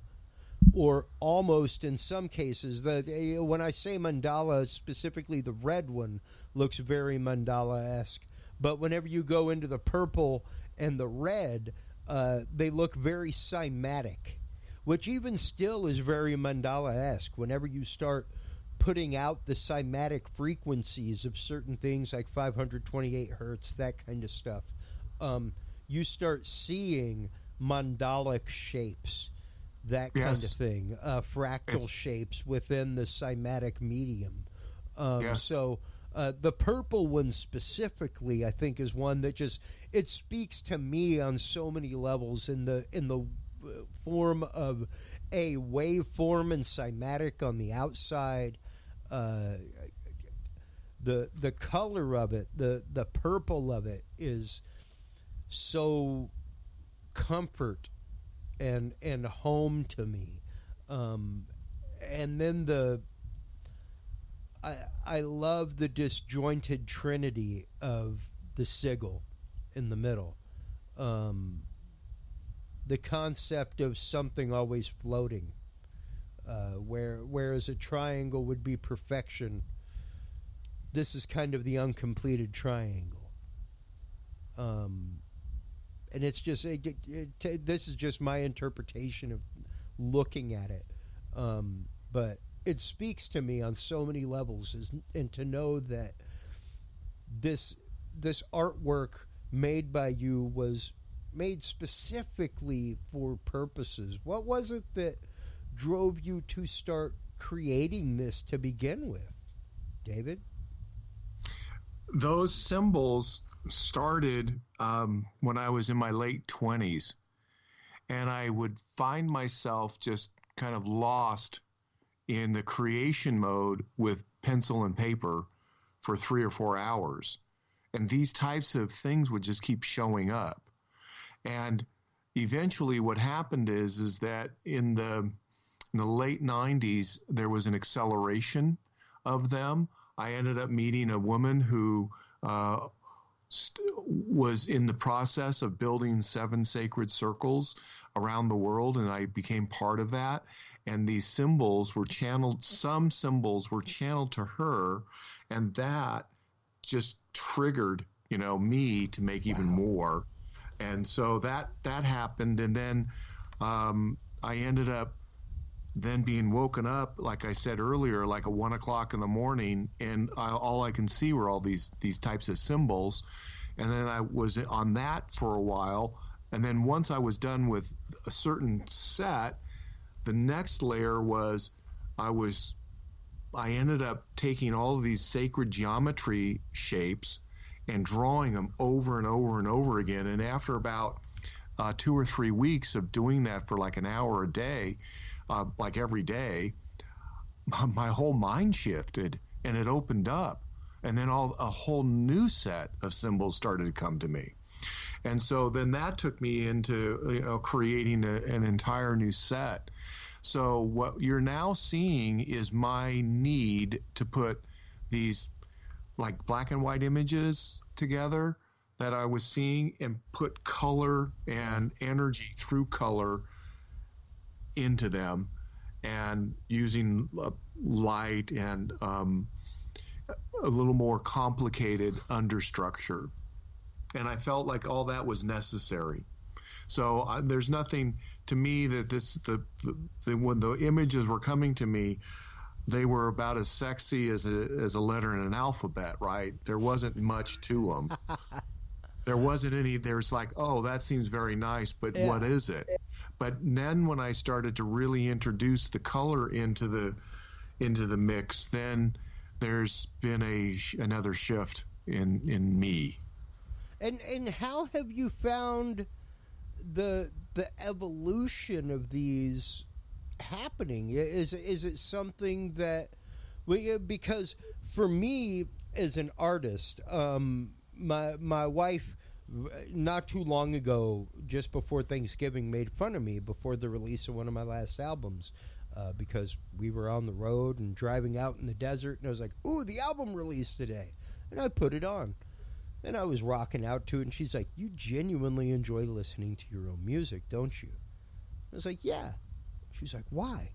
or almost in some cases. When I say mandala, specifically the red one looks very mandala-esque. But whenever you go into the purple and the red, they look very cymatic, which even still is very mandala-esque. Whenever you start putting out the cymatic frequencies of certain things like 528 hertz, that kind of stuff, you start seeing mandalic shapes, that kind of thing, fractal shapes within the cymatic medium. So the purple one specifically, I think, is one that it speaks to me on so many levels in the form of a waveform and cymatic on the outside. The color of it, the purple of it, is so comfort and home to me. And then I love the disjointed trinity of the sigil in the middle. the concept of something always floating, whereas a triangle would be perfection. This is kind of the uncompleted triangle. And it's just this is just my interpretation of looking at it. But it speaks to me on so many levels, and to know that this artwork made by you was made specifically for purposes. What was it that drove you to start creating this to begin with, David? Those symbols started when I was in my late 20s, and I would find myself just kind of lost in the creation mode with pencil and paper for 3 or 4 hours. And these types of things would just keep showing up. And eventually what happened is that in the late 90s, there was an acceleration of them. I ended up meeting a woman who was in the process of building 7 sacred circles around the world, and I became part of that. And these symbols were channeled, some symbols were channeled to her, and that just triggered, me to make even more. And so that happened, and then I ended up then being woken up, like I said earlier, like at 1 o'clock in the morning, and all I can see were all these types of symbols. And then I was on that for a while, and then once I was done with a certain set, the next layer was I ended up taking all of these sacred geometry shapes and drawing them over and over and over again. And after about 2 or 3 weeks of doing that for like an hour a day, like every day, my whole mind shifted and it opened up. And then a whole new set of symbols started to come to me. And so then that took me into creating an entire new set. So what you're now seeing is my need to put these like black and white images together that I was seeing and put color and energy through color into them, and using light and a little more complicated understructure. And I felt like all that was necessary. So there's nothing to me that when the images were coming to me, they were about as sexy as a letter in an alphabet, right? There wasn't much to them. There wasn't any. There's like, oh, that seems very nice, but what is it? But then when I started to really introduce the color into the mix, then there's been another shift in me. And how have you found the evolution of these happening? Is it something that because for me as an artist, my wife not too long ago, just before Thanksgiving, made fun of me before the release of one of my last albums, because we were on the road and driving out in the desert, and I was like, ooh, the album released today, and I put it on. And I was rocking out to it, and she's like, you genuinely enjoy listening to your own music, don't you? I was like, yeah. She's like, why?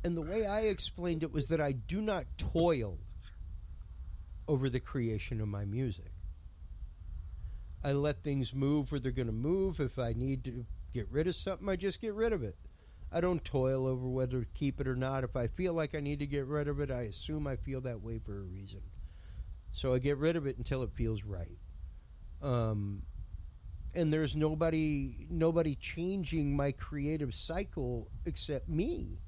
And the way I explained it was that I do not toil over the creation of my music. I let things move where they're going to move. If I need to get rid of something, I just get rid of it. I don't toil over whether to keep it or not. If I feel like I need to get rid of it, I assume I feel that way for a reason. So I get rid of it until it feels right. And there's nobody changing my creative cycle except me.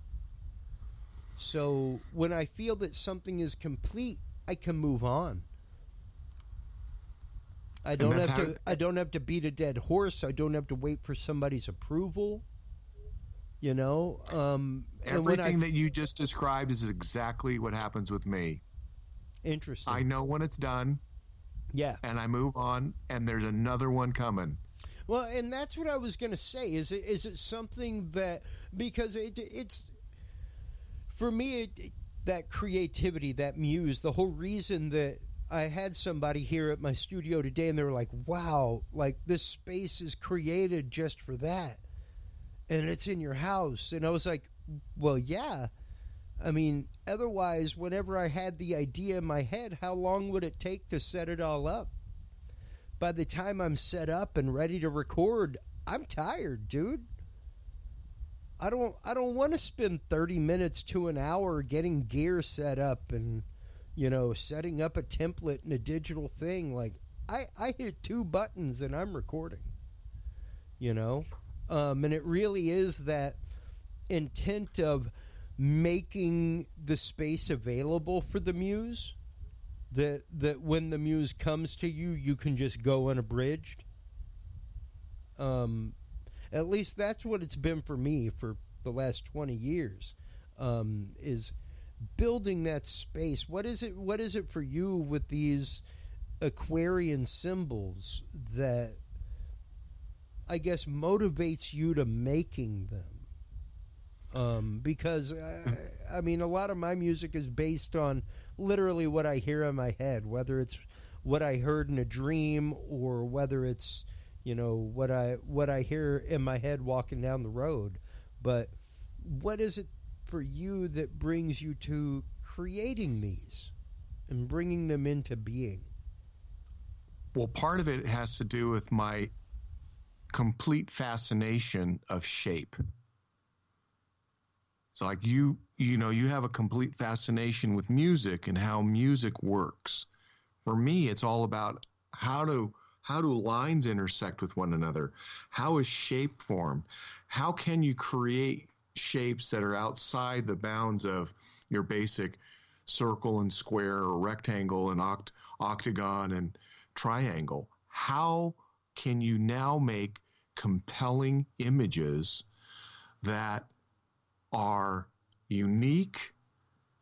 So when I feel that something is complete, I can move on. I don't have to beat a dead horse. I don't have to wait for somebody's approval. Everything that you just described is exactly what happens with me. Interesting. I know when it's done. Yeah. And I move on, and there's another one coming. Well, and that's what I was going to say. Is it something that, because it's for me, that creativity, that muse, the whole reason that I had somebody here at my studio today, and they were like, wow, like this space is created just for that. And it's in your house. And I was like, well, yeah. I mean, otherwise, whenever I had the idea in my head, how long would it take to set it all up? By the time I'm set up and ready to record, I'm tired, dude. I don't want to spend 30 minutes to an hour getting gear set up and, you know, setting up a template and a digital thing. Like, I hit 2 buttons and I'm recording, you know? And it really is that intent of making the space available for the muse, that when the muse comes to you, you can just go unabridged. At least that's what it's been for me for the last 20 years, is building that space. What is it for you with these Aquarian symbols that I guess motivates you to making them? Because I mean, a lot of my music is based on literally what I hear in my head, whether it's what I heard in a dream or whether it's, you know, what I hear in my head walking down the road. But what is it for you that brings you to creating these and bringing them into being? Well, part of it has to do with my complete fascination of shape. So like you know, you have a complete fascination with music and how music works. For me, it's all about how do lines intersect with one another? How is shape formed? How can you create shapes that are outside the bounds of your basic circle and square or rectangle and octagon and triangle? How can you now make compelling images that are unique,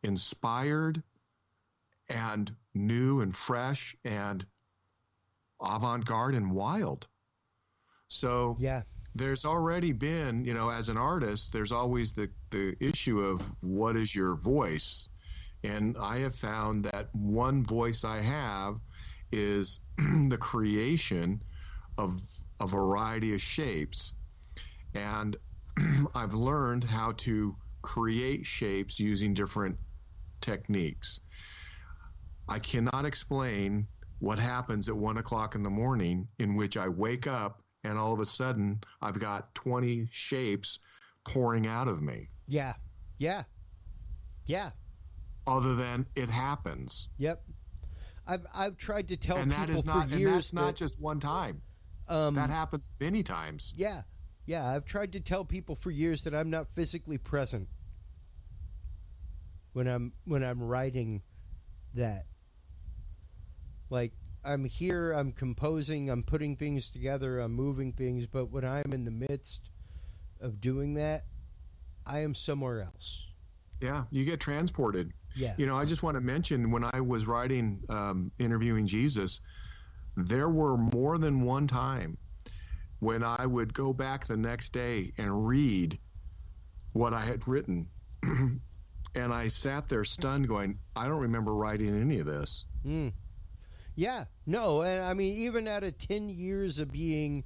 inspired, and new and fresh and avant-garde and wild? So yeah, there's already been, you know, as an artist, there's always the issue of what is your voice. And I have found that one voice I have is the creation of a variety of shapes. And I've learned how to create shapes using different techniques. I cannot explain what happens at 1 o'clock in the morning in which I wake up and all of a sudden I've got 20 shapes pouring out of me. Yeah. Other than it happens. Yep. I've tried to tell and people that is not, for years. And that's not just one time. That happens many times. Yeah. I've tried to tell people for years that I'm not physically present when I'm writing that. Like, I'm here, I'm composing, I'm putting things together, I'm moving things, but when I'm in the midst of doing that, I am somewhere else. Yeah, you get transported. Yeah. You know, I just want to mention when I was writing Interviewing Jesus, there were more than one time when I would go back the next day and read what I had written. And I sat there stunned going, I don't remember writing any of this. Yeah, no, and I mean, even out of 10 years of being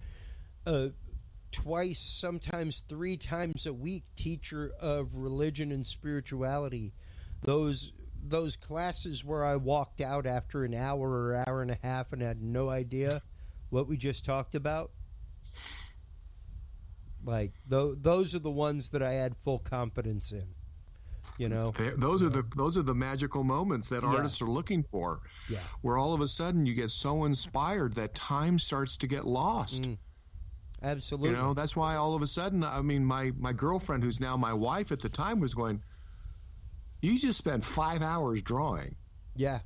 twice, sometimes 3 times a week teacher of religion and spirituality, those classes where I walked out after an hour or hour and a half and had no idea what we just talked about, like those are the ones that I had full confidence in. You know, those are the magical moments that artists are looking for. Yeah, where all of a sudden you get so inspired that time starts to get lost. Absolutely. You know, that's why all of a sudden, I mean, my girlfriend, who's now my wife at the time, was going, "You just spent 5 hours drawing." Yeah.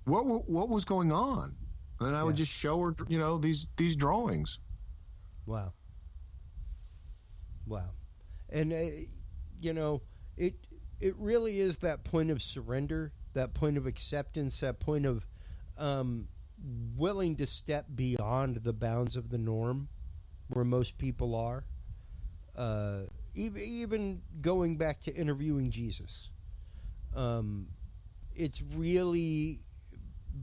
What was going on? And I would just show her, you know, these drawings. Wow. And you know, it really is that point of surrender, that point of acceptance, that point of willing to step beyond the bounds of the norm where most people are. Even going back to Interviewing Jesus, it's really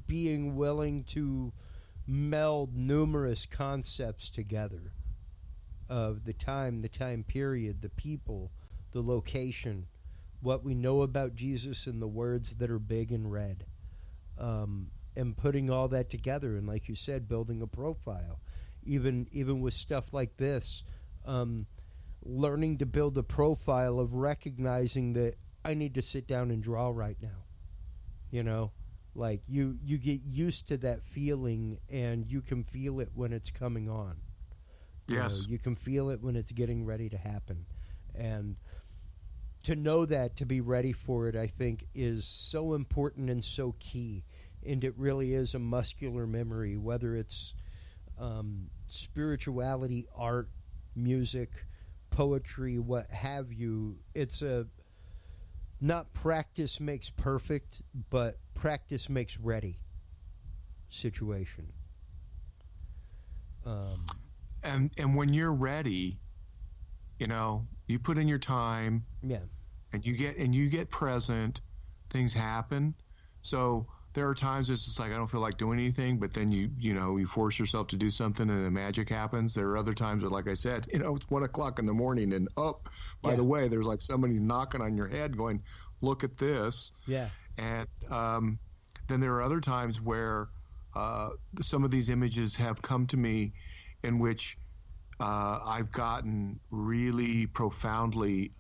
being willing to meld numerous concepts together of the time period, the people, the location, what we know about Jesus and the words that are big in red, and putting all that together, and like you said, building a profile. Even with stuff like this, learning to build a profile of recognizing that I need to sit down and draw right now. You know, like you get used to that feeling, and you can feel it when it's coming on. Yes. You can feel it when it's getting ready to happen. And to know that, to be ready for it, I think is so important and so key. And it really is a muscular memory, whether it's spirituality, art, music, poetry, what have you. It's a not practice makes perfect, but practice makes ready situation. And when you're ready, you know, you put in your time, Yeah. and you get present, things happen. So there are times it's just like, I don't feel like doing anything, but then you force yourself to do something and the magic happens. There are other times that, like I said, it's 1:00 in the morning and by the way, there's like somebody knocking on your head going, look at this. Yeah. And then there are other times where some of these images have come to me in which I've gotten really profoundly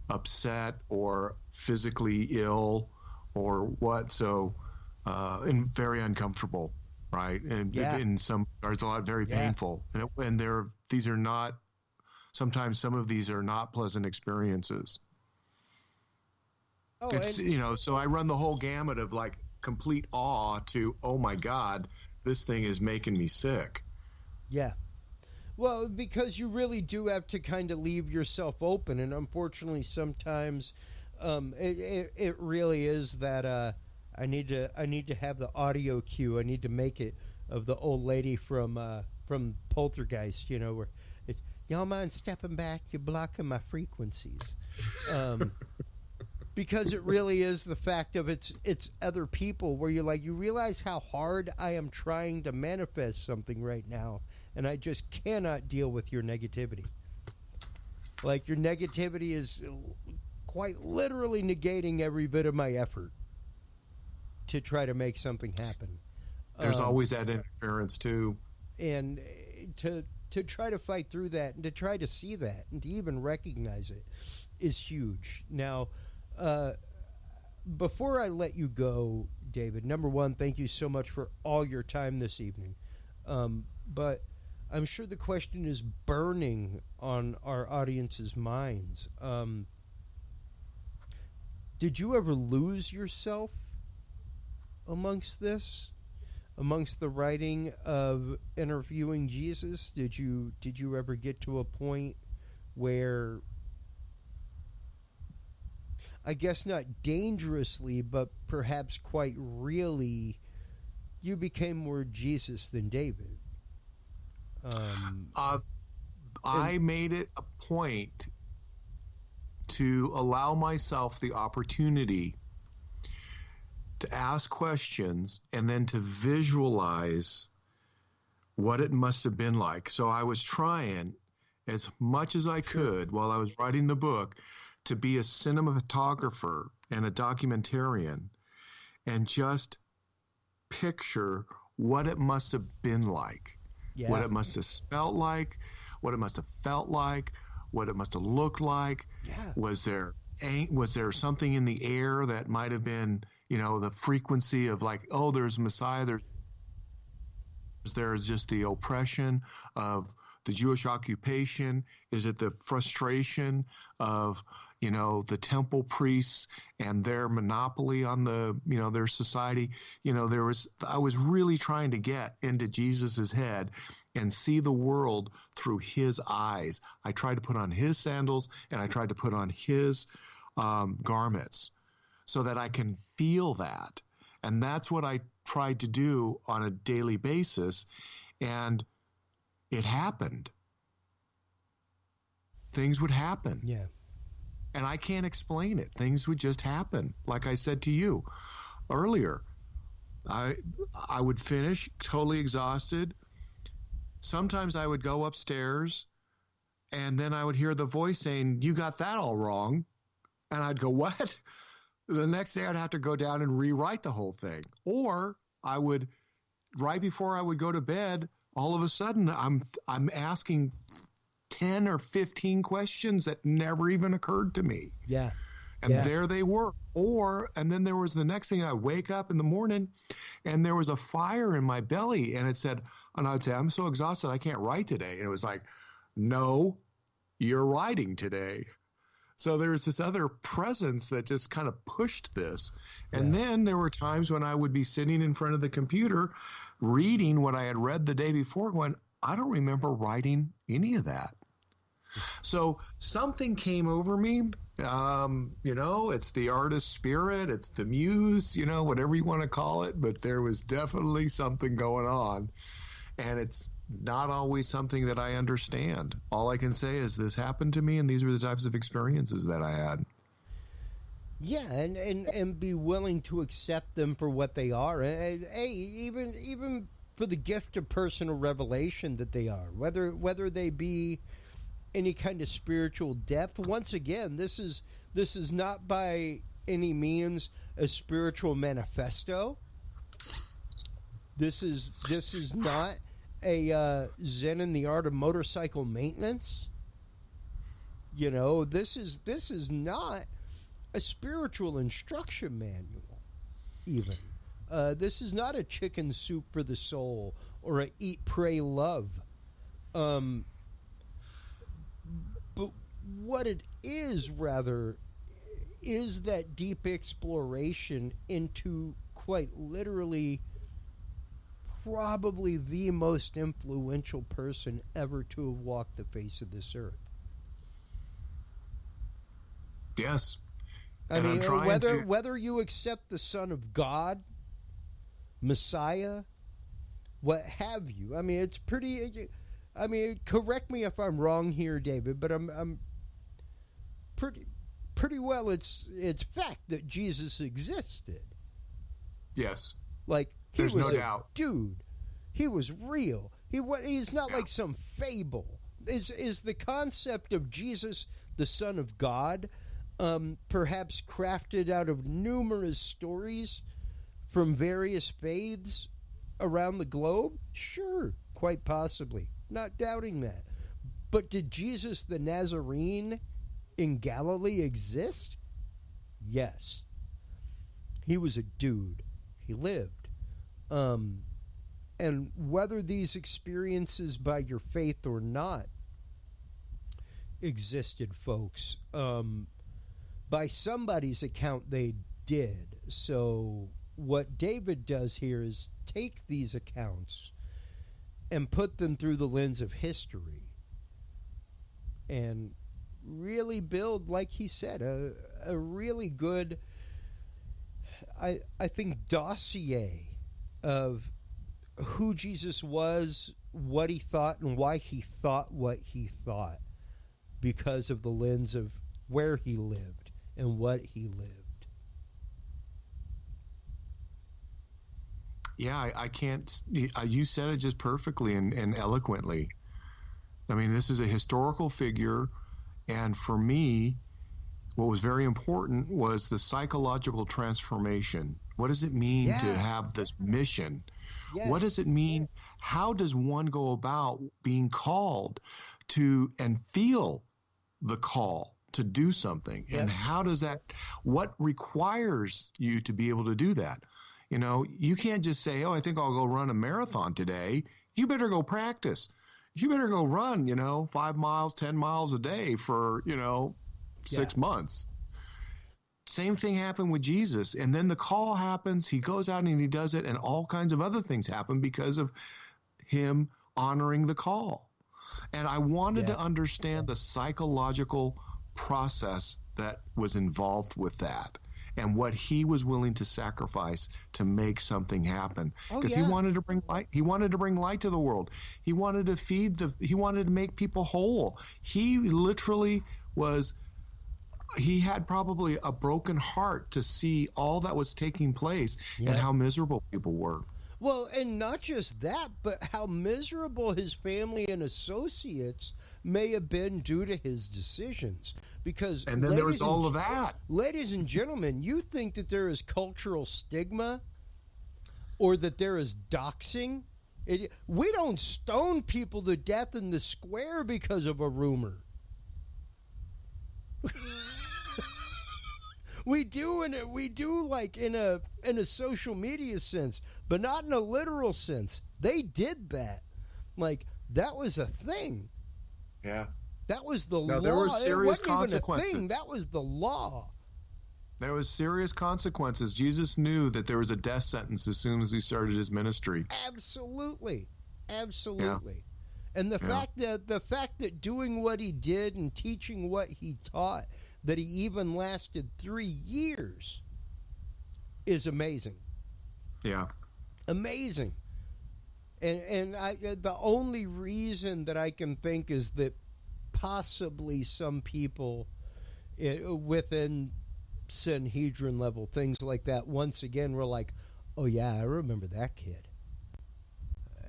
upset or physically ill or what, so and very uncomfortable, right? And in some regards, a lot very painful. And these are not. Sometimes some of these are not pleasant experiences. Oh, It's so I run the whole gamut of like complete awe to, oh my God, this thing is making me sick. Yeah. Well, because you really do have to kind of leave yourself open, and unfortunately, sometimes it really is that I need to have the audio cue. I need to make it of the old lady from Poltergeist. Where it's, y'all mind stepping back? You're blocking my frequencies. Because it really is the fact of it's other people where you realize how hard I am trying to manifest something right now. And I just cannot deal with your negativity. Like, your negativity is quite literally negating every bit of my effort to try to make something happen. There's always that interference, too. And to try to fight through that and to try to see that and to even recognize it is huge. Now, before I let you go, David, number one, thank you so much for all your time this evening. But I'm sure the question is burning on our audience's minds. Did you ever lose yourself amongst this? Amongst the writing of interviewing Jesus? Did you ever get to a point where, I guess not dangerously, but perhaps quite really, you became more Jesus than David? I made it a point to allow myself the opportunity to ask questions and then to visualize what it must have been like. So I was trying as much as I could while I was writing the book to be a cinematographer and a documentarian and just picture what it must have been like. Yeah. What it must have smelled like, what it must have felt like, what it must have looked like. Yeah. Was there something in the air that might have been, the frequency of like, oh, there's Messiah, there's just the oppression of the Jewish occupation? Is it the frustration of, the temple priests and their monopoly on their society? I was really trying to get into Jesus's head and see the world through his eyes. I tried to put on his sandals and I tried to put on his garments so that I can feel that. And that's what I tried to do on a daily basis. And it happened. Things would happen. Yeah. And I can't explain it. Things would just happen. Like I said to you earlier, I would finish totally exhausted. Sometimes I would go upstairs, and then I would hear the voice saying, "You got that all wrong." And I'd go, "What?" The next day I'd have to go down and rewrite the whole thing. Or I would, right before I would go to bed, all of a sudden I'm asking 10 or 15 questions that never even occurred to me. Yeah. And there they were. And then there was the next thing, I wake up in the morning and there was a fire in my belly, and it said, and I'd say, "I'm so exhausted, I can't write today." And it was like, "No, you're writing today." So there was this other presence that just kind of pushed this. And then there were times when I would be sitting in front of the computer reading what I had read the day before, going, "I don't remember writing any of that." So something came over me. It's the artist spirit, it's the muse, whatever you want to call it. But there was definitely something going on. And it's not always something that I understand. All I can say is this happened to me, and these were the types of experiences that I had. Yeah, and be willing to accept them for what they are. And even for the gift of personal revelation that they are, whether they be any kind of spiritual depth. Once again, this is not by any means a spiritual manifesto. This is not a Zen in the art of motorcycle maintenance. This is not a spiritual instruction manual. Even this is not a chicken soup for the soul or a eat, pray, love. But what it is, rather, is that deep exploration into, quite literally, probably the most influential person ever to have walked the face of this earth. Yes. I mean, whether you accept the Son of God, Messiah, what have you. I mean, it's pretty... I mean, correct me if I'm wrong here, David, but I'm pretty well it's fact that Jesus existed. Yes. Like, there's no doubt. Dude. He was real. He's not like some fable. Is the concept of Jesus, the Son of God, perhaps crafted out of numerous stories from various faiths around the globe? Sure, quite possibly. Not doubting that. But did Jesus the Nazarene in Galilee exist? Yes. He was a dude. He lived. And whether these experiences by your faith or not existed, folks, by somebody's account they did. So what David does here is take these accounts and put them through the lens of history and really build, like he said, a really good, I think, dossier of who Jesus was, what he thought, and why he thought what he thought, because of the lens of where he lived and what he lived. Yeah, I can't. You said it just perfectly and eloquently. I mean, this is a historical figure, and for me, what was very important was the psychological transformation. What does it mean to have this mission? Yes. What does it mean? How does one go about being called to and feel the call to do something? And how does that, what requires you to be able to do that? You can't just say, "Oh, I think I'll go run a marathon today." You better go practice. You better go run, 5 miles, 10 miles a day for, 6 months. Same thing happened with Jesus. And then the call happens. He goes out and he does it. And all kinds of other things happen because of him honoring the call. And I wanted to understand the psychological process that was involved with that, and what he was willing to sacrifice to make something happen. Because he wanted to bring light. He wanted to bring light to the world. He wanted to he wanted to make people whole. He literally was he had probably a broken heart to see all that was taking place and how miserable people were. Well, and not just that, but how miserable his family and associates may have been due to his decisions. Because, and then there was all of that. Ladies and gentlemen, you think that there is cultural stigma or that there is doxing? We don't stone people to death in the square because of a rumor. We do like in a social media sense, but not in a literal sense. They did that. Like, that was a thing. Yeah. That was the law. There were serious consequences. Even a thing. That was the law. There was serious consequences. Jesus knew that there was a death sentence as soon as he started his ministry. Absolutely. Absolutely. Yeah. And the fact that doing what he did and teaching what he taught, that he even lasted 3 years, is amazing. Yeah. Amazing. And the only reason that I can think is that possibly some people within Sanhedrin level, things like that, once again were like, oh yeah, I remember that kid.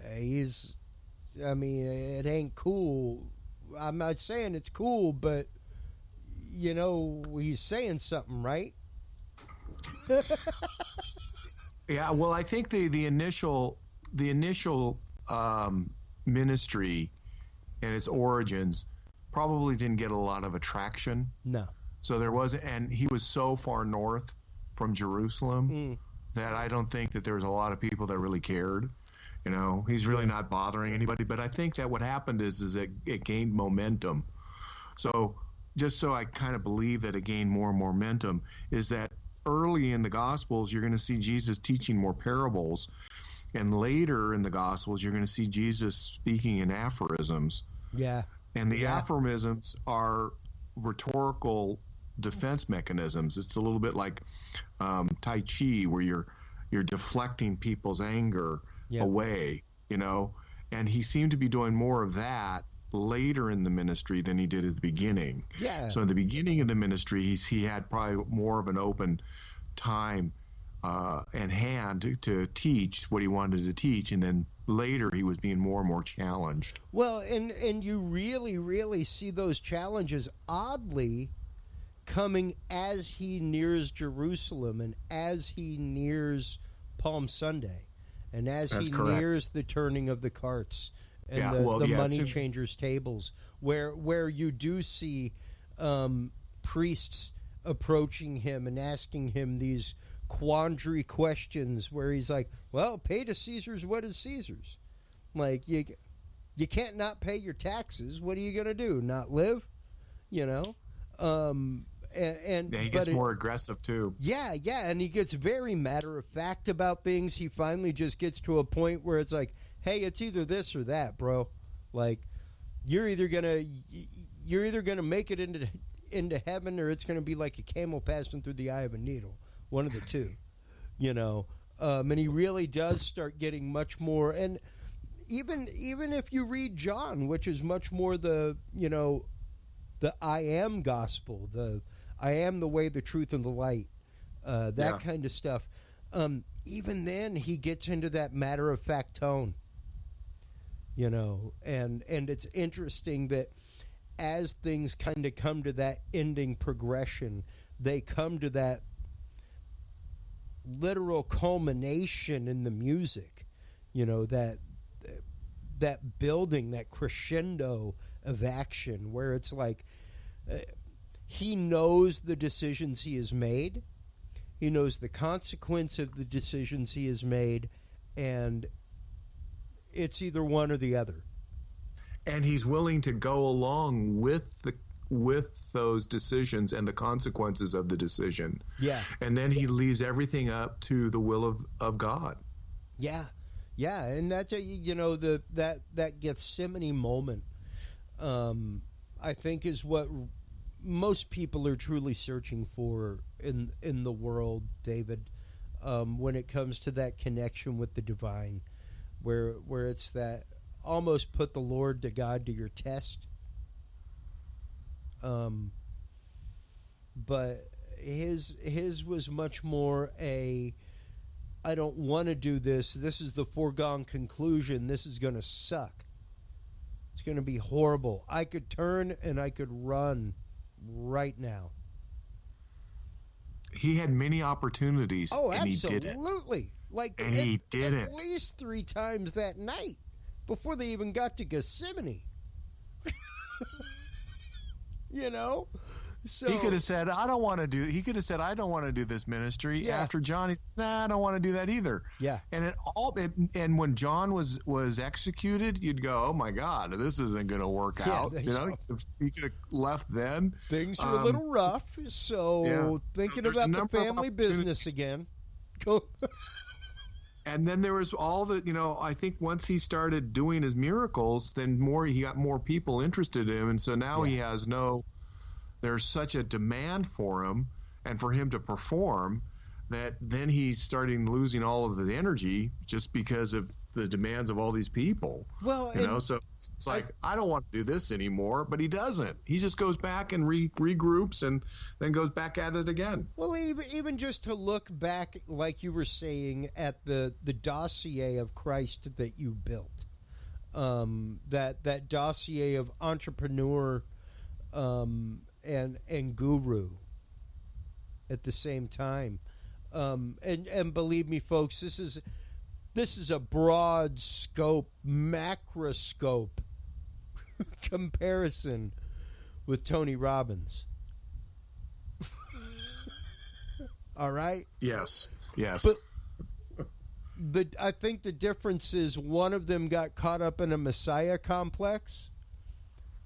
It ain't cool. I'm not saying it's cool, but he's saying something, right? Yeah, well, I think the initial ministry and its origins probably didn't get a lot of attraction. No. So there wasn't, and he was so far north from Jerusalem that I don't think that there was a lot of people that really cared. He's really not bothering anybody. But I think that what happened is that it gained momentum. So just so I kind of believe that it gained more and more momentum is that early in the Gospels, you're going to see Jesus teaching more parables. And later in the Gospels, you're going to see Jesus speaking in aphorisms. Yeah. And the aphorisms are rhetorical defense mechanisms. It's a little bit like Tai Chi, where you're deflecting people's anger away, And he seemed to be doing more of that later in the ministry than he did at the beginning. Yeah. So in the beginning of the ministry, he had probably more of an open time and hand to teach what he wanted to teach, and then later he was being more and more challenged. Well, and you really, really see those challenges oddly coming as he nears Jerusalem and as he nears Palm Sunday and as he nears the turning of the carts and the money changers' tables, where you do see priests approaching him and asking him these quandary questions where he's like, well, pay to Caesar's what is Caesar's. Like, you can't not pay your taxes. What are you going to do? Not live? And he gets more aggressive too. Yeah, and he gets very matter of fact about things. He finally just gets to a point where it's like, hey, it's either this or that, bro. Like, you're either gonna make it into heaven, or it's gonna be like a camel passing through the eye of a needle. One of the two, and he really does start getting much more. And even if you read John, which is much more the I am gospel, the I am the way, the truth, and the light, that kind of stuff. Even then, he gets into that matter of fact tone, and it's interesting that as things kind of come to that ending progression, they come to that literal culmination in the music, that building, that crescendo of action where it's like he knows the decisions he has made, he knows the consequence of the decisions he has made, and it's either one or the other. And he's willing to go along with those decisions and the consequences of the decision. Yeah. And then he leaves everything up to the will of God. Yeah. Yeah, and that's that Gethsemane moment, I think, is what most people are truly searching for in the world, David, when it comes to that connection with the divine, where it's that almost put the Lord to God to your test. but his was much more a, I don't want to do this. This is the foregone conclusion. This is going to suck. It's going to be horrible. I could turn and I could run right now. He had many opportunities. Oh, and absolutely. He didn't. And he didn't. At least 3 times that night before they even got to Gethsemane. You know? So he could have said, I don't want to do. He could have said, I don't want to do this ministry. Yeah. After John, he said, nah, I don't want to do that either. Yeah. And when John was executed, you'd go, oh my God, this isn't going to work out. You know, if he could have left then. Things are a little rough. So thinking about the family business again. Go. And then there was all the, I think once he started doing his miracles, then he got more people interested in him, and so now he has there's such a demand for him and for him to perform that then he's starting losing all of the energy just because of the demands of all these people. Well, so it's like, I don't want to do this anymore, but he doesn't. He just goes back and regroups and then goes back at it again. Well, even just to look back, like you were saying, at the dossier of Christ that you built, that dossier of entrepreneur and guru at the same time. And believe me, folks, this is a broad scope, macroscope comparison with Tony Robbins. All right? Yes. But I think the difference is one of them got caught up in a Messiah complex,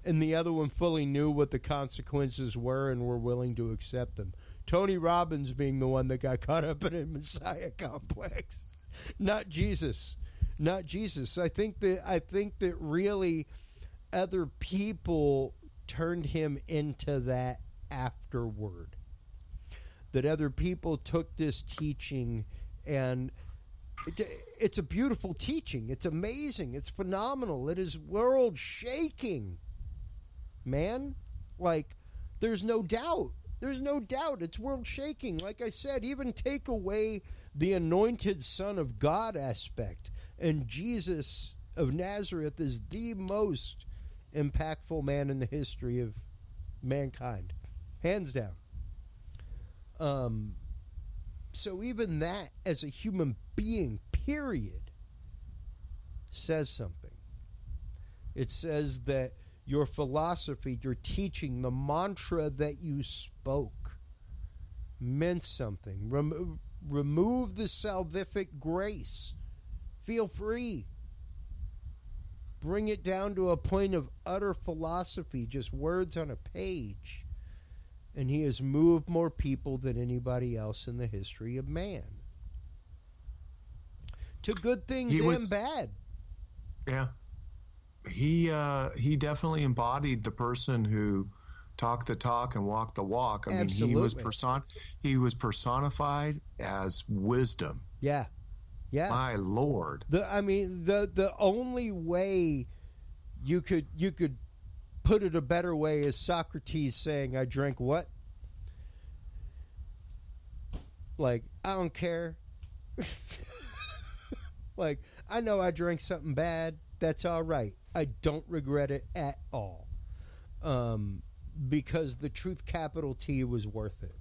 and the other one fully knew what the consequences were and were willing to accept them. Tony Robbins being the one that got caught up in a Messiah complex, not Jesus. I think that really other people turned him into that afterward. That other people took this teaching, and it's a beautiful teaching. It's amazing. It's phenomenal. It is world shaking. Man, like, there's no doubt. It's world shaking. Like I said, even take away the anointed Son of God aspect, and Jesus of Nazareth is the most impactful man in the history of mankind, hands down. So even that, as a human being, period, says something. It says that your philosophy, your teaching, the mantra that you spoke meant something. Remove the salvific grace. Feel free. Bring it down to a point of utter philosophy, just words on a page. And he has moved more people than anybody else in the history of man. To good things and bad. Yeah. He definitely embodied the person who talked the talk and walked the walk. I Absolutely. mean, he was personified as wisdom. Yeah. My Lord. The only way you could put it a better way is Socrates saying, "I drank what?" Like, I don't care. Like, I know I drank something bad. That's all right. I don't regret it at all. Because the truth, capital T, was worth it.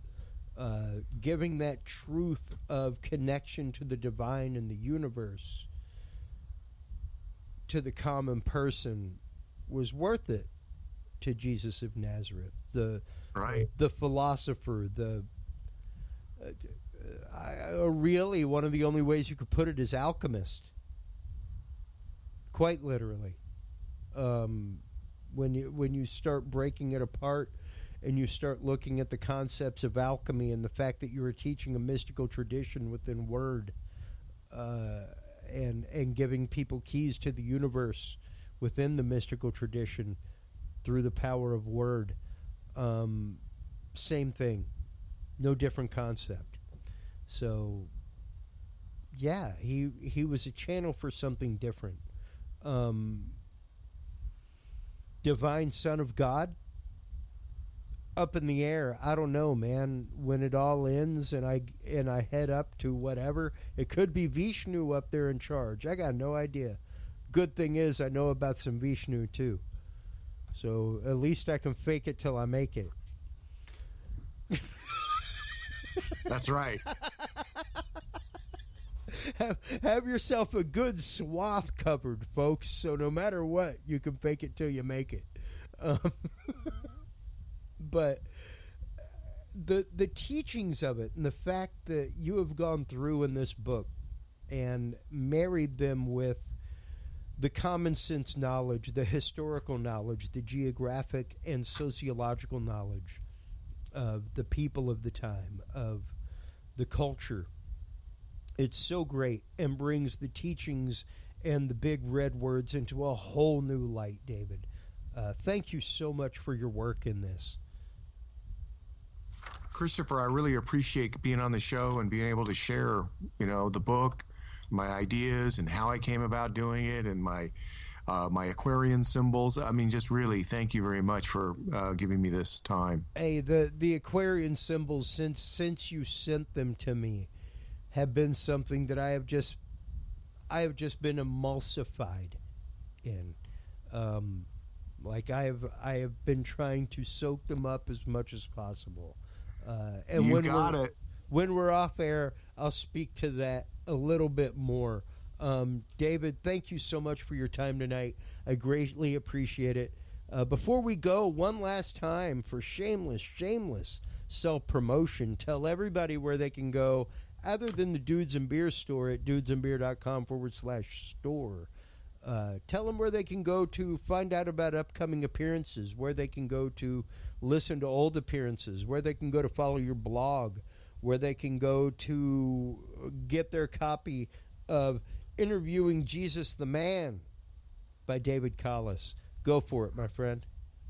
Giving that truth of connection to the divine and the universe to the common person was worth it to Jesus of Nazareth. The philosopher, really one of the only ways you could put it is alchemist. Quite literally. When you start breaking it apart and you start looking at the concepts of alchemy and the fact that you are teaching a mystical tradition within word, and giving people keys to the universe within the mystical tradition through the power of word, same thing, no different concept. So yeah, he was a channel for something different. Divine Son of God, up in the air. I don't know, man. When it all ends and I head up to whatever, it could be Vishnu up there in charge. I got no idea. Good thing is I know about some Vishnu too. So at least I can fake it till I make it. That's right. Have yourself a good swath covered, folks, so no matter what, you can fake it till you make it. But the teachings of it and the fact that you have gone through in this book and married them with the common sense knowledge, the historical knowledge, the geographic and sociological knowledge of the people of the time, of the culture. It's so great and brings the teachings and the big red words into a whole new light, David. Thank you so much for your work in this. Christopher, I really appreciate being on the show and being able to share, the book, my ideas and how I came about doing it, and my Aquarian symbols. I mean, just really thank you very much for giving me this time. Hey, the Aquarian symbols, since you sent them to me, have been something that I have just been emulsified in. Like I have been trying to soak them up as much as possible. And when we're off air, I'll speak to that a little bit more. David, thank you so much for your time tonight. I greatly appreciate it. Before we go, one last time for shameless self-promotion, tell everybody where they can go other than the Dudes and Beer store at dudesandbeer.com/store. Tell them where they can go to find out about upcoming appearances, where they can go to listen to old appearances, where they can go to follow your blog, where they can go to get their copy of Interviewing Jesus the Man by David Collis. Go for it, my friend.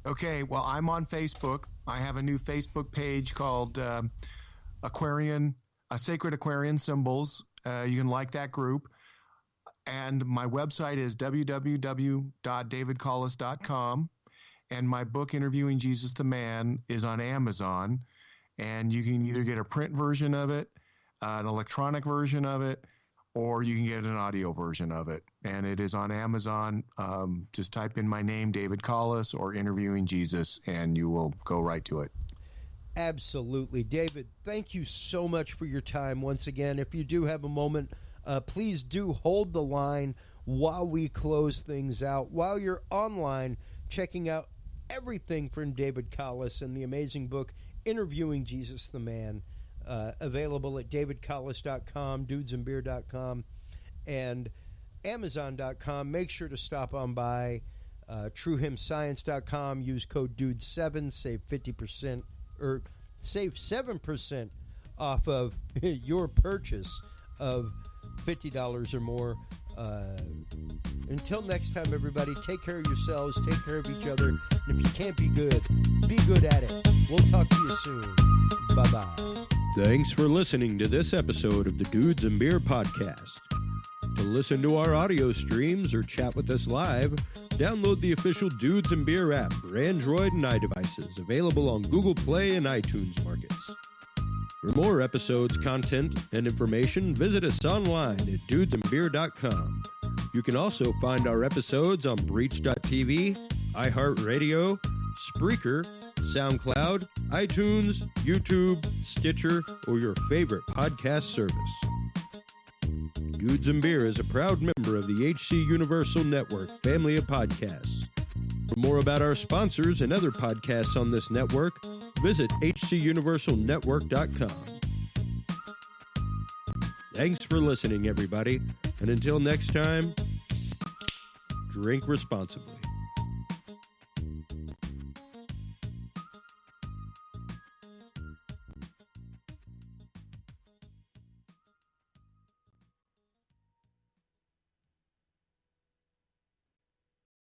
Okay, well, I'm on Facebook. I have a new Facebook page called Aquarian, Sacred Aquarian Symbols. You can like that group. And my website is www.davidcollis.com. And my book, Interviewing Jesus the Man, is on Amazon. And you can either get a print version of it, an electronic version of it, or you can get an audio version of it. And it is on Amazon. Just type in my name, David Collis, or Interviewing Jesus, and you will go right to it. Absolutely. David, thank you so much for your time once again. If you do have a moment, please do hold the line while we close things out. While you're online checking out everything from David Collis and the amazing book, Interviewing Jesus the Man, available at davidcollis.com, dudesandbeer.com, and amazon.com. Make sure to stop on by truehymnscience.com. Use code DUDE7, save 50% or save 7% off of your purchase of $50 or more. Until next time, everybody, take care of yourselves, take care of each other, and if you can't be good at it. We'll talk to you soon. Bye-bye. Thanks for listening to this episode of the Dudes and Beer Podcast. To listen to our audio streams or chat with us live, download the official Dudes and Beer app for Android and iDevices, available on Google Play and iTunes markets. For more episodes, content, and information, visit us online at dudesandbeer.com. You can also find our episodes on Breach.tv, iHeartRadio, Spreaker, SoundCloud, iTunes, YouTube, Stitcher, or your favorite podcast service. Dudes and Beer is a proud member of the HC Universal Network family of podcasts. For more about our sponsors and other podcasts on this network, visit hcuniversalnetwork.com. Thanks for listening, everybody, and until next time, drink responsibly.